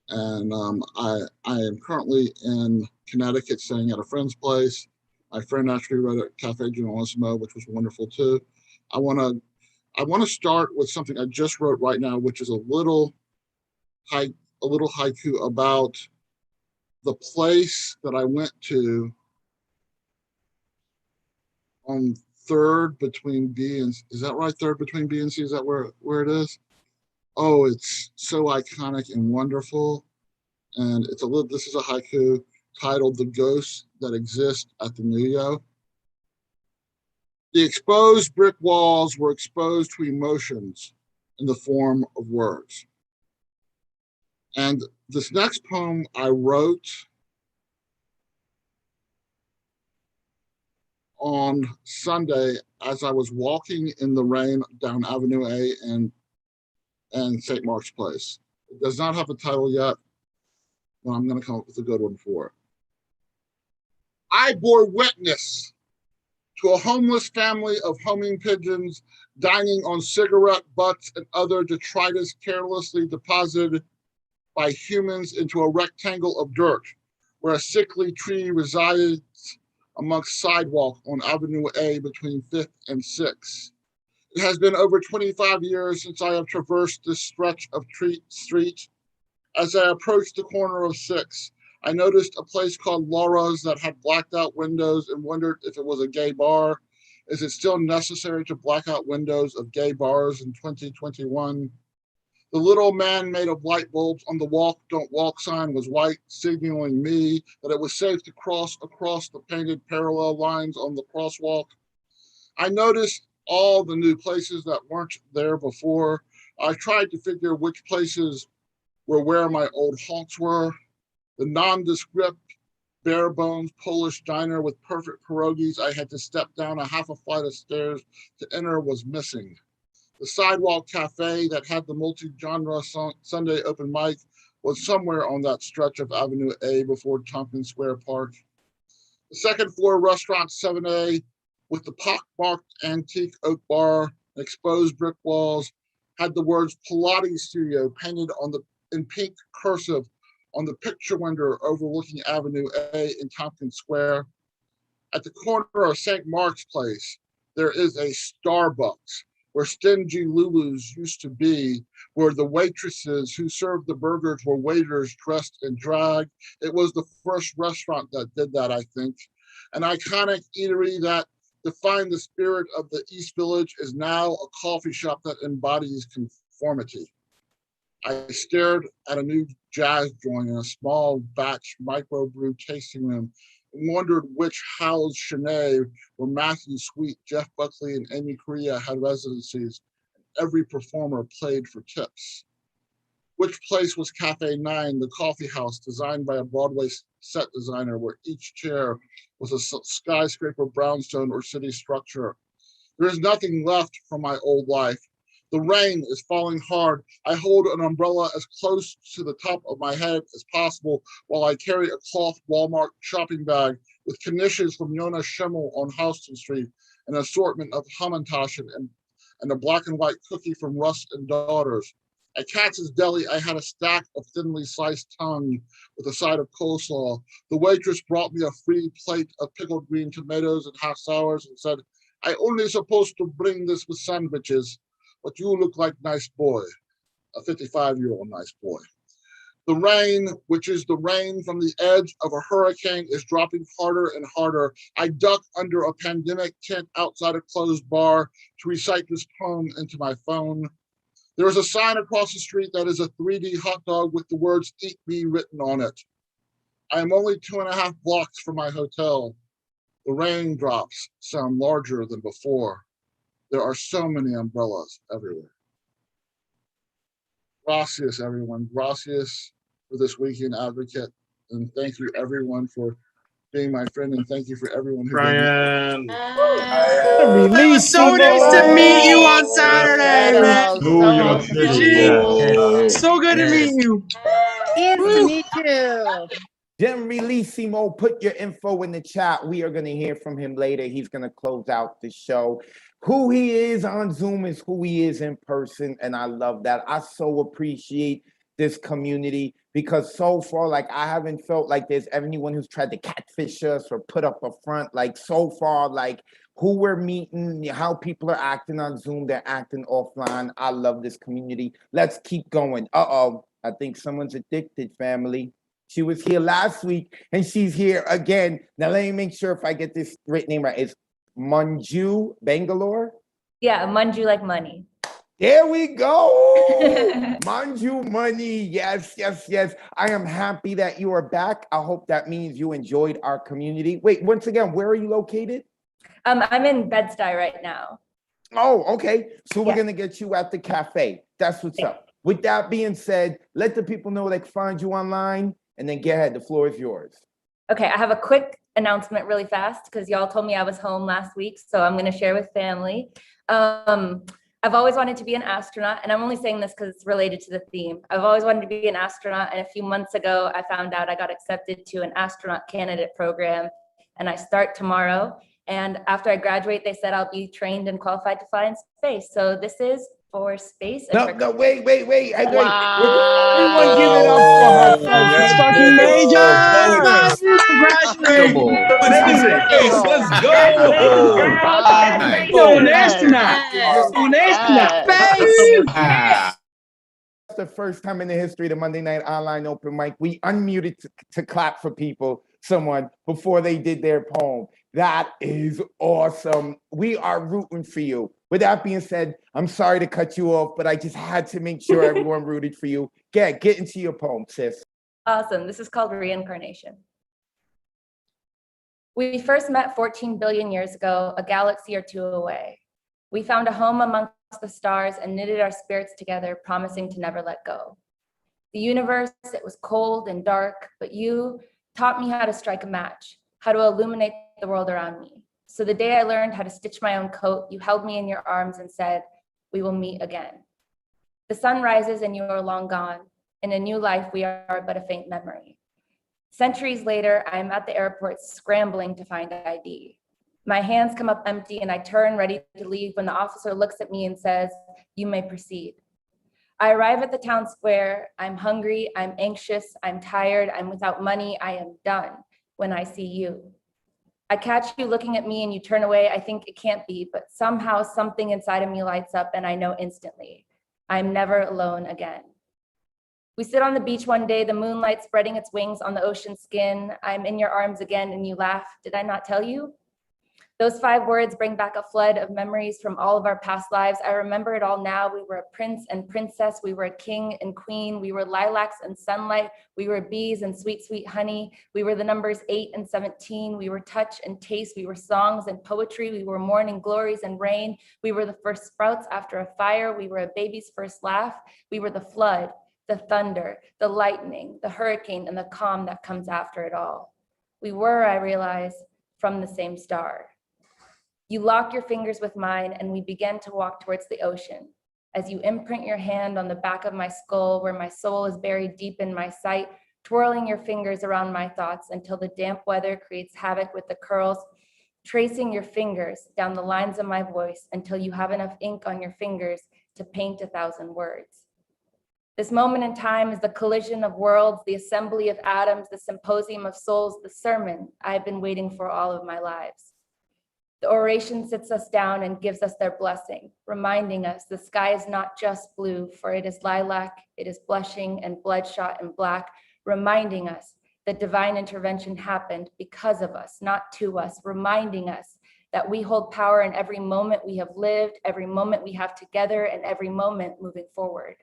And I am currently in Connecticut, staying at a friend's place. My friend actually wrote at Cafe Generalissimo, which was wonderful too. I want to start with something I just wrote right now, which is a little haiku about the place that I went to on 3rd between B and, is that right? 3rd between B and C, is that where it is? Oh, it's so iconic and wonderful. And this is a haiku titled "The Ghosts That Exist at the Nuyo." The exposed brick walls were exposed to emotions in the form of words. And this next poem I wrote on Sunday as I was walking in the rain down Avenue A and St. Mark's Place. It does not have a title yet, but I'm going to come up with a good one for it. I bore witness to a homeless family of homing pigeons dining on cigarette butts and other detritus carelessly deposited by humans into a rectangle of dirt where a sickly tree resides amongst sidewalk on Avenue A between 5th and 6th. It has been over 25 years since I have traversed this stretch of street. As I approached the corner of 6th, I noticed a place called Laura's that had blacked out windows and wondered if it was a gay bar. Is it still necessary to black out windows of gay bars in 2021? The little man made of light bulbs on the walk, don't walk sign was white, signaling me that it was safe to cross across the painted parallel lines on the crosswalk. I noticed all the new places that weren't there before. I tried to figure which places were where my old haunts were. The nondescript, bare bones Polish diner with perfect pierogies I had to step down a half a flight of stairs to enter was missing. The sidewalk cafe that had the multi-genre Sunday open mic was somewhere on that stretch of Avenue A before Tompkins Square Park. The The second floor restaurant 7A with the pockmarked antique oak bar and exposed brick walls had the words Pilates Studio painted in pink cursive on the picture window overlooking Avenue A in Tompkins Square. At the corner of St. Mark's Place, there is a Starbucks where stingy Lulus used to be, where the waitresses who served the burgers were waiters dressed in drag. It was the first restaurant that did that, I think. An iconic eatery that defined the spirit of the East Village is now a coffee shop that embodies conformity. I stared at a new jazz joint in a small batch microbrew tasting room and wondered which housed Shanae where Matthew Sweet, Jeff Buckley, and Amy Correa had residencies. Every performer played for tips. Which place was Cafe 9, the coffee house designed by a Broadway set designer where each chair was a skyscraper brownstone or city structure? There is nothing left from my old life. The rain is falling hard. I hold an umbrella as close to the top of my head as possible while I carry a cloth Walmart shopping bag with knishes from Yona Schimmel on Houston Street, an assortment of Hamantaschen and a black and white cookie from Russ and Daughters. At Katz's Deli, I had a stack of thinly sliced tongue with a side of coleslaw. The waitress brought me a free plate of pickled green tomatoes and half sours and said, "I only supposed to bring this with sandwiches, but you look like nice boy," a 55-year-old nice boy. The rain, which is the rain from the edge of a hurricane, is dropping harder and harder. I duck under a pandemic tent outside a closed bar to recite this poem into my phone. There is a sign across the street that is a 3D hot dog with the words "Eat Me" written on it. I am only 2.5 blocks from my hotel. The raindrops sound larger than before. There are so many umbrellas everywhere. Gracias, everyone. Gracias for this weekend advocate. And thank you, everyone, for being my friend. And thank you for everyone who Brian. It was so nice to meet you on Saturday, man. So good to meet you. Nice to meet you. Jim Relissimo, put your info in the chat. We are going to hear from him later. He's going to close out the show. Who he is on Zoom is who he is in person, and I love that. I so appreciate this community because so far, like, I haven't felt like there's anyone who's tried to catfish us or put up a front. Like, so far, like, who we're meeting, how people are acting on Zoom, they're acting offline. I love this community. Let's keep going. Uh-oh, I think someone's addicted, family. She was here last week, and she's here again. Now, let me make sure if I get this name right. It's Manju Bangalore? Yeah, Manju like money. There we go. Manju Money. Yes, yes, yes. I am happy that you are back. I hope that means you enjoyed our community. Wait, once again, where are you located? I'm in Bed-Stuy right now. Oh, okay. So we're going to get you at the cafe. That's what's up. With that being said, let the people know they can find you online, and then get ahead. The floor is yours. Okay, I have a quick announcement really fast because y'all told me I was home last week, so I'm going to share with family. I've always wanted to be an astronaut, and I'm only saying this because it's related to the theme. I've always wanted to be an astronaut, and a few months ago, I found out I got accepted to an astronaut candidate program, and I start tomorrow. And after I graduate, they said I'll be trained and qualified to fly in space. So this is for space. No, wait. Wow. Everyone give it up for her. That's fucking major! Congratulations! Amazing! Let's go! Yo, an astronaut! Yo, an astronaut! That's the first time in the history of the Monday Night Online Open Mic we unmuted to clap for someone before they did their poem. That is awesome. We are rooting for you. With that being said, I'm sorry to cut you off, but I just had to make sure everyone rooted for you. Get into your poem, sis. Awesome. This is called Reincarnation. We first met 14 billion years ago, a galaxy or two away. We found a home amongst the stars and knitted our spirits together, promising to never let go. The universe, it was cold and dark, but you taught me how to strike a match, how to illuminate the world around me. So the day I learned how to stitch my own coat, you held me in your arms and said, "We will meet again." The sun rises and you are long gone. In a new life, we are but a faint memory. Centuries later, I'm at the airport scrambling to find ID. My hands come up empty and I turn ready to leave when the officer looks at me and says, "You may proceed." I arrive at the town square. I'm hungry, I'm anxious, I'm tired, I'm without money, I am done when I see you. I catch you looking at me and you turn away. I think it can't be, but somehow something inside of me lights up and I know instantly, I'm never alone again. We sit on the beach one day, the moonlight spreading its wings on the ocean skin. I'm in your arms again and you laugh. Did I not tell you? Those 5 words bring back a flood of memories from all of our past lives. I remember it all now. We were a prince and princess. We were a king and queen. We were lilacs and sunlight. We were bees and sweet, sweet honey. We were the numbers 8 and 17. We were touch and taste. We were songs and poetry. We were morning glories and rain. We were the first sprouts after a fire. We were a baby's first laugh. We were the flood, the thunder, the lightning, the hurricane, and the calm that comes after it all. We were, I realize, from the same star. You lock your fingers with mine and we begin to walk towards the ocean. As you imprint your hand on the back of my skull where my soul is buried deep in my sight, twirling your fingers around my thoughts until the damp weather creates havoc with the curls, tracing your fingers down the lines of my voice until you have enough ink on your fingers to paint 1,000 words. This moment in time is the collision of worlds, the assembly of atoms, the symposium of souls, the sermon I've been waiting for all of my lives. The oration sits us down and gives us their blessing, reminding us the sky is not just blue, for it is lilac, it is blushing and bloodshot and black, reminding us that divine intervention happened because of us, not to us, reminding us that we hold power in every moment we have lived, every moment we have together, and every moment moving forward.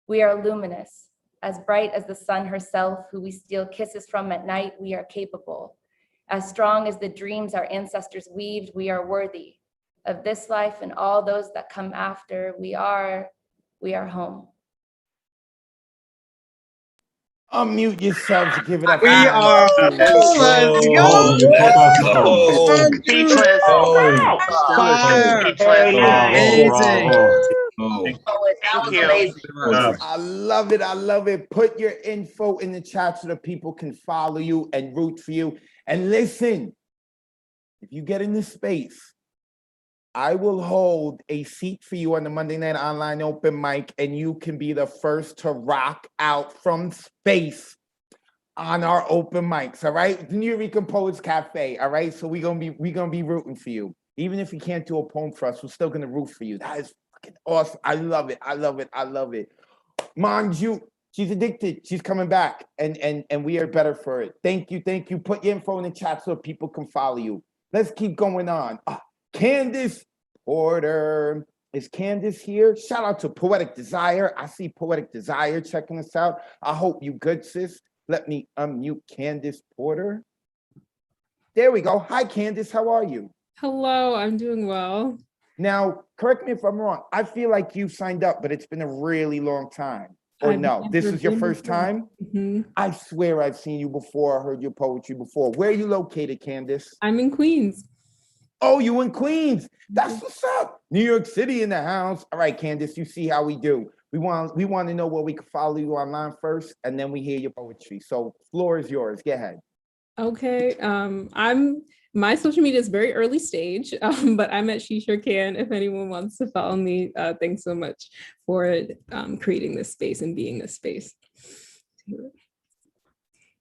We are luminous, as bright as the sun herself, who we steal kisses from at night. We are capable. As strong as the dreams our ancestors weaved, we are worthy of this life and all those that come after. We are home. Unmute yourselves to give it up. We are. Let's go. Speechless. Fire. Amazing. Thank you. I love it. I love it. Put your info in the chat so that people can follow you and root for you. And listen, if you get in this space, I will hold a seat for you on the Monday Night Online Open Mic, and you can be the first to rock out from space on our open mics. All right, the New Rican Poets Cafe. All right, so we're gonna be rooting for you, even if you can't do a poem for us. We're still gonna root for you. That is fucking awesome. I love it. I love it. I love it. Manju, she's addicted. She's coming back, and we are better for it. Thank you. Thank you. Put your info in the chat so people can follow you. Let's keep going on. Candace Porter. Is Candace here? Shout out to Poetic Desire. I see Poetic Desire checking us out. I hope you good, sis. Let me unmute Candace Porter. There we go. Hi, Candace. How are you? Hello, I'm doing well. Now, correct me if I'm wrong. I feel like you signed up, but it's been a really long time. Or no, this is your first time? Mm-hmm. I swear I've seen you before. I heard your poetry before. Where are you located, Candace? I'm in Queens. Oh, you in Queens. That's what's up. New York City in the house. All right, Candace, you see how we do. We want to know where we can follow you online first, and then we hear your poetry. So floor is yours. Go ahead. Okay. My social media is very early stage, but I'm at She Sure Can if anyone wants to follow me. Thanks so much for creating this space and being this space.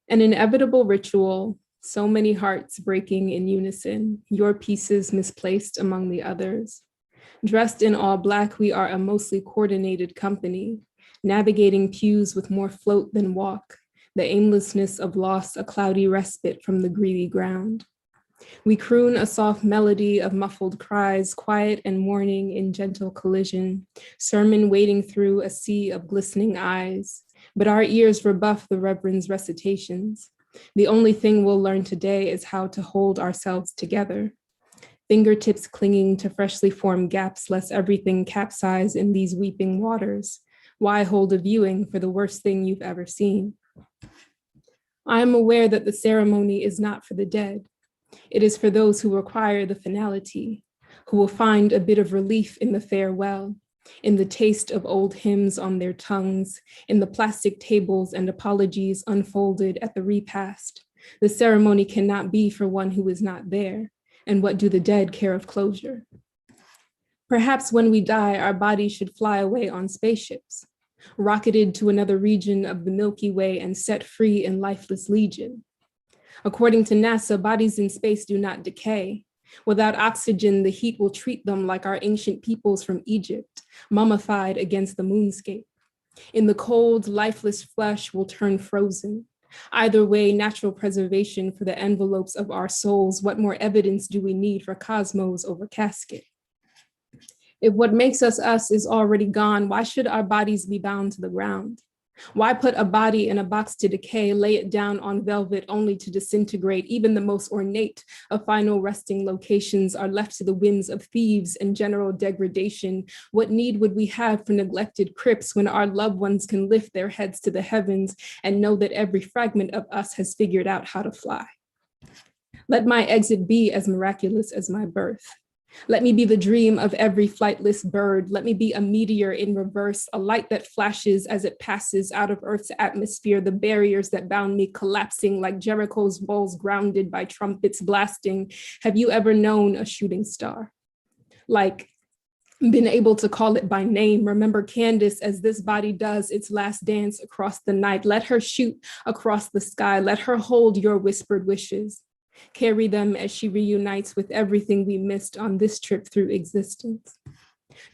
An inevitable ritual. So many hearts breaking in unison, your pieces misplaced among the others. Dressed in all Black, we are a mostly coordinated company, navigating pews with more float than walk, the aimlessness of loss, a cloudy respite from the greedy ground. We croon a soft melody of muffled cries, quiet and mourning in gentle collision, sermon wading through a sea of glistening eyes, but our ears rebuff the Reverend's recitations. The only thing we'll learn today is how to hold ourselves together. Fingertips clinging to freshly formed gaps, lest everything capsize in these weeping waters. Why hold a viewing for the worst thing you've ever seen? I am aware that the ceremony is not for the dead. It is for those who require the finality, who will find a bit of relief in the farewell, in the taste of old hymns on their tongues, in the plastic tables and apologies unfolded at the repast. The ceremony cannot be for one who is not there, and what do the dead care of closure? Perhaps when we die, our bodies should fly away on spaceships, rocketed to another region of the Milky Way and set free in lifeless legion. According to NASA, bodies in space do not decay. Without oxygen, the heat will treat them like our ancient peoples from Egypt, mummified against the moonscape. In the cold, lifeless flesh will turn frozen. Either way, natural preservation for the envelopes of our souls. What more evidence do we need for cosmos over casket? If what makes us us is already gone, why should our bodies be bound to the ground? Why put a body in a box to decay, lay it down on velvet only to disintegrate? Even the most ornate of final resting locations are left to the whims of thieves and general degradation. What need would we have for neglected crypts when our loved ones can lift their heads to the heavens and know that every fragment of us has figured out how to fly? Let my exit be as miraculous as my birth. Let me be the dream of every flightless bird. Let me be a meteor in reverse, a light that flashes as it passes out of Earth's atmosphere, the barriers that bound me collapsing like Jericho's walls grounded by trumpets blasting. Have you ever known a shooting star? Like, been able to call it by name. Remember Candace as this body does its last dance across the night. Let her shoot across the sky. Let her hold your whispered wishes. Carry them as she reunites with everything we missed on this trip through existence.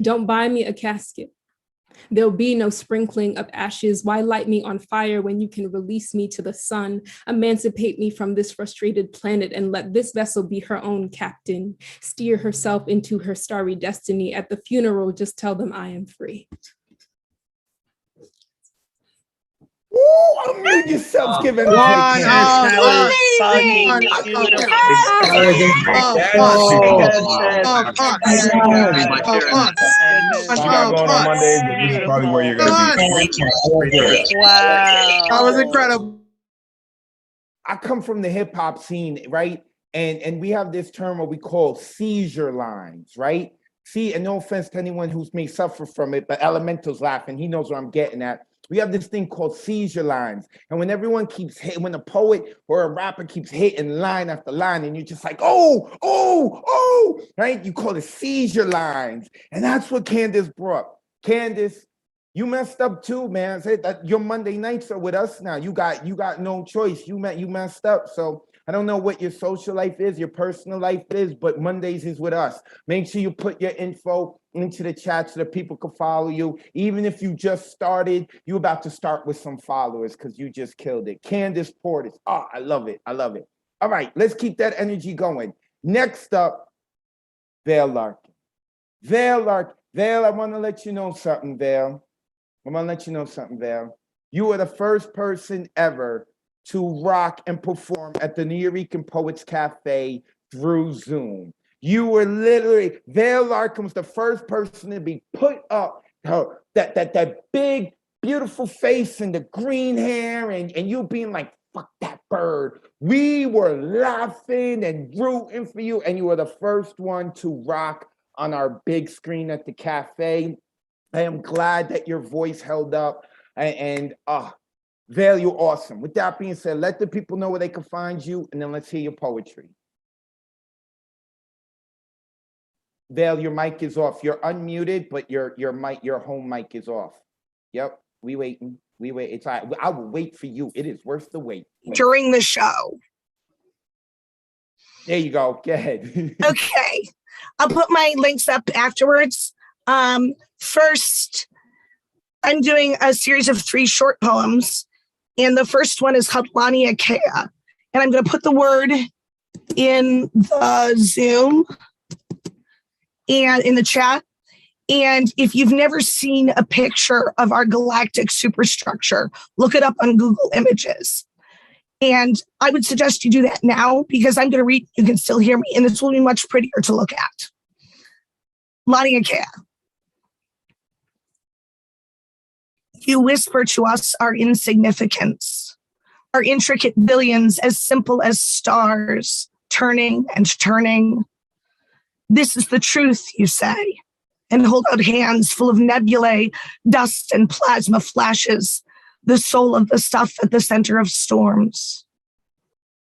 Don't buy me a casket. There'll be no sprinkling of ashes. Why light me on fire when you can release me to the sun? Emancipate me from this frustrated planet and let this vessel be her own captain. Steer herself into her starry destiny. At the funeral, just tell them I am free. Ooh, unmute yourselves, give it Probably where you're gonna be. Wow. That was incredible. I come from the hip hop scene, right? And we have this term what we call seizure lines, right? See, and no offense to anyone who's may suffer from it, but Elemental's laughing. He knows what I'm getting at. We have this thing called seizure lines. And when everyone keeps hitting, when a poet or a rapper keeps hitting line after line, and you're just like, oh, right? You call it seizure lines. And that's what Candace brought. Candace, you messed up too, man. Say that your Monday nights are with us now. You got no choice. You messed up. So I don't know what your social life is, your personal life is, but Mondays is with us. Make sure you put your info into the chat so that people can follow you. Even if you just started, you're about to start with some followers because you just killed it. Candace Portis. Oh, I love it. I love it. All right, let's keep that energy going. Next up, Vale Larkin. Vale Larkin. Vale, I want to let you know something, Vale. You are the first person ever to rock and perform at the Nuyorican Poets Cafe through Zoom. You were literally, Vale Larkin was the first person to be put up, that big, beautiful face and the green hair and you being like, fuck that bird. We were laughing and rooting for you, and you were the first one to rock on our big screen at the cafe. I am glad that your voice held up, and Vale, you're awesome. With that being said, let the people know where they can find you, and then let's hear your poetry. Vale, your mic is off. You're unmuted, but your mic, your home mic is off. Yep, we waiting. We wait. It's all right. I will wait for you. It is worth the wait. During the show. There you go. Go ahead. Okay. I'll put my links up afterwards. First, I'm doing a series of 3 short poems. And the first one is called Lania Kea. And I'm going to put the word in the Zoom and in the chat. And if you've never seen a picture of our galactic superstructure, look it up on Google Images. And I would suggest you do that now because I'm going to read, you can still hear me, and this will be much prettier to look at. Lania Kea. You whisper to us our insignificance, our intricate billions as simple as stars, turning and turning. This is the truth, you say. and hold out hands full of nebulae, dust, and plasma flashes, the soul of the stuff at the center of storms.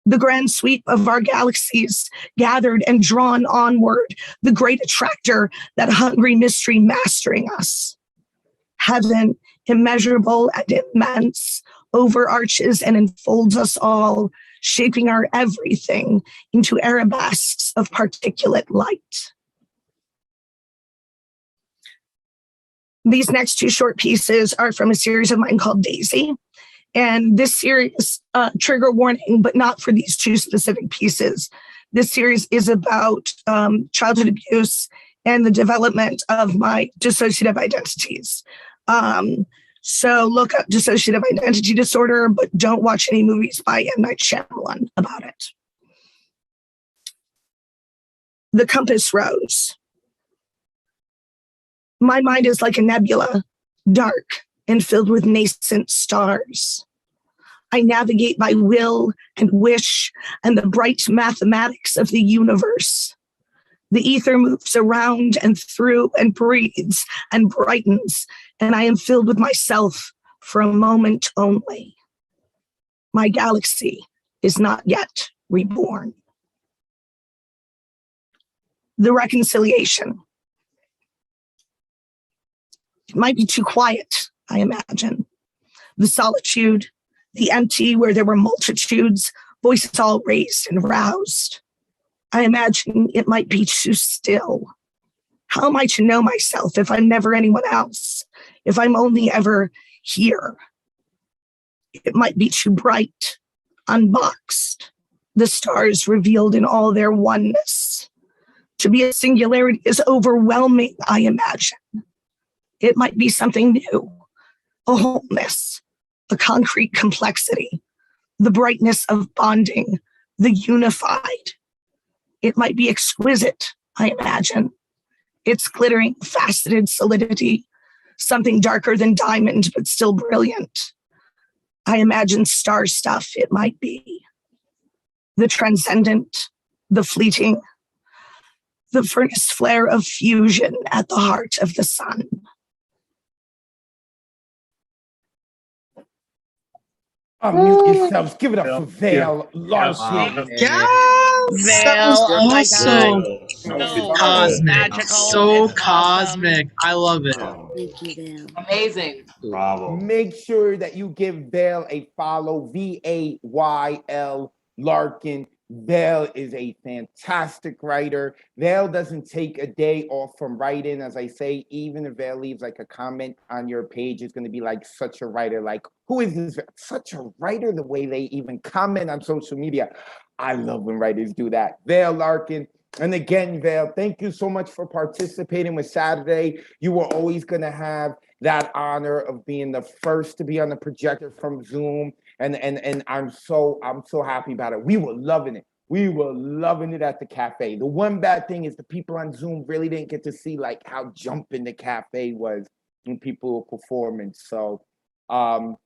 The grand sweep of our galaxies gathered and drawn onward, the great attractor, that hungry mystery mastering us. Heaven, immeasurable and immense, overarches and enfolds us all, shaping our everything into arabesques of particulate light. These next two short pieces are from a series of mine called Daisy. And this series, trigger warning, but not for these two specific pieces. This series is about childhood abuse and the development of my dissociative identities. So look up dissociative identity disorder, but don't watch any movies by M. Night Shyamalan about it. The compass rose. My mind is like a nebula, dark and filled with nascent stars. I navigate by will and wish and the bright mathematics of the universe. The ether moves around and through and breathes and brightens, and I am filled with myself for a moment only. My galaxy is not yet reborn. The reconciliation. It might be too quiet, I imagine. The solitude, the empty where there were multitudes, voices all raised and roused. I imagine it might be too still. How am I to know myself if I'm never anyone else? If I'm only ever here? It might be too bright, unboxed, the stars revealed in all their oneness. To be a singularity is overwhelming, I imagine. It might be something new, a wholeness, a concrete complexity, the brightness of bonding, the unified. It might be exquisite, I imagine. Its glittering, faceted solidity, something darker than diamond, but still brilliant. I imagine star stuff it might be. The transcendent, the fleeting, the furnace flare of fusion at the heart of the sun. Unmute yourselves. Give it up for Vale Larson. That was oh my awesome. So Cosmic. magical So and cosmic. I love it. Thank you, Vale. Amazing. Bravo. Make sure that you give Vale a follow, Vayl Larkin. Vale is a fantastic writer. Vale doesn't take a day off from writing. As I say, even if Vale leaves like a comment on your page, it's going to be like such a writer. Like, who is this? Such a writer, the way they even comment on social media. I love when writers do that. Vale Larkin. And again, Vale, thank you so much for participating with Saturday. You were always going to have that honor of being the first to be on the projector from Zoom. And I'm so happy about it. We were loving it. We were loving it at the cafe. The one bad thing is the people on Zoom really didn't get to see like how jumping the cafe was when people were performing. So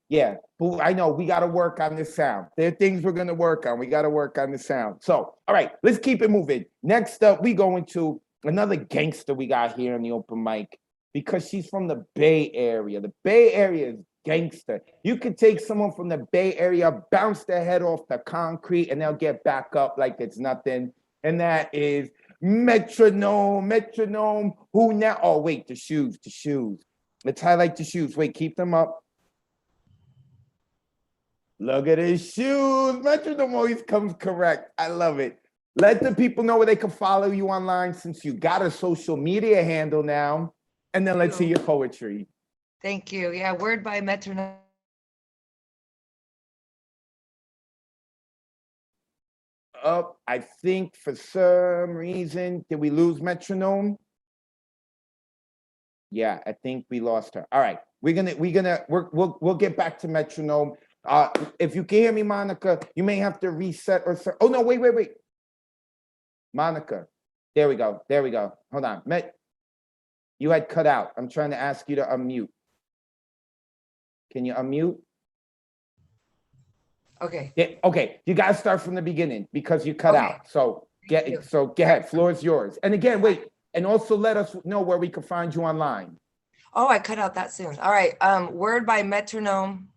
yeah, but I know we got to work on the sound. There are things we're going to work on. We got to work on the sound. So, all right, let's keep it moving. Next up, we go into another gangster we got here on the open mic because she's from the Bay Area. The Bay Area is gangster. You could take someone from the Bay Area, bounce their head off the concrete, and they'll get back up like it's nothing. And that is Metronome. Who now? Oh, wait, the shoes. Let's highlight the shoes. Wait, keep them up. Look at his shoes. Metronome always comes correct. I love it. Let the people know where they can follow you online since you got a social media handle now. And then let's see your poetry. Thank you. Yeah, word by Metronome. Oh, I think for some reason, did we lose Metronome? Yeah, I think we lost her. All right, we'll get back to Metronome. If you can hear me, Monica, you may have to reset or oh no, wait. Monica, there we go. Hold on, you had cut out. I'm trying to ask you to unmute. Can you unmute? Okay. Yeah, okay, you gotta start from the beginning because you cut out. So go ahead, floor is yours. And again, wait, And also let us know where we can find you online. Oh, I cut out that soon. All right. Word by Metronome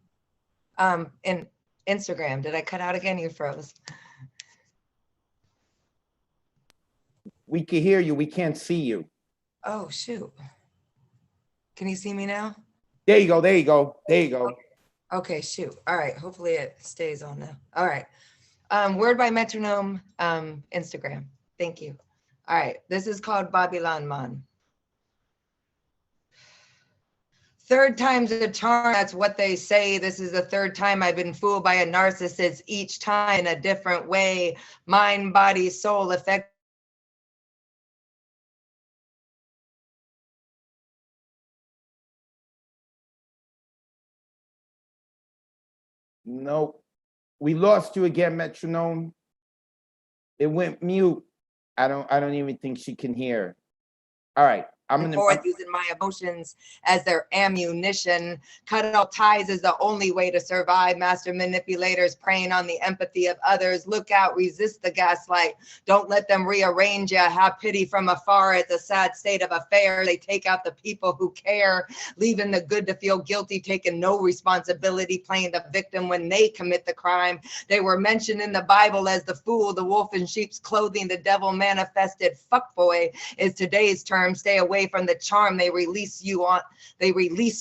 in Instagram. Did I cut out again? You froze. We can hear you. We can't see you. Oh, shoot. Can you see me now? There you go. There you go. There you go. Okay, shoot. All right. Hopefully it stays on now. All right. Word by Metronome, Instagram. Thank you. All right. This is called Babylon Man. Third time's a charm, that's what they say. This is the third time I've been fooled by a narcissist, each time in a different way. Mind, body, soul, affect. Nope. We lost you again, Metronome. It went mute. I don't even think she can hear. All right. Forth using my emotions as their ammunition. Cut all ties is the only way to survive. Master manipulators preying on the empathy of others. Look out, resist the gaslight. Don't let them rearrange you. Have pity from afar. It's a sad state of affairs. They take out the people who care, leaving the good to feel guilty, taking no responsibility, playing the victim when they commit the crime. They were mentioned in the Bible as the fool, the wolf in sheep's clothing. The devil manifested fuckboy is today's term. Stay away from the charm they release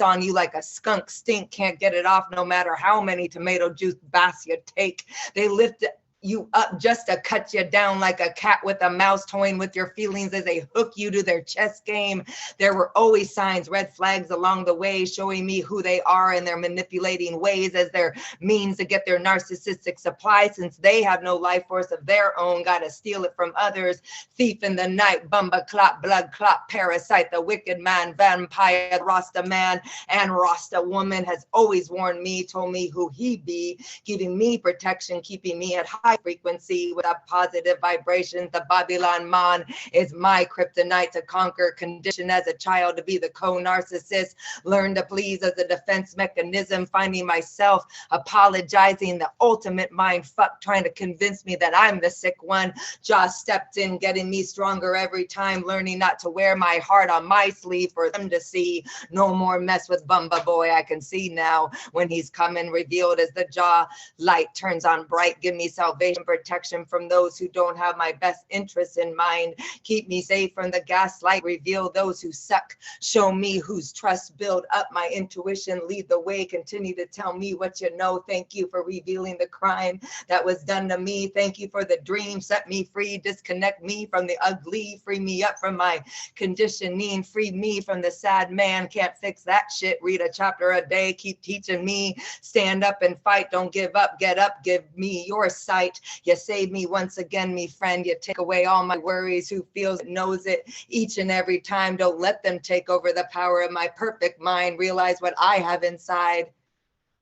on you like a skunk stink. Can't get it off no matter how many tomato juice baths you take. They lift you up just to cut you down like a cat with a mouse, toying with your feelings as they hook you to their chess game. There were always signs, red flags along the way, showing me who they are and their manipulating ways as their means to get their narcissistic supply. Since they have no life force of their own, gotta steal it from others. Thief in the night, bumba clot, blood clot, parasite, the wicked man, vampire, Rasta man, and Rasta woman has always warned me, told me who he be, giving me protection, keeping me at high frequency with a positive vibration. The Babylon Man is my kryptonite to conquer. Conditioned as a child to be the co-narcissist. Learn to please as a defense mechanism. Finding myself apologizing. The ultimate mind fuck trying to convince me that I'm the sick one. Josh stepped in, getting me stronger every time. Learning not to wear my heart on my sleeve for them to see. No more mess with Bumba Boy. I can see now when he's coming, revealed as the jaw light turns on bright. Give me salvation, protection from those who don't have my best interests in mind. Keep me safe from the gaslight. Reveal those who suck. Show me whose trust. Build up my intuition. Lead the way. Continue to tell me what you know. Thank you for revealing the crime that was done to me. Thank you for the dream. Set me free. Disconnect me from the ugly. Free me up from my conditioning. Free me from the sad man. Can't fix that shit. Read a chapter a day. Keep teaching me. Stand up and fight. Don't give up. Get up. Give me your sight. You save me once again, me friend. You take away all my worries. Who feels it knows it each and every time. Don't let them take over the power of my perfect mind. Realize what I have inside.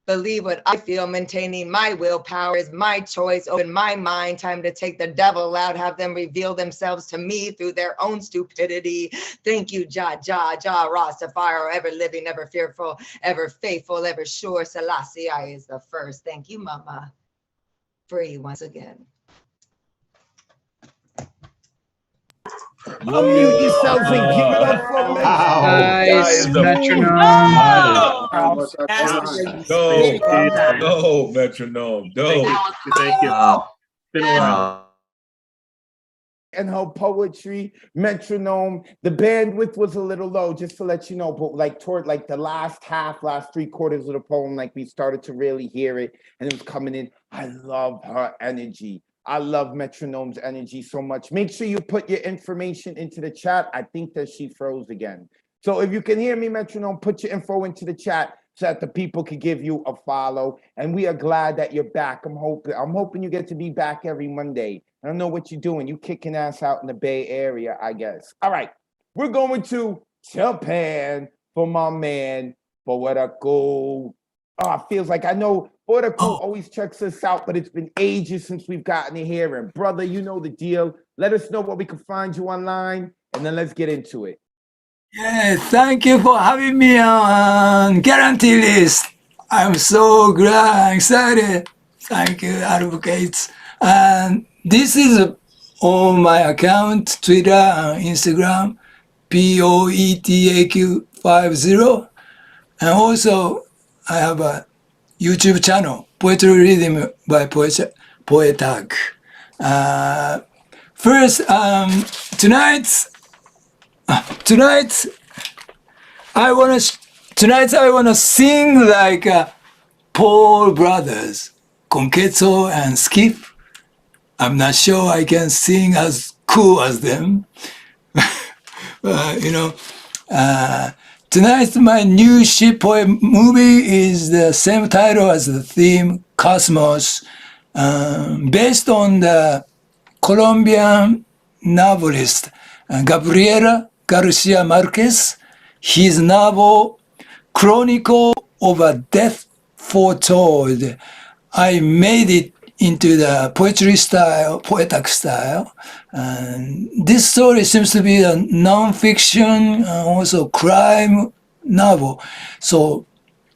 Believe what I feel. Maintaining my willpower is my choice. Open my mind. Time to take the devil out. Have them reveal themselves to me through their own stupidity. Thank you, Jah Rastafari, ever living, ever fearful, ever faithful, ever sure. Selassie I is the first. Thank you, Mama. Free once again. Unmute yourselves and give it up for Nice metronome. Dope, metronome. Dope. Thank you. Been a while. And her poetry, metronome. The bandwidth was a little low, just to let you know, but like toward like the last three quarters of the poem, like we started to really hear it and it was coming in. I love her energy. I love Metronome's energy so much. Make sure you put your information into the chat. I think that she froze again. So if you can hear me, Metronome, put your info into the chat so that the people can give you a follow. And we are glad that you're back. I'm hoping you get to be back every Monday. I don't know what you're doing. You kicking ass out in the Bay Area, I guess. All right, we're going to Japan for my man, Poetical. Oh, it feels like I know Poetical always checks us out, but it's been ages since we've gotten it here. And brother, you know the deal. Let us know where we can find you online, and then let's get into it. Yeah, thank you for having me on Guarantee List. I'm so glad, excited. Thank you, advocates. And this is on my account, Twitter and Instagram. POETAQ50. And also, I have a YouTube channel, Poetry Reading by Poetag. First, tonight I wanna sing like Paul Brothers, Conquetto and Skip. I'm not sure I can sing as cool as them. Tonight my new ship poem movie is the same title as the theme, Cosmos, based on the Colombian novelist Gabriela Garcia Marquez. His novel, Chronicle of a Death Foretold. I made it into the poetry style, poetic style. And this story seems to be a non-fiction, also crime novel. So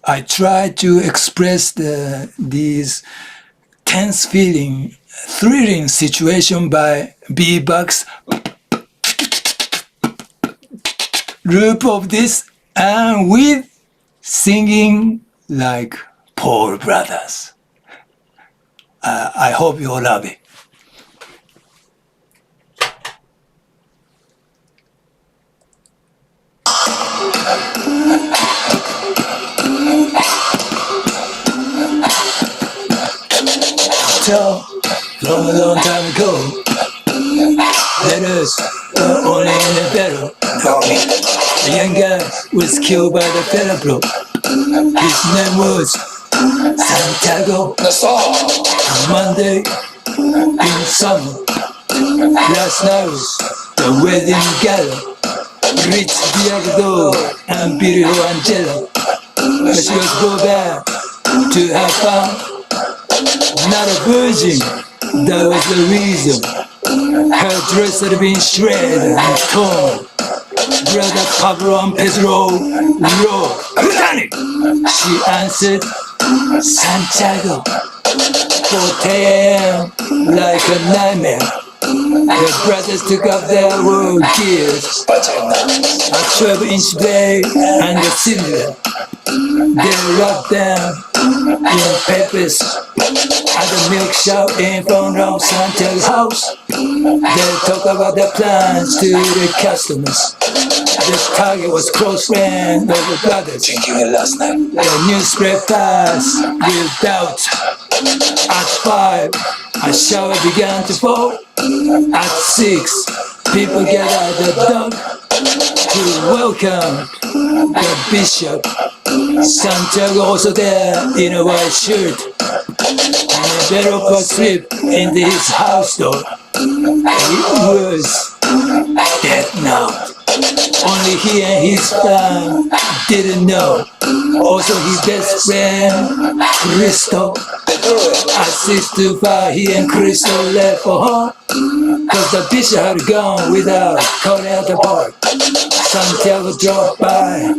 I try to express these tense feeling, thrilling situation by beatbox loop of this, and with singing like Paul Brothers. I hope you all love it. Tell from a long time ago, letters were only in the battle. A young guy was killed by the fellow blow. His name was Santiago. On Monday in summer, last night was the wedding gala. Rich Biagdo and beautiful Angela, but she was go back to have fun. Not a virgin, that was the reason. Her dress had been shredded and torn. Brother Pablo and Pedro, roar, she answered, Santiago, 4 a.m. like a nightmare. The brothers took off their world gears, a 12-inch blade and a cylinder. They locked them in papers at the milk shop in front of Santiago's house. They talk about their plans to the customers. The target was close friend of the brothers. Drinking it last night. The news spread fast with doubt. At 5, a shower began to fall. At 6, people gathered the dog to welcome the bishop. Santiago also there in a white shirt, and a barrel was slipped into his house door. It was dead now. Only he and his son didn't know. Also his best friend, Cristo. At 6:05, he and Cristo left for home, cause the bishop had gone without calling at the park. Santiago dropped by,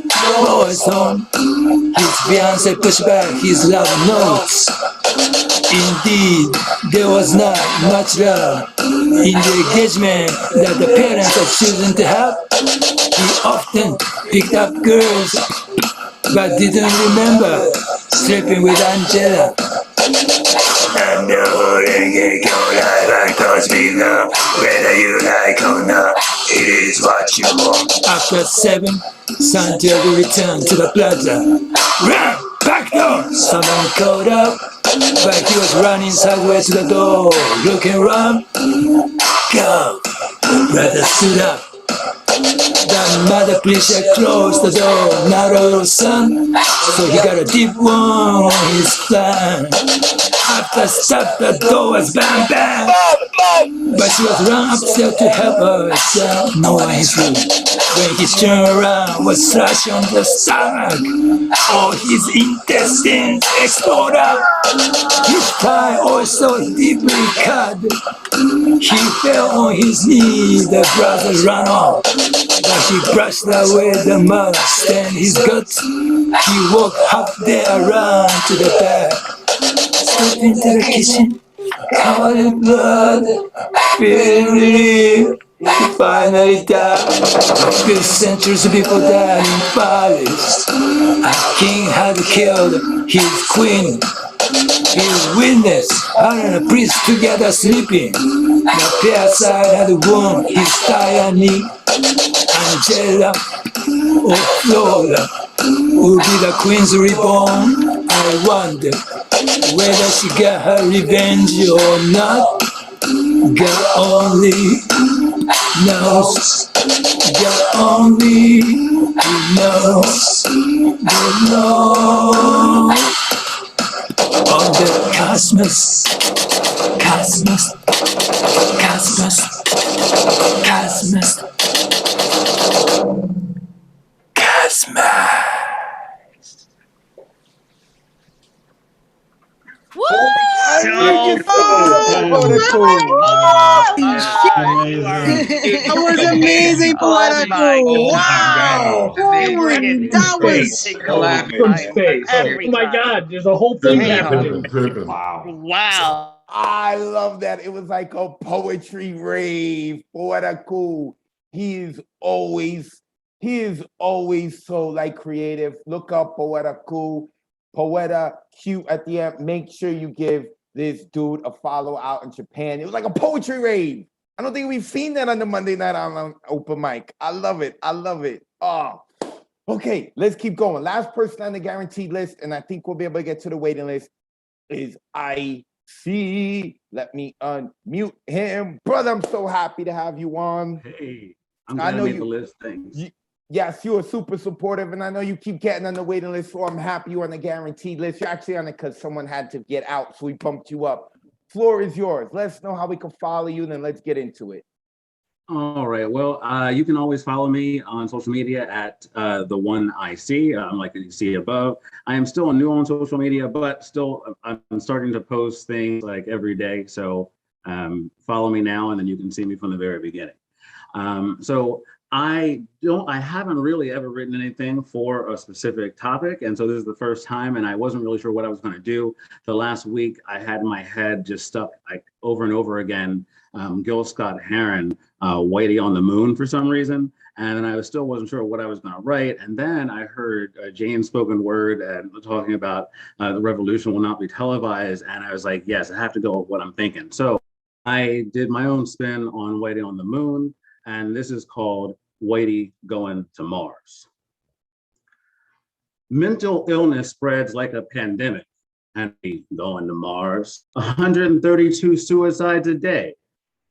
boys home. His fiancée pushed back his love notes. Indeed, there was not much love in the engagement that the parents had chosen to have. He often picked up girls, but didn't remember sleeping with Angela. And the holding gig your life and cause me now, whether you like or not, it is what you want. After 7, Santiago returned to the plaza. Run! Back door! Someone called up, but he was running sideways to the door, looking around. Go! The brother stood up. The mother preacher closed the door, not a little son, so he got a deep wound on his flank. After step, the door was bang bang, but she was run upstairs to help her son. No one is rude. When he turned around, was slashed on the stomach. All his intestines exploded out. His thigh also deeply cut. He fell on his knees. The brother ran off, but he brushed away the mud, stained his guts. He walked half there around to the back, stepped into the kitchen, covered in blood, feeling finally died. A few centuries before that in Paris, a king had killed his queen. His witness and a priest together sleeping. The pair side had won his tyranny. Angela or Flora will be the queen's reborn. I wonder whether she got her revenge or not. God only knows. God only knows. The Lord on the cosmos, cosmos, cosmos, cosmos, cosmos. That was amazing, Poetical. Wow. That was From space. Oh my God, there's a whole thing happening. Wow. I love that. It was like a poetry rave. Poetical. He is always so like creative. Look up Poetical. Poeta cute at the end. Make sure you give this dude a follow out in Japan. It was like a poetry rave. I don't think we've seen that on the Monday Night on open mic. I love it. I love it. Oh, okay. Let's keep going. Last person on the guaranteed list, and I think we'll be able to get to the waiting list, is IC. Let me unmute him. Brother, I'm so happy to have you on. Hey, I'm glad I made the list. Thanks. Yes, you are super supportive, and I know you keep getting on the waiting list, so I'm happy you're on the guaranteed list. You're actually on it because someone had to get out, so we bumped you up. Floor is yours. Let us know how we can follow you, then let's get into it. All right. Well, you can always follow me on social media at the one I see. Like you see above. I am still new on social media, but still I'm starting to post things like every day. So follow me now, and then you can see me from the very beginning. So I haven't really ever written anything for a specific topic. And so this is the first time, and I wasn't really sure what I was going to do. The last week I had in my head just stuck like over and over again, Gil Scott Heron, Whitey on the Moon for some reason. And then I still wasn't sure what I was going to write. And then I heard Jane's spoken word and talking about the revolution will not be televised. And I was like, yes, I have to go with what I'm thinking. So I did my own spin on Whitey on the Moon. And this is called Whitey Going to Mars. Mental illness spreads like a pandemic, and we going to Mars. 132 suicides a day,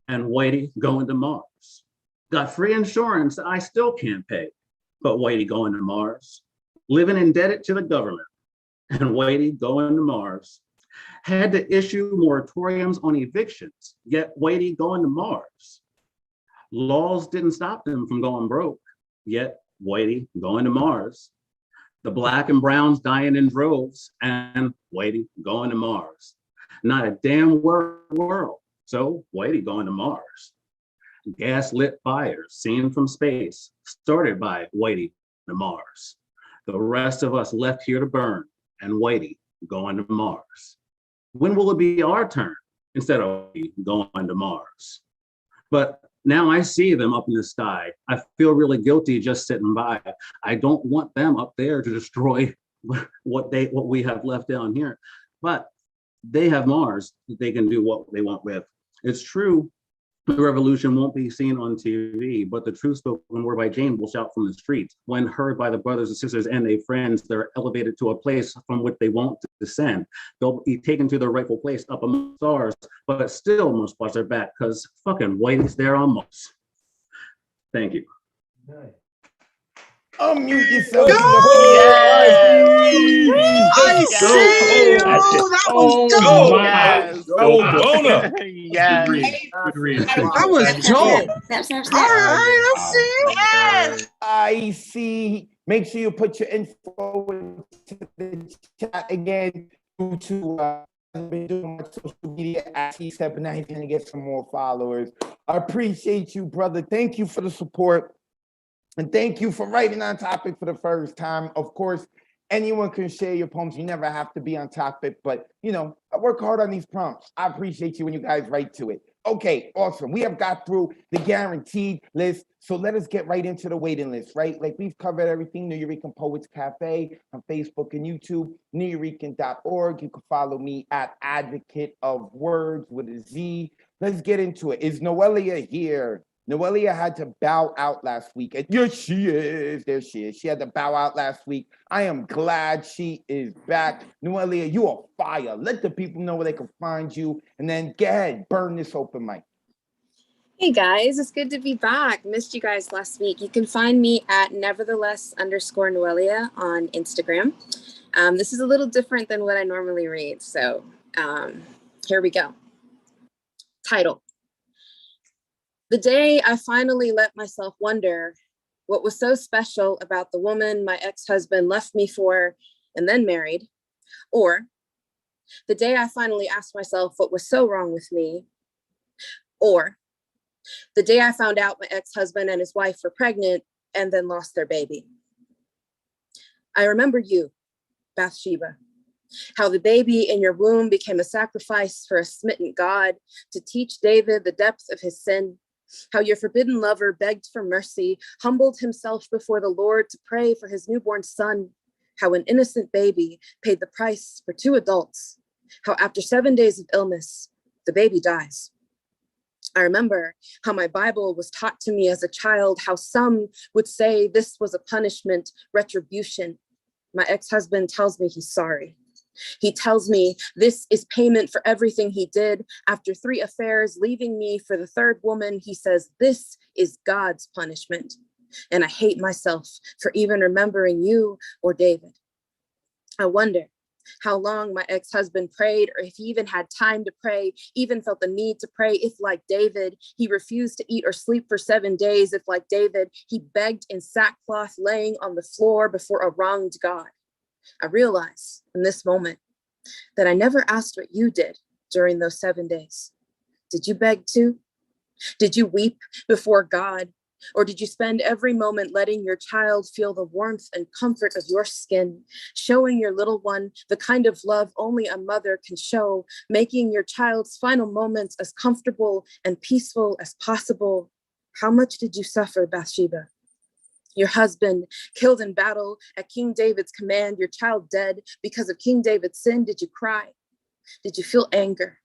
and Whitey going to Mars. Got free insurance I still can't pay, but Whitey going to Mars. Living indebted to the government, and Whitey going to Mars. Had to issue moratoriums on evictions, yet Whitey going to Mars. Laws didn't stop them from going broke, yet Whitey going to Mars. The black and browns dying in droves, and Whitey going to Mars. Not a damn world, so Whitey going to Mars. Gaslit fires seen from space, started by Whitey to Mars. The rest of us left here to burn, and Whitey going to Mars. When will it be our turn instead of going to Mars? But now I see them up in the sky. I feel really guilty just sitting by. I don't want them up there to destroy what we have left down here. But they have Mars that they can do what they want with. It's true, the revolution won't be seen on TV, but the truth spoken word by Jane will shout from the streets. When heard by the brothers and sisters and their friends, they're elevated to a place from which they won't descend. They'll be taken to their rightful place up among stars, but still must watch their back because fucking Whitey's there on Mars. Thank you. Unmute yourself. I see you. That was dope. That was dope. All right, I see you. Yes. I see. Make sure you put your info into the chat again. Due to I've been doing my social media as he said, but now he's gonna get some more followers. I appreciate you, brother. Thank you for the support. And thank you for writing on topic for the first time. Of course, anyone can share your poems. You never have to be on topic, but you know, I work hard on these prompts. I appreciate you when you guys write to it. Okay, awesome. We have got through the guaranteed list. So let us get right into the waiting list, right? Like we've covered everything. New Eurekan Poets Cafe on Facebook and YouTube, neweurekan.org. You can follow me at Advocate of Words with a Z. Let's get into it. Is Noelia here? Noelia had to bow out last week. And yes, she is. There she is. She had to bow out last week. I am glad she is back. Noelia, you are fire. Let the people know where they can find you. And then go ahead, burn this open mic. Hey guys, it's good to be back. Missed you guys last week. You can find me at nevertheless_Noelia on Instagram. This is a little different than what I normally read. So here we go. Title. The day I finally let myself wonder what was so special about the woman my ex-husband left me for and then married, or the day I finally asked myself what was so wrong with me, or the day I found out my ex-husband and his wife were pregnant and then lost their baby. I remember you, Bathsheba, how the baby in your womb became a sacrifice for a smitten God to teach David the depth of his sin, how your forbidden lover begged for mercy, humbled himself before the Lord to pray for his newborn son, how an innocent baby paid the price for two adults, how after 7 days of illness, the baby dies. I remember how my Bible was taught to me as a child, how some would say this was a punishment, retribution. My ex-husband tells me he's sorry. He tells me this is payment for everything he did. After 3 affairs, leaving me for the 3rd woman, he says this is God's punishment. And I hate myself for even remembering you or David. I wonder how long my ex-husband prayed, or if he even had time to pray, even felt the need to pray, if like David, he refused to eat or sleep for 7 days, if like David, he begged in sackcloth laying on the floor before a wronged God. I realize in this moment that I never asked what you did during those 7 days. Did you beg too? Did you weep before God? Or did you spend every moment letting your child feel the warmth and comfort of your skin, showing your little one the kind of love only a mother can show, making your child's final moments as comfortable and peaceful as possible? How much did you suffer, Bathsheba? Your husband killed in battle at King David's command, your child dead because of King David's sin. Did you cry? Did you feel anger?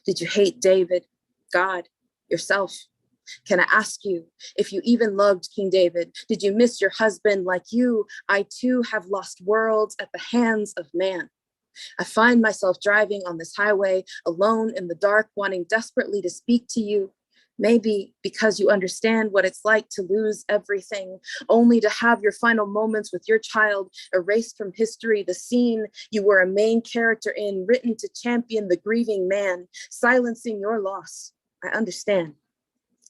Did you hate David, God, yourself? Can I ask you if you even loved King David? Did you miss your husband like you? I too have lost worlds at the hands of man. I find myself driving on this highway alone in the dark, wanting desperately to speak to you. Maybe because you understand what it's like to lose everything, only to have your final moments with your child erased from history, the scene you were a main character in, written to champion the grieving man, silencing your loss. I understand,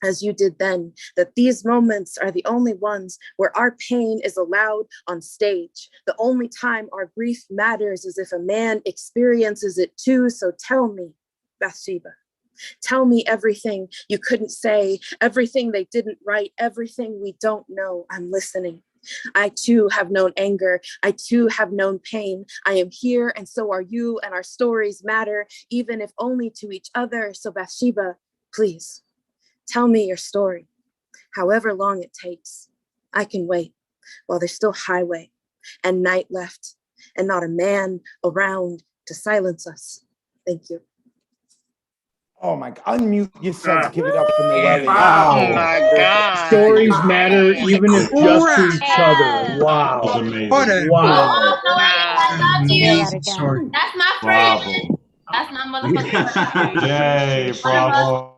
as you did then, that these moments are the only ones where our pain is allowed on stage. The only time our grief matters is if a man experiences it too. So tell me, Bathsheba, tell me everything you couldn't say, everything they didn't write, everything we don't know. I'm listening. I too have known anger. I too have known pain. I am here and so are you, and our stories matter, even if only to each other. So Bathsheba, please, tell me your story, however long it takes. I can wait while there's still highway and night left and not a man around to silence us. Thank you. Oh my God, unmute yourself, give it up for Noelia. Wow. Oh my God. Stories matter even if just to each other. Wow. That was amazing. What a Wow. amazing story. That's my Bravo. friend. That's my motherfucking friend. Yay, bravo.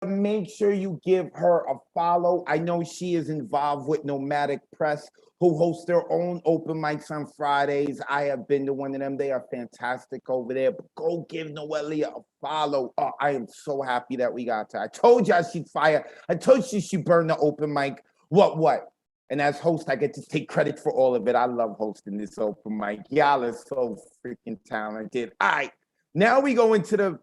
Make sure you give her a follow. I know she is involved with Nomadic Press, who hosts their own open mics on Fridays. I have been to one of them. They are fantastic over there. But go give Noelia a follow. Oh, I am so happy that we got to. I told y'all she'd fire. I told you she'd burn the open mic. What? And as host, I get to take credit for all of it. I love hosting this open mic. Y'all are so freaking talented. All right, now we go into the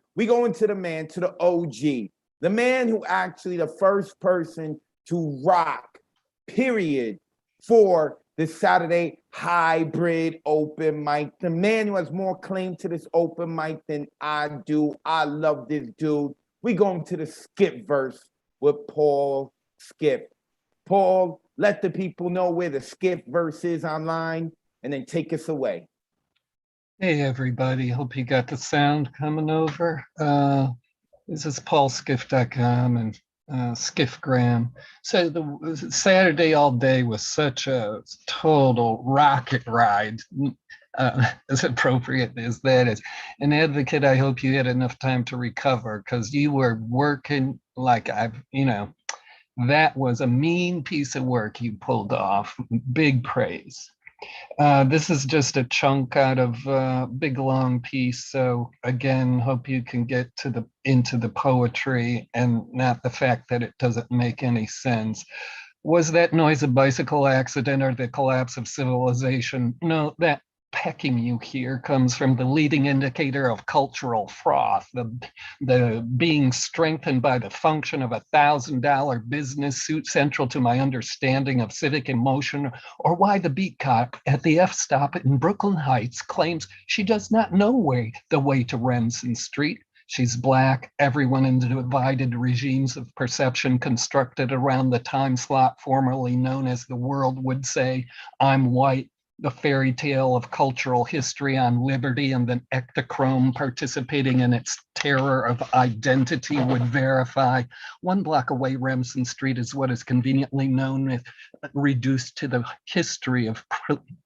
man, to the OG. The man who actually the first person to rock, period, for the Saturday hybrid open mic. The man who has more claim to this open mic than I do. I love this dude. We going to the skip verse with Paul Skip. Paul, let the people know where the skip verse is online, and then take us away. Hey everybody, hope you got the sound coming over. This is paulskiff.com and Skiffgram. So the Saturday all day was such a total rocket ride, as appropriate as that is. An advocate, I hope you had enough time to recover because you were working like that was a mean piece of work you pulled off. Big praise. This is just a chunk out of a big long piece. So again, hope you can get into the poetry and not the fact that it doesn't make any sense. Was that noise a bicycle accident or the collapse of civilization? No, that pecking you hear comes from the leading indicator of cultural froth, the being strengthened by the function of $1,000 business suit central to my understanding of civic emotion, or why the beat cop at the F stop in Brooklyn Heights claims she does not know the way to Remsen Street. She's Black, everyone in the divided regimes of perception constructed around the time slot formerly known as the world would say, I'm white. The fairy tale of cultural history on liberty and the ectochrome participating in its terror of identity would verify. 1 block away, Remsen Street is what is conveniently known as reduced to the history of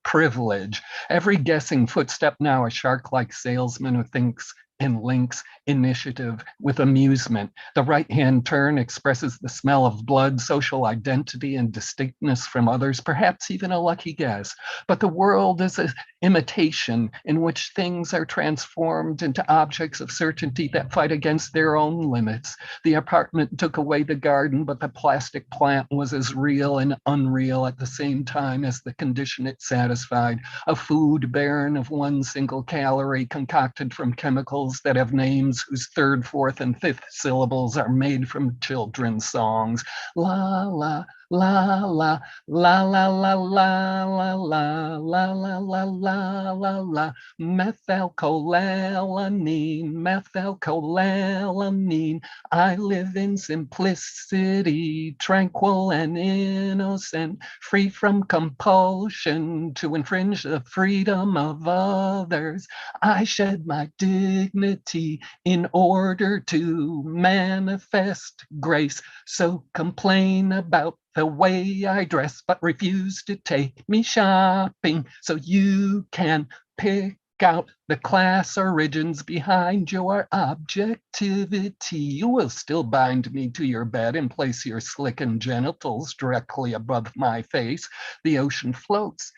privilege. Every guessing footstep now a shark-like salesman who thinks and links initiative with amusement. The right-hand turn expresses the smell of blood, social identity, and distinctness from others, perhaps even a lucky guess. But the world is an imitation in which things are transformed into objects of certainty that fight against their own limits. The apartment took away the garden, but the plastic plant was as real and unreal at the same time as the condition it satisfied. A food barren of 1 single calorie concocted from chemicals that have names whose 3rd, 4th, and 5th syllables are made from children's songs. La la la la la la la la la la la la la la la la methylcholalanine, methylcholalanine. I live in simplicity, tranquil and innocent, free from compulsion to infringe the freedom of others. I shed my dignity in order to manifest grace. So complain about the way I dress, but refuse to take me shopping so you can pick out the class origins behind your objectivity. You will still bind me to your bed and place your slickened genitals directly above my face. The ocean floats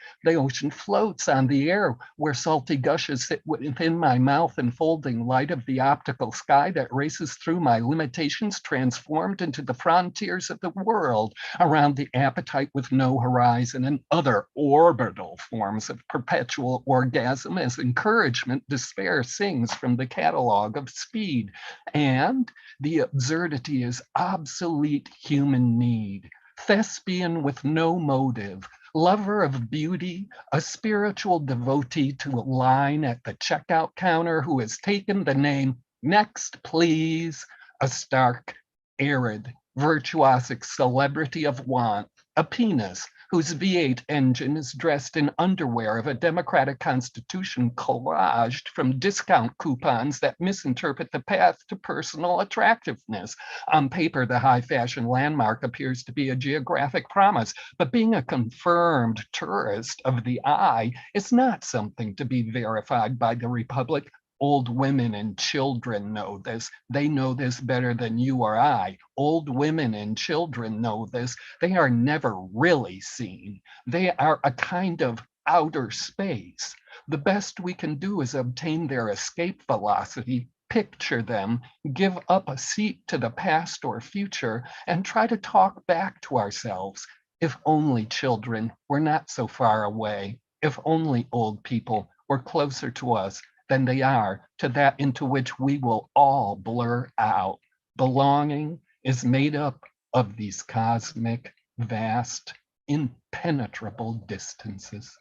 on the air where salty gushes sit within my mouth, enfolding light of the optical sky that races through my limitations, transformed into the frontiers of the world around the appetite with no horizon and other orbital forms of perpetual orgasm as encouragement. Despair sings from the catalog of speed, and the absurdity is obsolete human need. Thespian with no motive, lover of beauty, a spiritual devotee to a line at the checkout counter who has taken the name "Next, please," a stark, arid, virtuosic celebrity of want, a penis whose V8 engine is dressed in underwear of a democratic constitution collaged from discount coupons that misinterpret the path to personal attractiveness. On paper, the high fashion landmark appears to be a geographic promise, but being a confirmed tourist of the eye is not something to be verified by the Republic. Old women and children know this. They know this better than you or I. Old women and children know this. They are never really seen. They are a kind of outer space. The best we can do is obtain their escape velocity, picture them, give up a seat to the past or future, and try to talk back to ourselves. If only children were not so far away. If only old people were closer to us than they are to that into which we will all blur out. Belonging is made up of these cosmic, vast, impenetrable distances.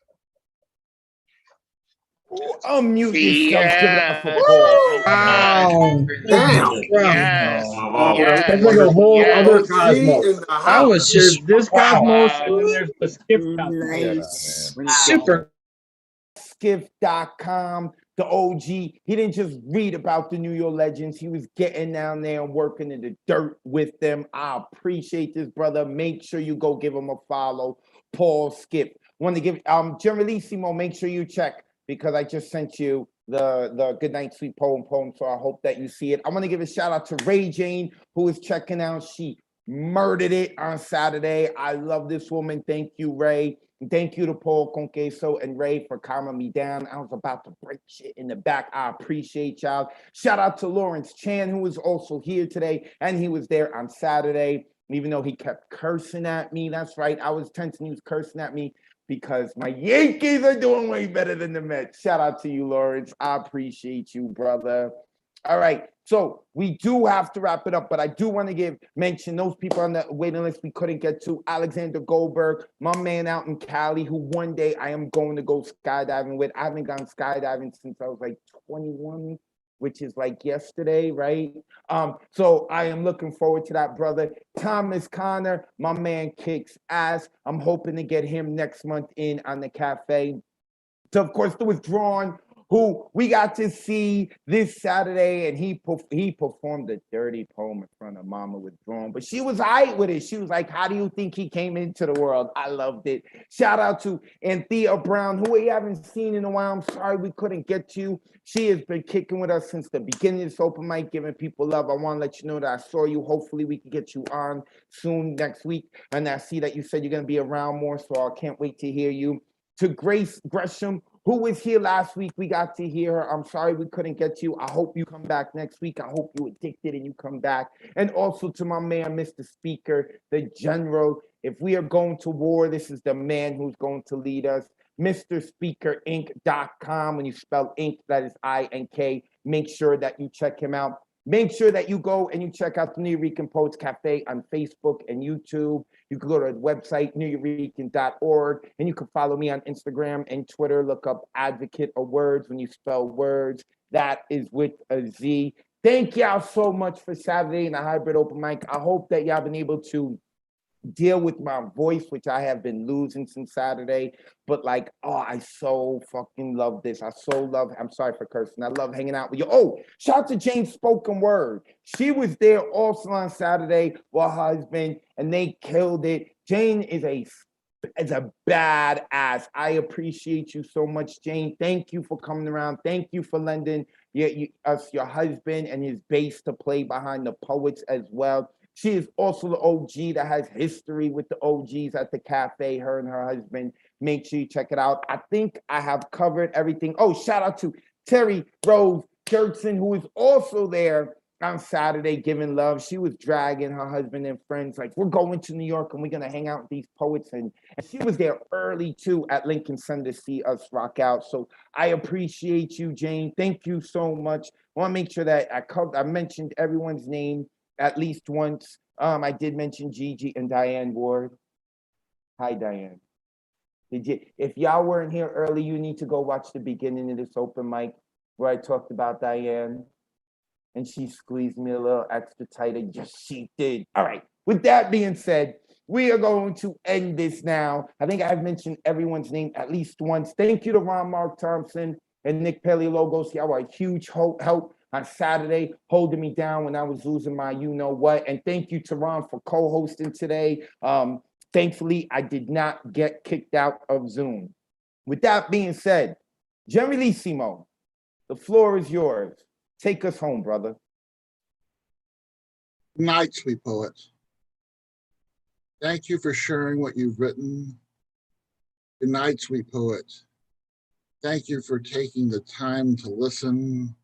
Unmute yourself. Give it up for Yes. Paul. Wow. Damn. Yes. Wow. That's like a whole other cosmos. I was There's just this wow. cosmos, and then there's the skip cosmos. Nice. Super. Skiff.com, the OG. He didn't just read about the New York Legends. He was getting down there and working in the dirt with them. I appreciate this, brother. Make sure you go give him a follow. Paul Skiff. Want to give Generalissimo, make sure you check because I just sent you the Good Night Sweet poem, so I hope that you see it. I want to give a shout out to Ray Jane, who is checking out. She murdered it on Saturday. I love this woman. Thank you, Ray. And thank you to Paul Conqueso and Ray for calming me down. I was about to break shit in the back. I appreciate y'all. Shout out to Lawrence Chan, who was also here today, and he was there on Saturday, even though he kept cursing at me. That's right. I was tensing. He was cursing at me because my Yankees are doing way better than the Mets. Shout out to you, Lawrence. I appreciate you, brother. All right, so we do have to wrap it up, but I do want to mention those people on the waiting list we couldn't get to. Alexander Goldberg, my man out in Cali, who one day I am going to go skydiving with. I haven't gone skydiving since I was like 21, which is like yesterday, right? So I am looking forward to that, brother. Thomas Connor, my man kicks ass. I'm hoping to get him next month in on the cafe. So of course, the Withdrawn, who we got to see this Saturday, and he performed a dirty poem in front of Mama Withdrawn, but she was all right with it. She was like, how do you think he came into the world? I loved it. Shout out to Anthea Brown, who we haven't seen in a while. I'm sorry we couldn't get to you. She has been kicking with us since the beginning of this open mic, giving people love. I want to let you know that I saw you. Hopefully we can get you on soon next week. And I see that you said you're going to be around more, so I can't wait to hear you. To Grace Gresham, who was here last week. We got to hear her. I'm sorry we couldn't get to you. I hope you come back next week. I hope you're addicted and you come back. And also to my man, Mr. Speaker, the General. If we are going to war, this is the man who's going to lead us. MrSpeakerInc.com. When you spell Inc, that is I-N-K. Make sure that you check him out. Make sure that you go and you check out the New Eurekan Poets Cafe on Facebook and YouTube. You can go to the website, neweurekan.org, and you can follow me on Instagram and Twitter. Look up Advocate of Words when you spell words. That is with a Z. Thank y'all so much for Saturday and the hybrid open mic. I hope that y'all been able to deal with my voice, which I have been losing since Saturday. But like, oh, I so fucking love this. I'm sorry for cursing. I love hanging out with you. Oh, shout out to Jane's Spoken Word. She was there also on Saturday with her husband, and they killed it. Jane is a badass. I appreciate you so much, Jane. Thank you for coming around. Thank you for lending us your husband and his bass to play behind the poets as well. She is also the OG that has history with the OGs at the cafe, her and her husband. Make sure you check it out. I think I have covered everything. Oh, shout out to Terry Rose Dirksen, who is also there on Saturday giving love. She was dragging her husband and friends like, we're going to New York and we're going to hang out with these poets. And she was there early too at Lincoln Center to see us rock out. So I appreciate you, Jane. Thank you so much. I want to make sure that I mentioned everyone's name at least once. I did mention Gigi and Diane Ward. Hi, Diane. If y'all weren't here early, you need to go watch the beginning of this open mic where I talked about Diane and she squeezed me a little extra tighter. Yes, she did. All right. With that being said, we are going to end this now. I think I've mentioned everyone's name at least once. Thank you to Ron Mark Thompson and Nick Paleologos. Y'all were a huge help on Saturday, holding me down when I was losing my you-know-what. And thank you to Ron for co-hosting today. Thankfully, I did not get kicked out of Zoom. With that being said, Generalissimo, the floor is yours. Take us home, brother. Good night, sweet poet. Thank you for sharing what you've written. Good night, sweet poet. Thank you for taking the time to listen.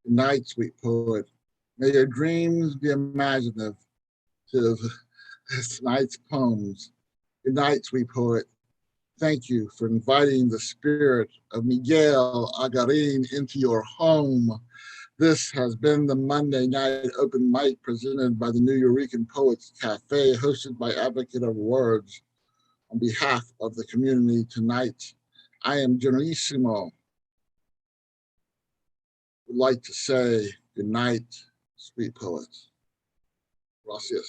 Good night, sweet poet. May your dreams be imaginative to tonight's poems. Good night, sweet poet. Thank you for inviting the spirit of Miguel Agarin into your home. This has been the Monday Night Open Mic presented by the New Eurekan Poets Cafe, hosted by Advocate of Words. On behalf of the community tonight, I am Generalissimo. like to say good night, sweet poet. Gracias.